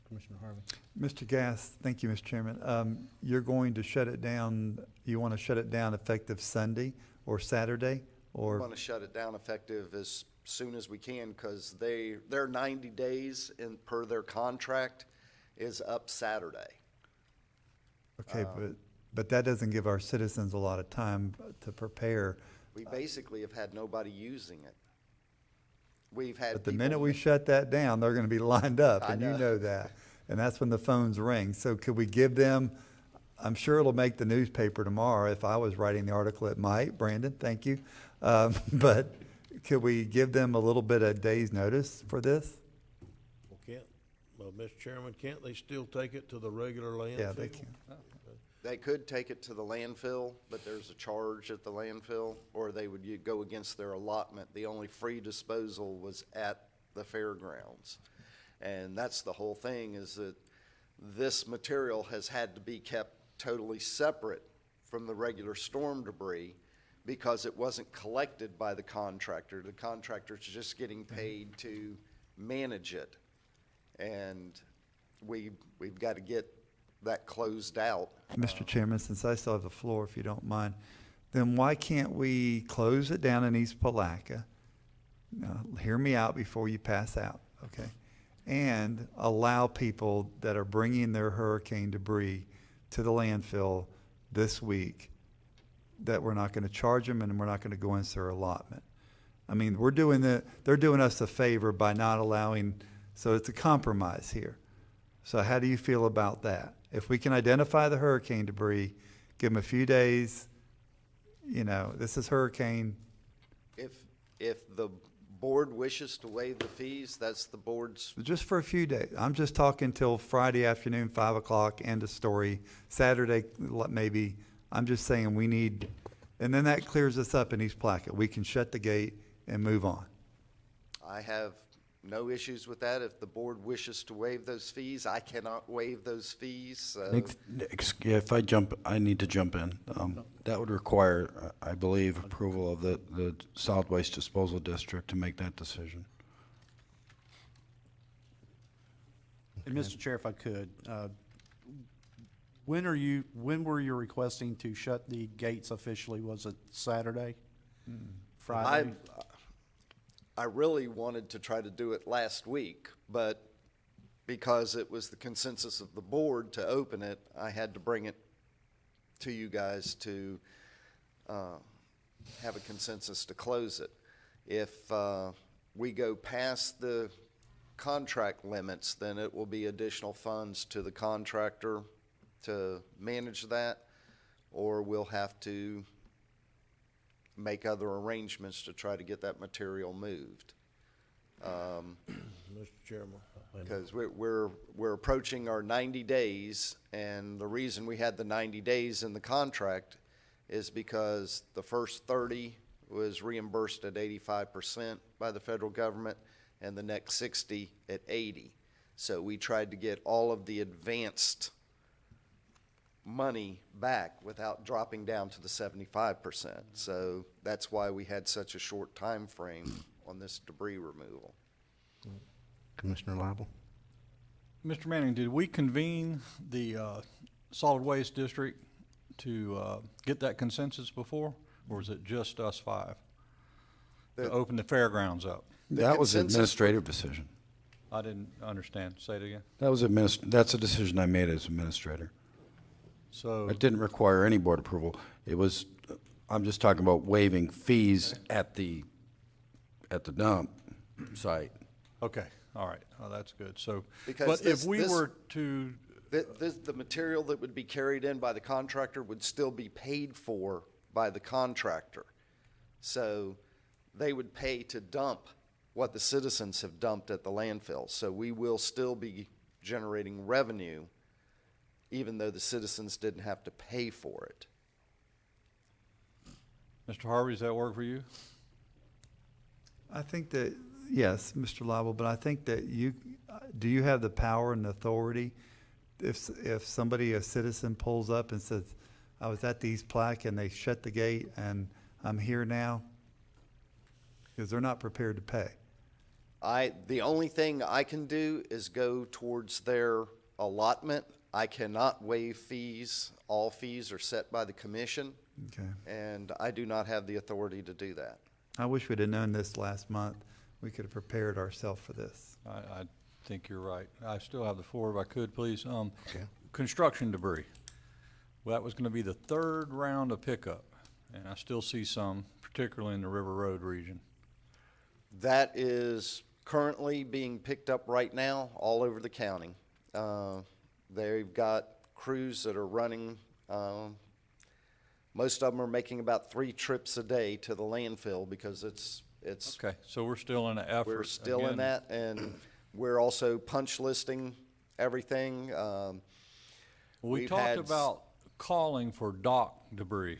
Commissioner Harvey.
Mr. Gass, thank you, Mr. Chairman. You're going to shut it down, you want to shut it down effective Sunday or Saturday? Or
We want to shut it down effective as soon as we can because their 90 days per their contract is up Saturday.
Okay, but that doesn't give our citizens a lot of time to prepare.
We basically have had nobody using it. We've had
But the
people-
minute we shut that down, they're going to be lined up,
I
and you
know.
know that. And that's when the phones ring. So could we give them, I'm sure it'll make the newspaper tomorrow. If I was writing the article, it might. Brandon, thank you. But could we give them a little bit of day's notice for this?
Well, Mr. Chairman, can't they still take it to the regular landfill?
Yeah, they can.
They could take it to the landfill, but there's a charge at the landfill, or they would go against their allotment. The only free disposal was at the fairgrounds. And that's the whole thing, is that this material has had to be kept totally separate from the regular storm debris because it wasn't collected by the contractor. The contractor's just getting paid to manage it. And we've got to get that closed out.
Mr. Chairman, since I still have the floor, if you don't mind, then why can't we close it down in East Palatka? Now, hear me out before you pass out, okay? And allow people that are bringing their hurricane debris to the landfill this week, that we're not going to charge them and we're not going to go into their allotment. I mean, they're doing us a favor by not allowing, so it's a compromise here. So how do you feel about that? If we can identify the hurricane debris, give them a few days, you know, this is hurricane.
If the board wishes to waive the fees, that's the board's.
Just for a few days. I'm just talking till Friday afternoon, 5 o'clock, end of story. Saturday, maybe. I'm just saying we need, and then that clears us up in East Plaquemine. We can shut the gate and move on.
I have no issues with that. If the board wishes to waive those fees, I cannot waive those fees, so.
If I need to jump in. That would require, I believe, approval of the solid waste disposal district to make that decision.
And Mr. Chair, if I could, when were you requesting to shut the gates officially? Was it Saturday? Friday?
I really wanted to try to do it last week, but because it was the consensus of the board to open it, I had to bring it to you guys to have a consensus to close it. If we go past the contract limits, then it will be additional funds to the contractor to manage that, or we'll have to make other arrangements to try to get that material moved.
Mr. Chairman.
Because we're approaching our 90 days, and the reason we had the 90 days in the contract is because the first 30 was reimbursed at 85% by the federal government, and the next 60 at 80. So we tried to get all of the advanced money back without dropping down to the 75%. So that's why we had such a short time frame on this debris removal.
Commissioner Lible?
Mr. Manning, did we convene the solid waste district to get that consensus before, or was it just us five to open the fairgrounds up?
That was an administrative decision.
I didn't understand. Say it again.
That was that's a decision I made as administrator.
So
it didn't require any board approval. It was, I'm just talking about waiving fees at the dump site.
Okay, all right, oh, that's good. So,
Because
but if we were to,
the material that would be carried in by the contractor would still be paid for by the contractor. So they would pay to dump what the citizens have dumped at the landfill. So we will still be generating revenue even though the citizens didn't have to pay for it.
Mr. Harvey, does that work for you?
I think that, yes, Mr. Lible, but I think that do you have the power and authority if somebody, a citizen, pulls up and says, I was at the East Plaque and they shut the gate and I'm here now? Because they're not prepared to pay.
The only thing I can do is go towards their allotment. I cannot waive fees. All fees are set by the commission.
Okay.
And I do not have the authority to do that.
I wish we'd have known this last month. We could have prepared ourselves for this.
I think you're right. I still have the floor if I could, please. Okay. Construction debris. Well, that was going to be the third round of pickup, and I still see some, particularly in the River Road region.
That is currently being picked up right now all over the county. They've got crews that are running. Most of them are making about 3 trips a day to the landfill because it's.
Okay, so we're still in an effort.
We're still in that, and we're also punch listing everything.
We talked about calling for dock debris,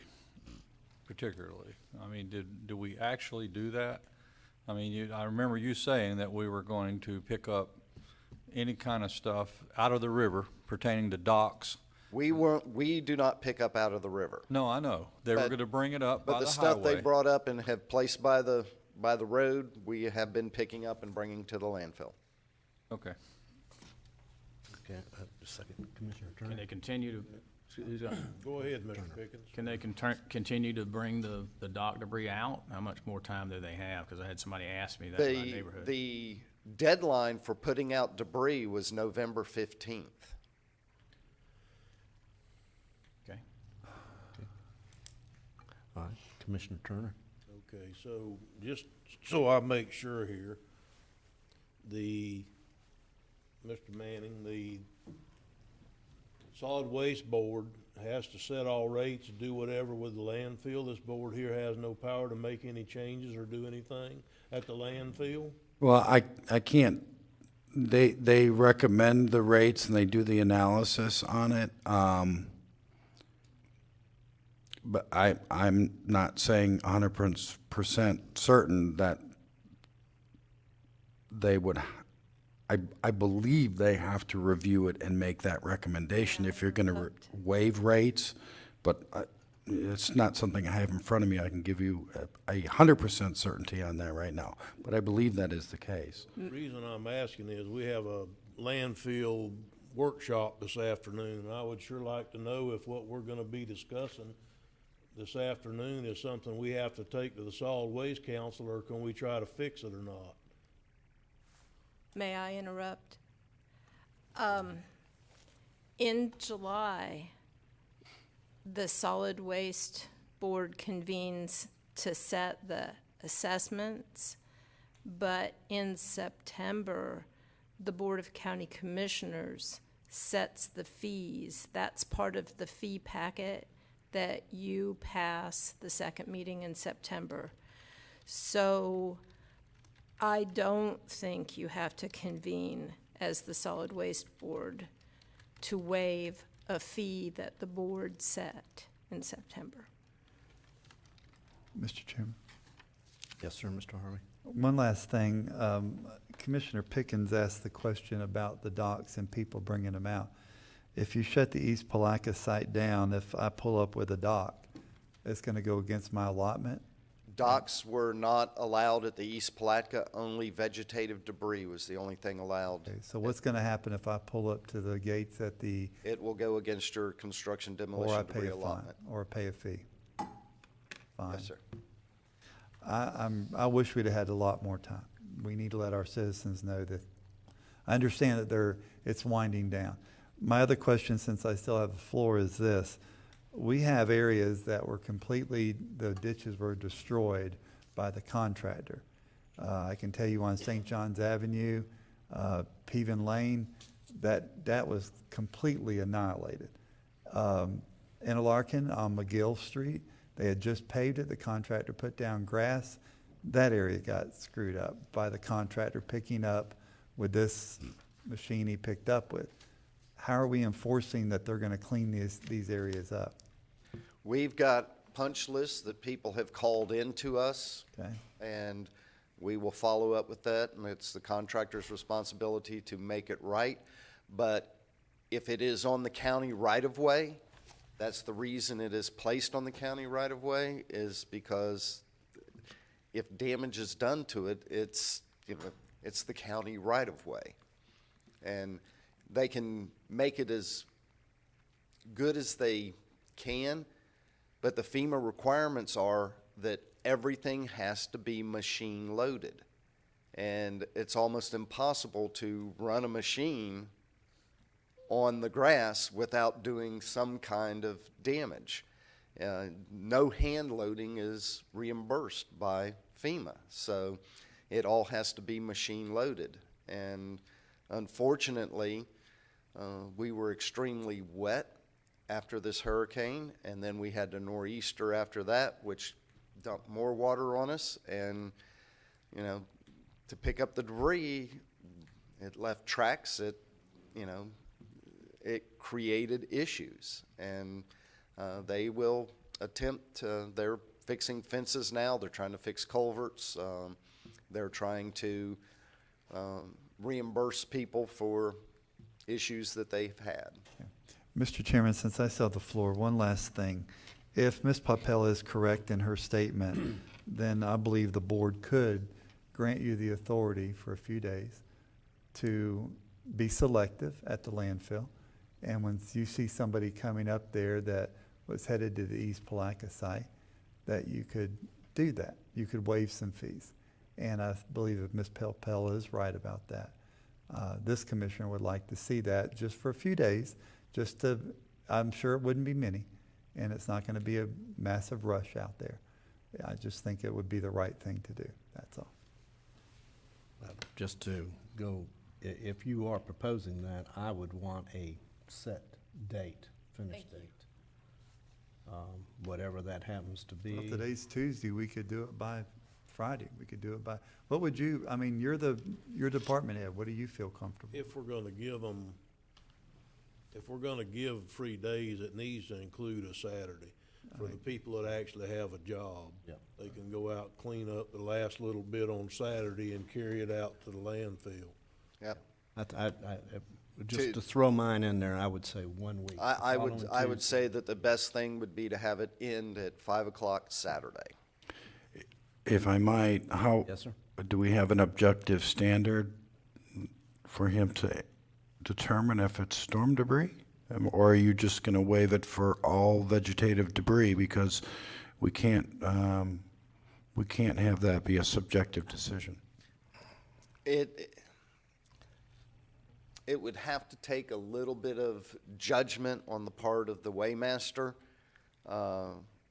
particularly. I mean, did we actually do that? I mean, I remember you saying that we were going to pick up any kind of stuff out of the river pertaining to docks.
We do not pick up out of the river.
No, I know. They were going to bring it up by the highway.
But the stuff they brought up and have placed by the road, we have been picking up and bringing to the landfill.
Okay.
Okay, just a second, Commissioner Turner.
Can they continue to?
Go ahead, Mr. Pickens.
Can they continue to bring the dock debris out? How much more time do they have? Because I had somebody ask me that in my neighborhood.
The deadline for putting out debris was November 15th.
Okay.
All right, Commissioner Turner.
Okay, so just so I make sure here, Mr. Manning, the Solid Waste Board has to set all rates and do whatever with the landfill. This board here has no power to make any changes or do anything at the landfill?
Well, I can't, they recommend the rates and they do the analysis on it. But I'm not saying 100% certain that they would, I believe they have to review it and make that recommendation if you're gonna waive rates, but it's not something I have in front of me. I can give you 100% certainty on that right now, but I believe that is the case.
The reason I'm asking is we have a landfill workshop this afternoon. I would sure like to know if what we're gonna be discussing this afternoon is something we have to take to the Solid Waste Council, or can we try to fix it or not?
May I interrupt? In July, the Solid Waste Board convenes to set the assessments, but in September, the Board of County Commissioners sets the fees. That's part of the fee packet that you pass the second meeting in September. So I don't think you have to convene as the Solid Waste Board to waive a fee that the board set in September.
Mr. Chairman.
Yes, sir, Mr. Harvey.
One last thing. Commissioner Pickens asked the question about the docks and people bringing them out. If you shut the East Palatka site down, if I pull up with a dock, it's going to go against my allotment?
Docks were not allowed at the East Palatka. Only vegetative debris was the only thing allowed.
Okay, so what's going to happen if I pull up to the gates at the...
It will go against your construction demolition debris allotment.
Or pay a fee? Fine.
Yes, sir.
I wish we'd have had a lot more time. We need to let our citizens know that. I understand that it's winding down. My other question, since I still have the floor, is this. We have areas that were completely, the ditches were destroyed by the contractor. I can tell you on St. John's Avenue, Peven Lane, that was completely annihilated. In Larkin on McGill Street, they had just paved it. The contractor put down grass. That area got screwed up by the contractor picking up with this machine he picked up with. How are we enforcing that they're going to clean these areas up?
We've got punch lists that people have called in to us.
Okay.
And we will follow up with that, and it's the contractor's responsibility to make it right. But if it is on the county right-of-way, that's the reason it is placed on the county right-of-way, is because if damage is done to it, it's the county right-of-way. And they can make it as good as they can, but the FEMA requirements are that everything has to be machine loaded. And it's almost impossible to run a machine on the grass without doing some kind of damage. No hand loading is reimbursed by FEMA, so it all has to be machine loaded. And unfortunately, we were extremely wet after this hurricane, and then we had a nor'easter after that, which dumped more water on us. And to pick up the debris, it left tracks. It created issues, and they will attempt they're fixing fences now. They're trying to fix culverts. They're trying to reimburse people for issues that they've had.
Okay. Mr. Chairman, since I still have the floor, one last thing. If Ms. Papella is correct in her statement, then I believe the board could grant you the authority for a few days to be selective at the landfill. And when you see somebody coming up there that was headed to the East Palatka site, that you could do that. You could waive some fees. And I believe that Ms. Papella is right about that. This commissioner would like to see that just for a few days, I'm sure it wouldn't be many, and it's not going to be a massive rush out there. I just think it would be the right thing to do. That's all.
Just to go, if you are proposing that, I would want a set date, finish date. Whatever that happens to be.
Well, today's Tuesday. We could do it by Friday. We could do it by, what would you, I mean, you're your department head. What do you feel comfortable?
If we're going to give them, if we're going to give free days, it needs to include a Saturday. for the people that actually have a job.
Yep.
They can go out, clean up the last little bit on Saturday and carry it out to the landfill.
Yep.
Just to throw mine in there, I would say 1 week.
I would say that the best thing would be to have it end at 5 o'clock Saturday.
If I might, how?
Yes, sir.
Do we have an objective standard for him to determine if it's storm debris? Or are you just going to waive it for all vegetative debris, because we can't have that be a subjective decision?
It would have to take a little bit of judgment on the part of the weighmaster.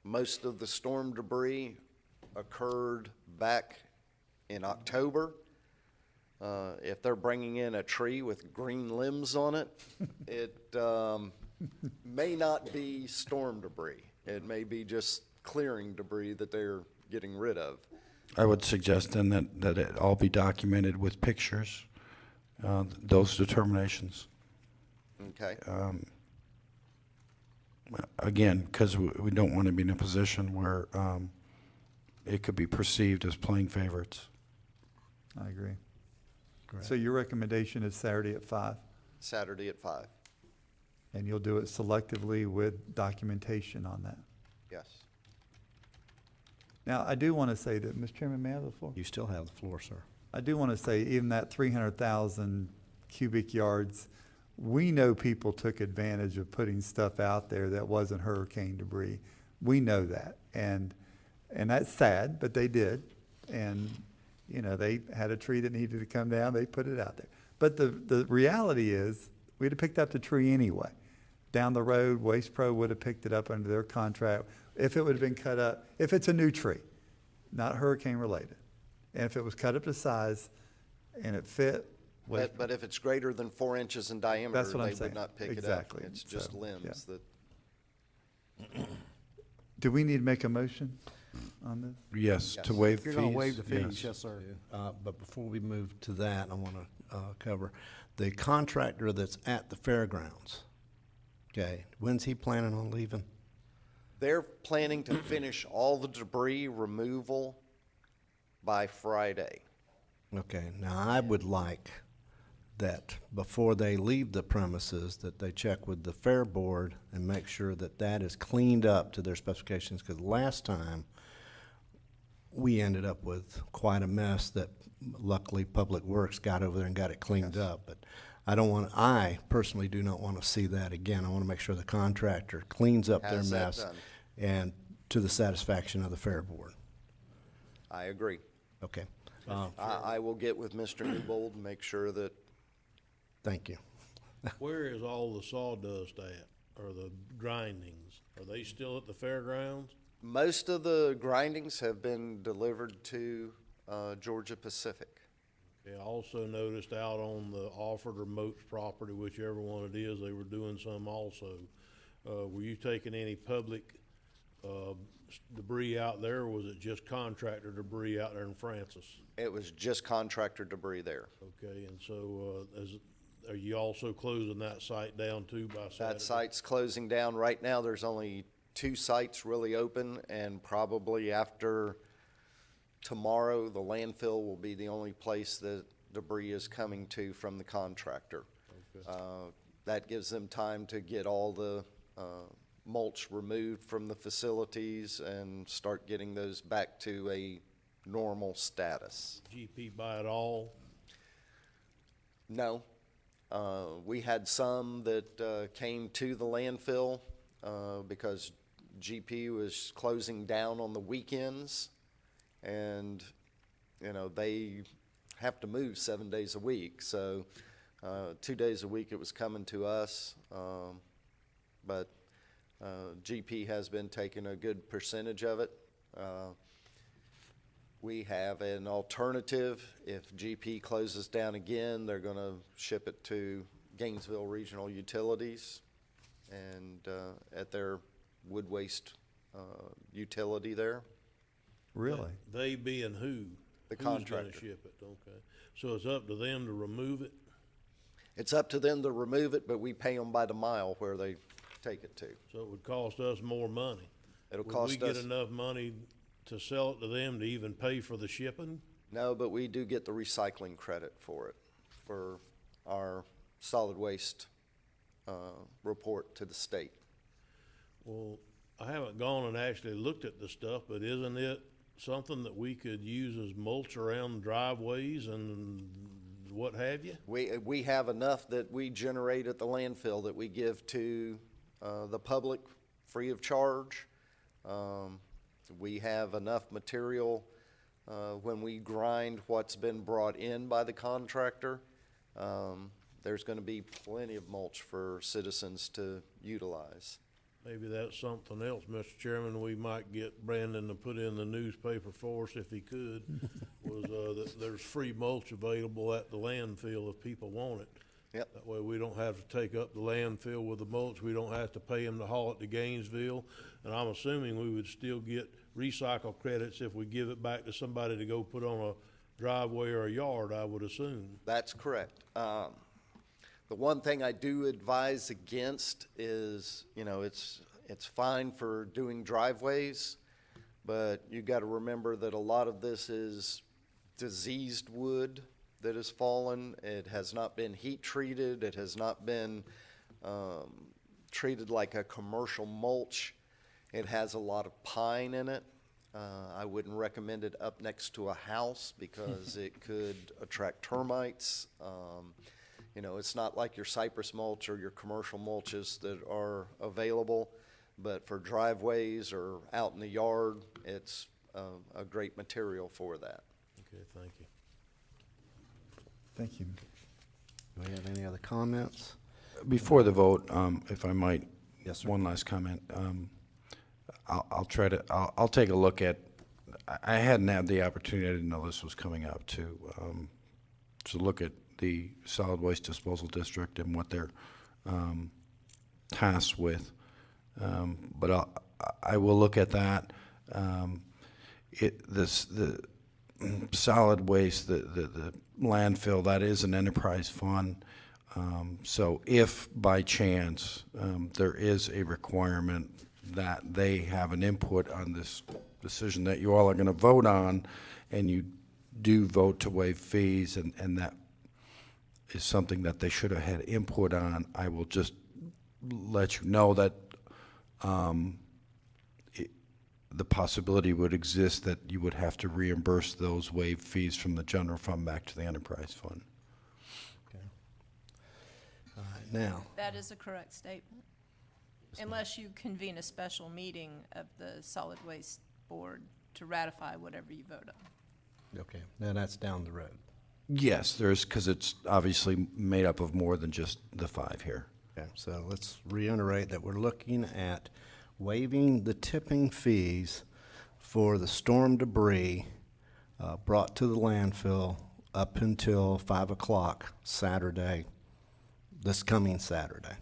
Most of the storm debris occurred back in October. If they're bringing in a tree with green limbs on it, it may not be storm debris. It may be just clearing debris that they're getting rid of.
I would suggest then that it all be documented with pictures, those determinations.
Okay.
Again, because we don't want to be in a position where it could be perceived as playing favorites.
I agree.
Correct.
So your recommendation is Saturday at 5?
Saturday at 5.
And you'll do it selectively with documentation on that?
Yes.
Now, I do want to say that, Mr. Chairman, may I have the floor?
You still have the floor, sir.
I do want to say, even that 300,000 cubic yards, we know people took advantage of putting stuff out there that wasn't hurricane debris. We know that. And that's sad, but they did. And, you know, they had a tree that needed to come down, they put it out there. But the reality is, we'd have picked up the tree anyway. Down the road, Waste Pro would have picked it up under their contract. If it would have been cut up, if it's a new tree, not hurricane related, and if it was cut up to size and it fit.
But if it's greater than 4 inches in diameter,
That's what I'm
they
saying.
would not pick
Exactly.
it up. It's just
So,
limbs
yeah.
that.
Do we need to make a motion on this?
Yes, to waive fees.
If you're going to waive the fees,
yes.
yes, sir. But before we move to that, I want to cover the contractor that's at the fairgrounds. Okay, when's he planning on leaving?
They're planning to finish all the debris removal by Friday.
Okay, now I would like that before they leave the premises, that they check with the fair board and make sure that that is cleaned up to their specifications, because last time we ended up with quite a mess that luckily Public Works got over there and got it cleaned up. But I personally do not want to see that again. I want to make sure the contractor cleans up their
Has that
mess
done.
and to the satisfaction of the fair board.
I agree.
Okay.
I will get with Mr. Newbold and make sure that.
Thank you.
Where is all the sawdust at, or the grindings? Are they still at the fairgrounds?
Most of the grindings have been delivered to Georgia Pacific.
Okay, I also noticed out on the Offord or Moats property, whichever one it is, they were doing some also. Were you taking any public debris out there, or was it just contractor debris out there in Francis?
It was just contractor debris there.
Okay, and so are you also closing that site down too by Saturday?
That site's closing down. Right now, there's only 2 sites really open, and probably after tomorrow, the landfill will be the only place that debris is coming to from the contractor.
Okay.
That gives them time to get all the mulch removed from the facilities and start getting those back to a normal status.
GP buy it all?
No. We had some that came to the landfill because GP was closing down on the weekends, and you know they have to move 7 days a week, so 2 days a week it was coming to us, but GP has been taking a good percentage of it. We have an alternative. If GP closes down again, they're going to ship it to Gainesville Regional Utilities and at their wood waste utility there.
Really?
They being who?
The
Who's gonna
contractor.
ship it? Okay. So it's up to them to remove it?
It's up to them to remove it, but we pay them by the mile where they take it to.
So it would cost us more money.
It'll
Would
cost
we
us.
get enough money to sell it to them to even pay for the shipping?
No, but we do get the recycling credit for it, for our solid waste report to the state.
Well, I haven't gone and actually looked at the stuff, but isn't it something that we could use as mulch around driveways and what have you?
We have enough that we generate at the landfill that we give to the public free of charge. We have enough material when we grind what's been brought in by the contractor. There's going to be plenty of mulch for citizens to utilize.
Maybe that's something else, Mr. Chairman, we might get Brandon to put in the newspaper for us if he could, was that there's free mulch available at the landfill if people want it.
Yep.
That way we don't have to take up the landfill with the mulch, we don't have to pay them to haul it to Gainesville, and I'm assuming we would still get recycle credits if we give it back to somebody to go put on a driveway or a yard, I would assume.
That's correct. The one thing I do advise against is, it's fine for doing driveways, but you got to remember that a lot of this is diseased wood that has fallen. It has not been heat treated. It has not been treated like a commercial mulch. It has a lot of pine in it. I wouldn't recommend it up next to a house because it could attract termites. It's not like your cypress mulch or your commercial mulches that are available, but for driveways or out in the yard, it's a great material for that.
Okay, thank you.
Thank you.
Do we have any other comments?
Before the vote, if I might,
Yes, sir.
one last comment. I'll take a look at, I hadn't had the opportunity, I didn't know this was coming up, to look at the solid waste disposal district and what they're tasked with. But I will look at that. The solid waste, the landfill, that is an enterprise fund. So if by chance there is a requirement that they have an input on this decision that you all are going to vote on, and you do vote to waive fees, and that is something that they should have had input on, I will just let you know that the possibility would exist that you would have to reimburse those waived fees from the general fund back to the enterprise fund.
Okay. All right, now.
That is a correct statement. Unless you convene a special meeting of the Solid Waste Board to ratify whatever you vote on.
Okay, now that's down the road.
Yes, there's, because it's obviously made up of more than just the 5 here.
Okay, so let's reiterate that we're looking at waiving the tipping fees for the storm debris brought to the landfill up until 5 o'clock Saturday, this coming Saturday.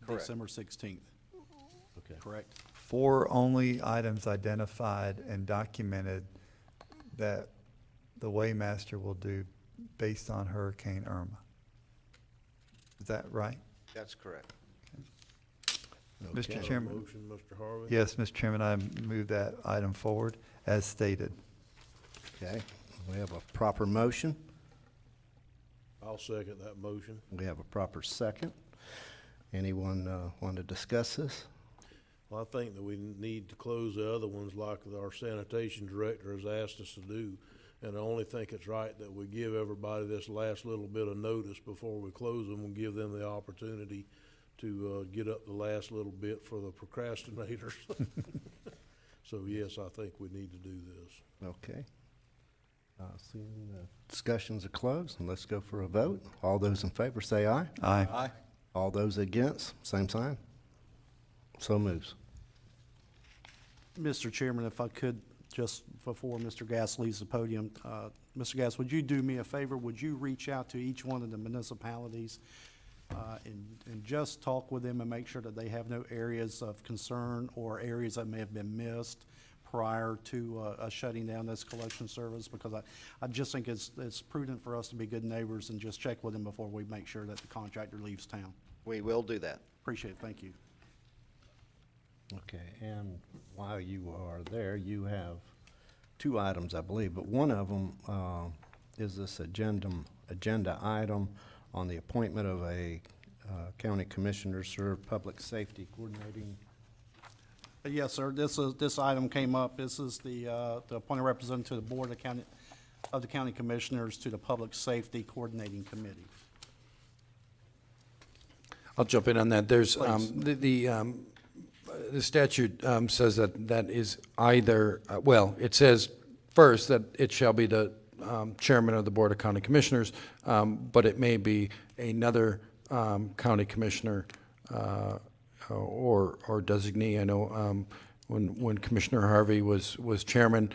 December 16th.
Okay.
Correct?
4 only items identified and documented that the Waymaster will do based on Hurricane Irma. Is that right?
That's correct.
Okay.
Mr. Chairman?
Motion, Mr. Harvey?
Yes, Mr. Chairman, I move that item forward as stated.
Okay, we have a proper motion.
I'll second that motion.
We have a proper second. Anyone want to discuss this?
Well, I think that we need to close the other ones like our sanitation director has asked us to do. And I only think it's right that we give everybody this last little bit of notice before we close them and give them the opportunity to get up the last little bit for the procrastinators. So yes, I think we need to do this.
Okay. Seeing discussions are closed, and let's go for a vote. All those in favor say aye.
Aye.
Aye.
All those against, same sign. So moves.
Mr. Chairman, if I could, just before Mr. Gass leaves the podium, Mr. Gass, would you do me a favor? Would you reach out to each one of the municipalities and just talk with them and make sure that they have no areas of concern or areas that may have been missed prior to shutting down this collection service? Because I just think it's prudent for us to be good neighbors and just check with them before we make sure that the contractor leaves town.
We will do that.
Appreciate it. Thank you.
Okay, and while you are there, you have two items, I believe, but one of them is this agenda item on the appointment of a county commissioner serve public safety coordinating.
Yes, sir. This item came up. This is the appointed representative to the Board of the County Commissioners to the Public Safety Coordinating Committee.
I'll jump in on that. There's, the statute says that is either, well, it says first that it shall be the chairman of the Board of County Commissioners, but it may be another county commissioner or designee. I know when Commissioner Harvey was chairman,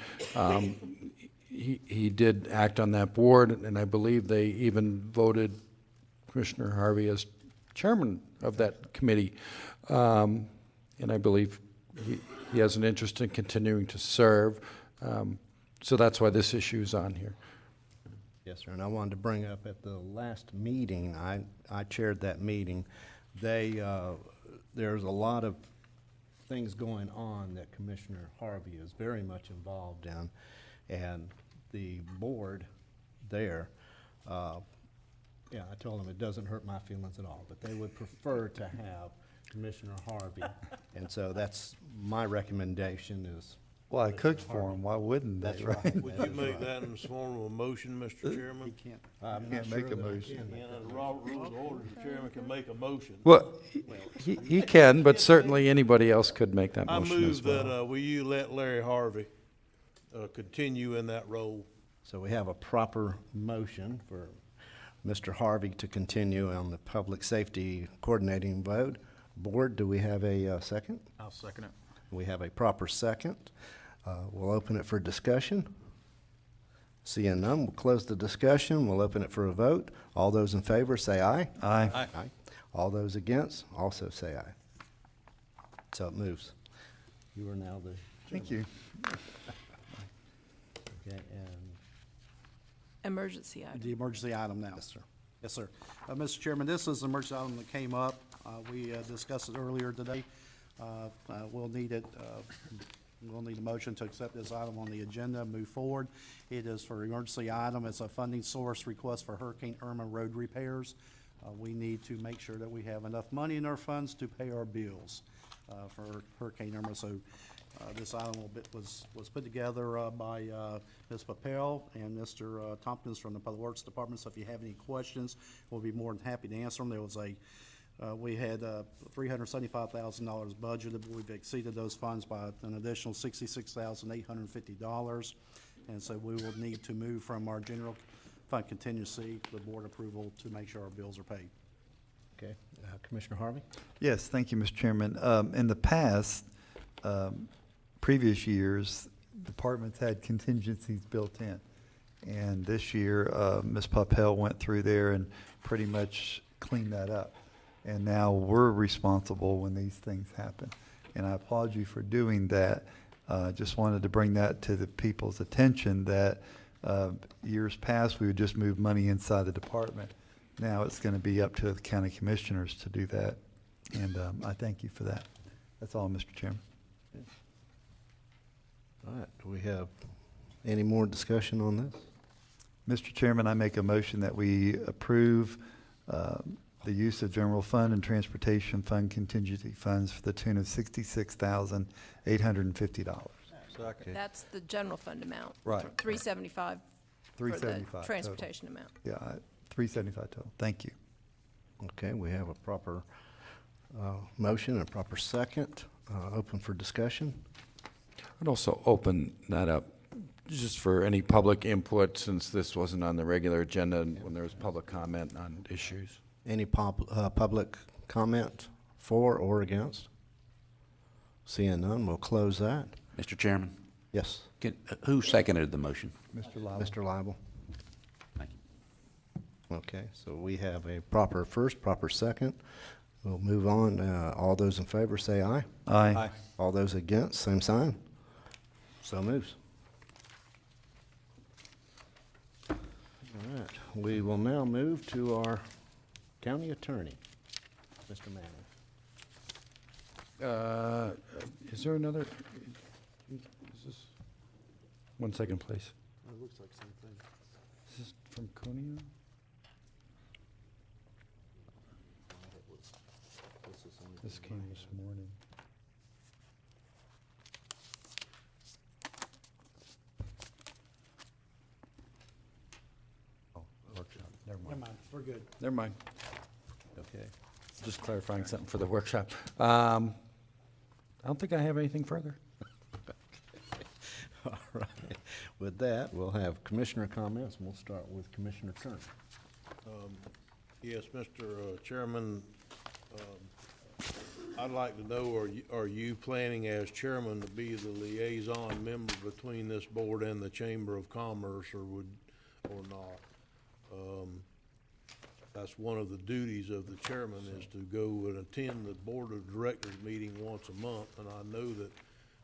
he did act on that board, and I believe they even voted Commissioner Harvey as chairman of that committee. And I believe he has an interest in continuing to serve. So that's why this issue is on here.
Yes, sir, and I wanted to bring up at the last meeting, I chaired that meeting. There's a lot of things going on that Commissioner Harvey is very much involved in, and the board there, yeah, I told them it doesn't hurt my feelings at all, but they would prefer to have Commissioner Harvey, and so that's my recommendation is.
Well, I cooked for him. Why wouldn't they?
That's right.
Would you make that in the form of a motion, Mr. Chairman?
He can't.
I'm
Can't
not
make
sure
a
that I
motion.
can.
Under Robert Rules of Order, the chairman can make a motion.
Well, he can, but certainly anybody else could make that
I
motion as
move
well.
that, will you let Larry Harvey continue in that role?
So we have a proper motion for Mr. Harvey to continue on the Public Safety Coordinating Board. Do we have a second?
I'll second it.
We have a proper second. We'll open it for discussion. Seeing none, we'll close the discussion. We'll open it for a vote. All those in favor say aye.
Aye.
Aye. All those against also say aye. So it moves. You are now the.
Thank you.
Okay, and
Emergency item.
The emergency item now. Yes, sir. Yes, sir. Mr. Chairman, this is an emergency item that came up. We discussed it earlier today. We'll need it. We'll need a motion to accept this item on the agenda, move forward. It is for emergency item. It's a funding source request for Hurricane Irma road repairs. We need to make sure that we have enough money in our funds to pay our bills for Hurricane Irma. So this item was put together by Ms. Papel and Mr. Tompkins from the Public Works Department. So if you have any questions, we'll be more than happy to answer them. There was we had $375,000 budgeted. We've exceeded those funds by an additional $66,850. And so we will need to move from our general fund contingency to the board approval to make sure our bills are paid.
okay, Commissioner Harvey?
Yes, thank you, Mr. Chairman. In the past, previous years, departments had contingencies built in. And this year, Ms. Papel went through there and pretty much cleaned that up. And now we're responsible when these things happen. And I applaud you for doing that. Just wanted to bring that to the people's attention that years past, we would just move money inside the department. Now it's going to be up to the county commissioners to do that. And I thank you for that. That's all, Mr. Chairman.
All right, do we have any more discussion on this?
Mr. Chairman, I make a motion that we approve the use of general fund and transportation fund contingency funds for the tune of $66,850.
Second.
That's the general fund amount.
Right.
375 for the
375
transportation amount.
Yeah, 375 total. Thank you.
Okay, we have a proper motion and a proper second. Open for discussion.
I'd also open that up just for any public input, since this wasn't on the regular agenda and when there was public comment on issues.
Any public comment for or against? Seeing none, we'll close that.
Mr. Chairman?
Yes.
Who seconded the motion?
Mr. Lible.
Mr. Lible.
Thank you.
Okay, so we have a proper first, proper second. We'll move on. All those in favor say aye.
Aye. Aye.
All those against, same sign. So moves. All right, we will now move to our county attorney, Mr. Manning.
Is there another? Is this? 1 second, please.
It looks like same thing.
Is this from Coney? This came this morning. Oh, workshop. Never mind.
Never mind, we're good.
Never mind.
Okay.
Just clarifying something for the workshop. I don't think I have anything further.
All right. With that, we'll have commissioner comments, and we'll start with Commissioner Kern.
Yes, Mr. Chairman, I'd like to know, are you planning as chairman to be the liaison member between this board and the Chamber of Commerce, or not? That's one of the duties of the chairman, is to go and attend the board of directors meeting once a month, and I know that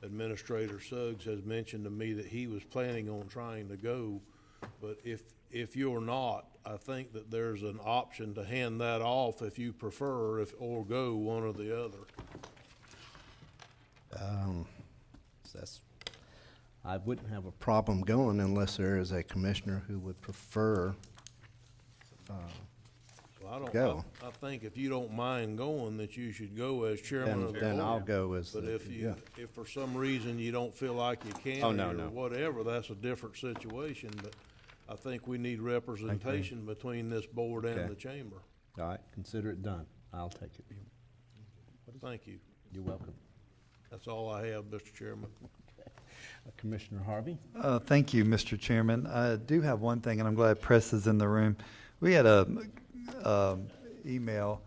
Administrator Suggs has mentioned to me that he was planning on trying to go, but if you're not, I think that there's an option to hand that off if you prefer, or go one or the other.
I wouldn't have a problem going unless there is a commissioner who would prefer go.
I think if you don't mind going, that you should go as chairman of the board.
Then I'll go as
But if for some reason you don't feel like you can, or whatever, that's a different situation, but I think we need representation between this board and the chamber.
All right, consider it done. I'll take it.
Thank you.
You're welcome.
That's all I have, Mr. Chairman.
Commissioner Harvey?
Thank you, Mr. Chairman. I do have one thing, and I'm glad Press is in the room. We had a email.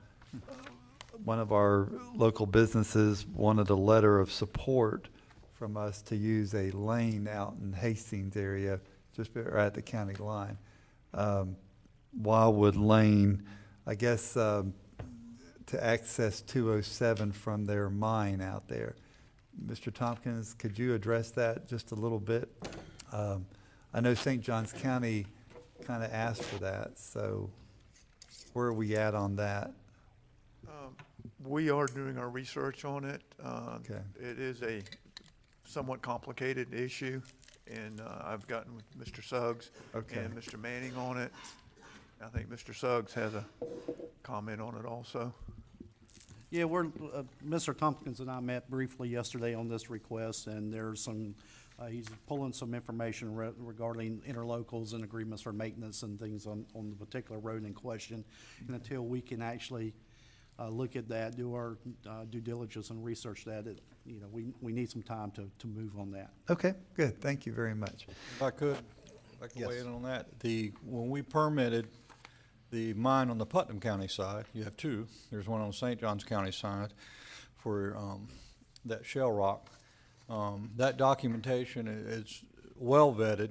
One of our local businesses wanted a letter of support from us to use a lane out in Hastings area, just right at the county line. Wildwood Lane, I guess, to access 207 from their mine out there. Mr. Tompkins, could you address that just a little bit? I know St. Johns County kind of asked for that, so where are we at on that?
We are doing our research on it.
Okay.
It is a somewhat complicated issue, and I've gotten with Mr. Suggs and Mr. Manning on it. I think Mr. Suggs has a comment on it also.
Yeah, Mr. Tompkins and I met briefly yesterday on this request, and there's some, he's pulling some information regarding interlocals and agreements for maintenance and things on the particular road in question. And until we can actually look at that, do our due diligence and research that, we need some time to move on that.
Okay, good. Thank you very much.
If I could, weigh in on that. When we permitted the mine on the Putnam County side, you have two. There's one on St. Johns County side for that shell rock. That documentation is well vetted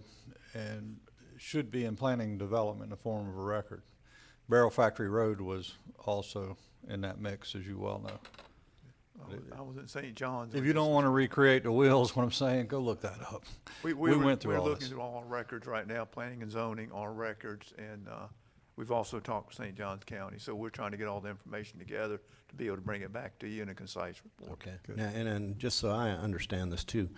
and should be in planning development in the form of a record. Barrel Factory Road was also in that mix, as you well know.
I was at St. John's.
If you don't want to recreate the wheels, what I'm saying, go look that up. We went through all this.
We're looking through all our records right now, planning and zoning, our records, and we've also talked to St. Johns County. So we're trying to get all the information together to be able to bring it back to you in a concise report.
Okay. Now, and just so I understand this too,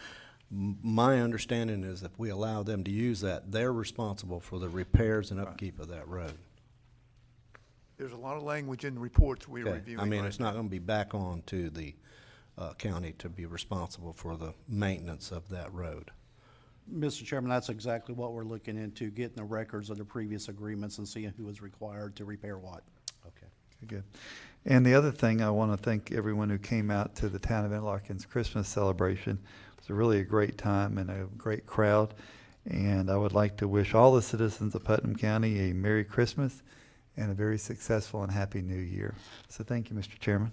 my understanding is if we allow them to use that, they're responsible for the repairs and upkeep of that road.
There's a lot of language in the reports we're reviewing.
I mean, it's not going to be back on to the county to be responsible for the maintenance of that road.
Mr. Chairman, that's exactly what we're looking into, getting the records of the previous agreements and seeing who was required to repair what.
Okay.
Good. And the other thing, I want to thank everyone who came out to the Town of Interlaken's Christmas celebration. It was really a great time and a great crowd. And I would like to wish all the citizens of Putnam County a Merry Christmas and a very successful and happy New Year. So thank you, Mr. Chairman.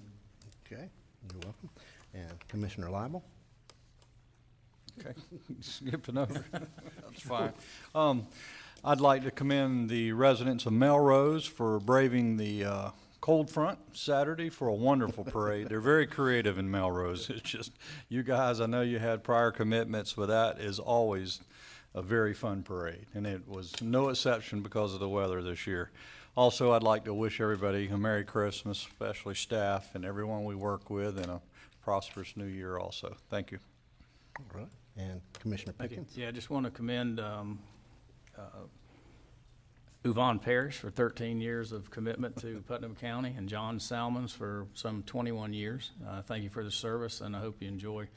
Okay, you're welcome. And Commissioner Lible?
Okay, skipping over. That's fine. I'd like to commend the residents of Melrose for braving the cold front Saturday for a wonderful parade. They're very creative in Melrose. It's just, you guys, I know you had prior commitments, but that is always a very fun parade, and it was no exception because of the weather this year. Also, I'd like to wish everybody a Merry Christmas, especially staff and everyone we work with, and a prosperous new year also. Thank you.
All right. And Commissioner
Thank you.
Pickens?
Yeah, I just want to commend Yvonne Parrish for 13 years of commitment to Putnam County, and John Salmons for some 21 years. Thank you for the service, and I hope you enjoy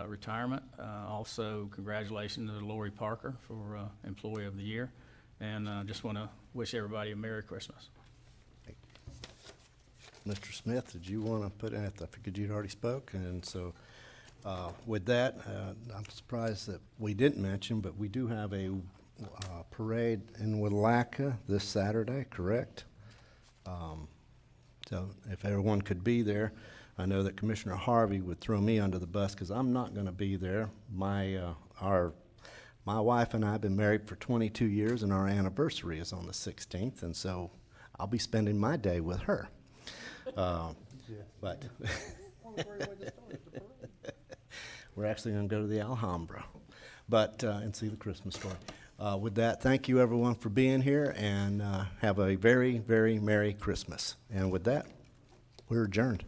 retirement. Also, congratulations to Lori Parker for Employee of the Year, and just want to wish everybody a Merry Christmas.
Mr. Smith, did you want to put in, I figured you'd already spoke, and so with that, I'm surprised that we didn't mention, but we do have a parade in Willaca this Saturday, correct? So if everyone could be there, I know that Commissioner Harvey would throw me under the bus because I'm not going to be there. My wife and I have been married for 22 years, and our anniversary is on the 16th, and so I'll be spending my day with her. But we're actually going to go to the Alhambra, and see the Christmas story. With that, thank you everyone for being here, and have a very, very Merry Christmas. And with that, we're adjourned.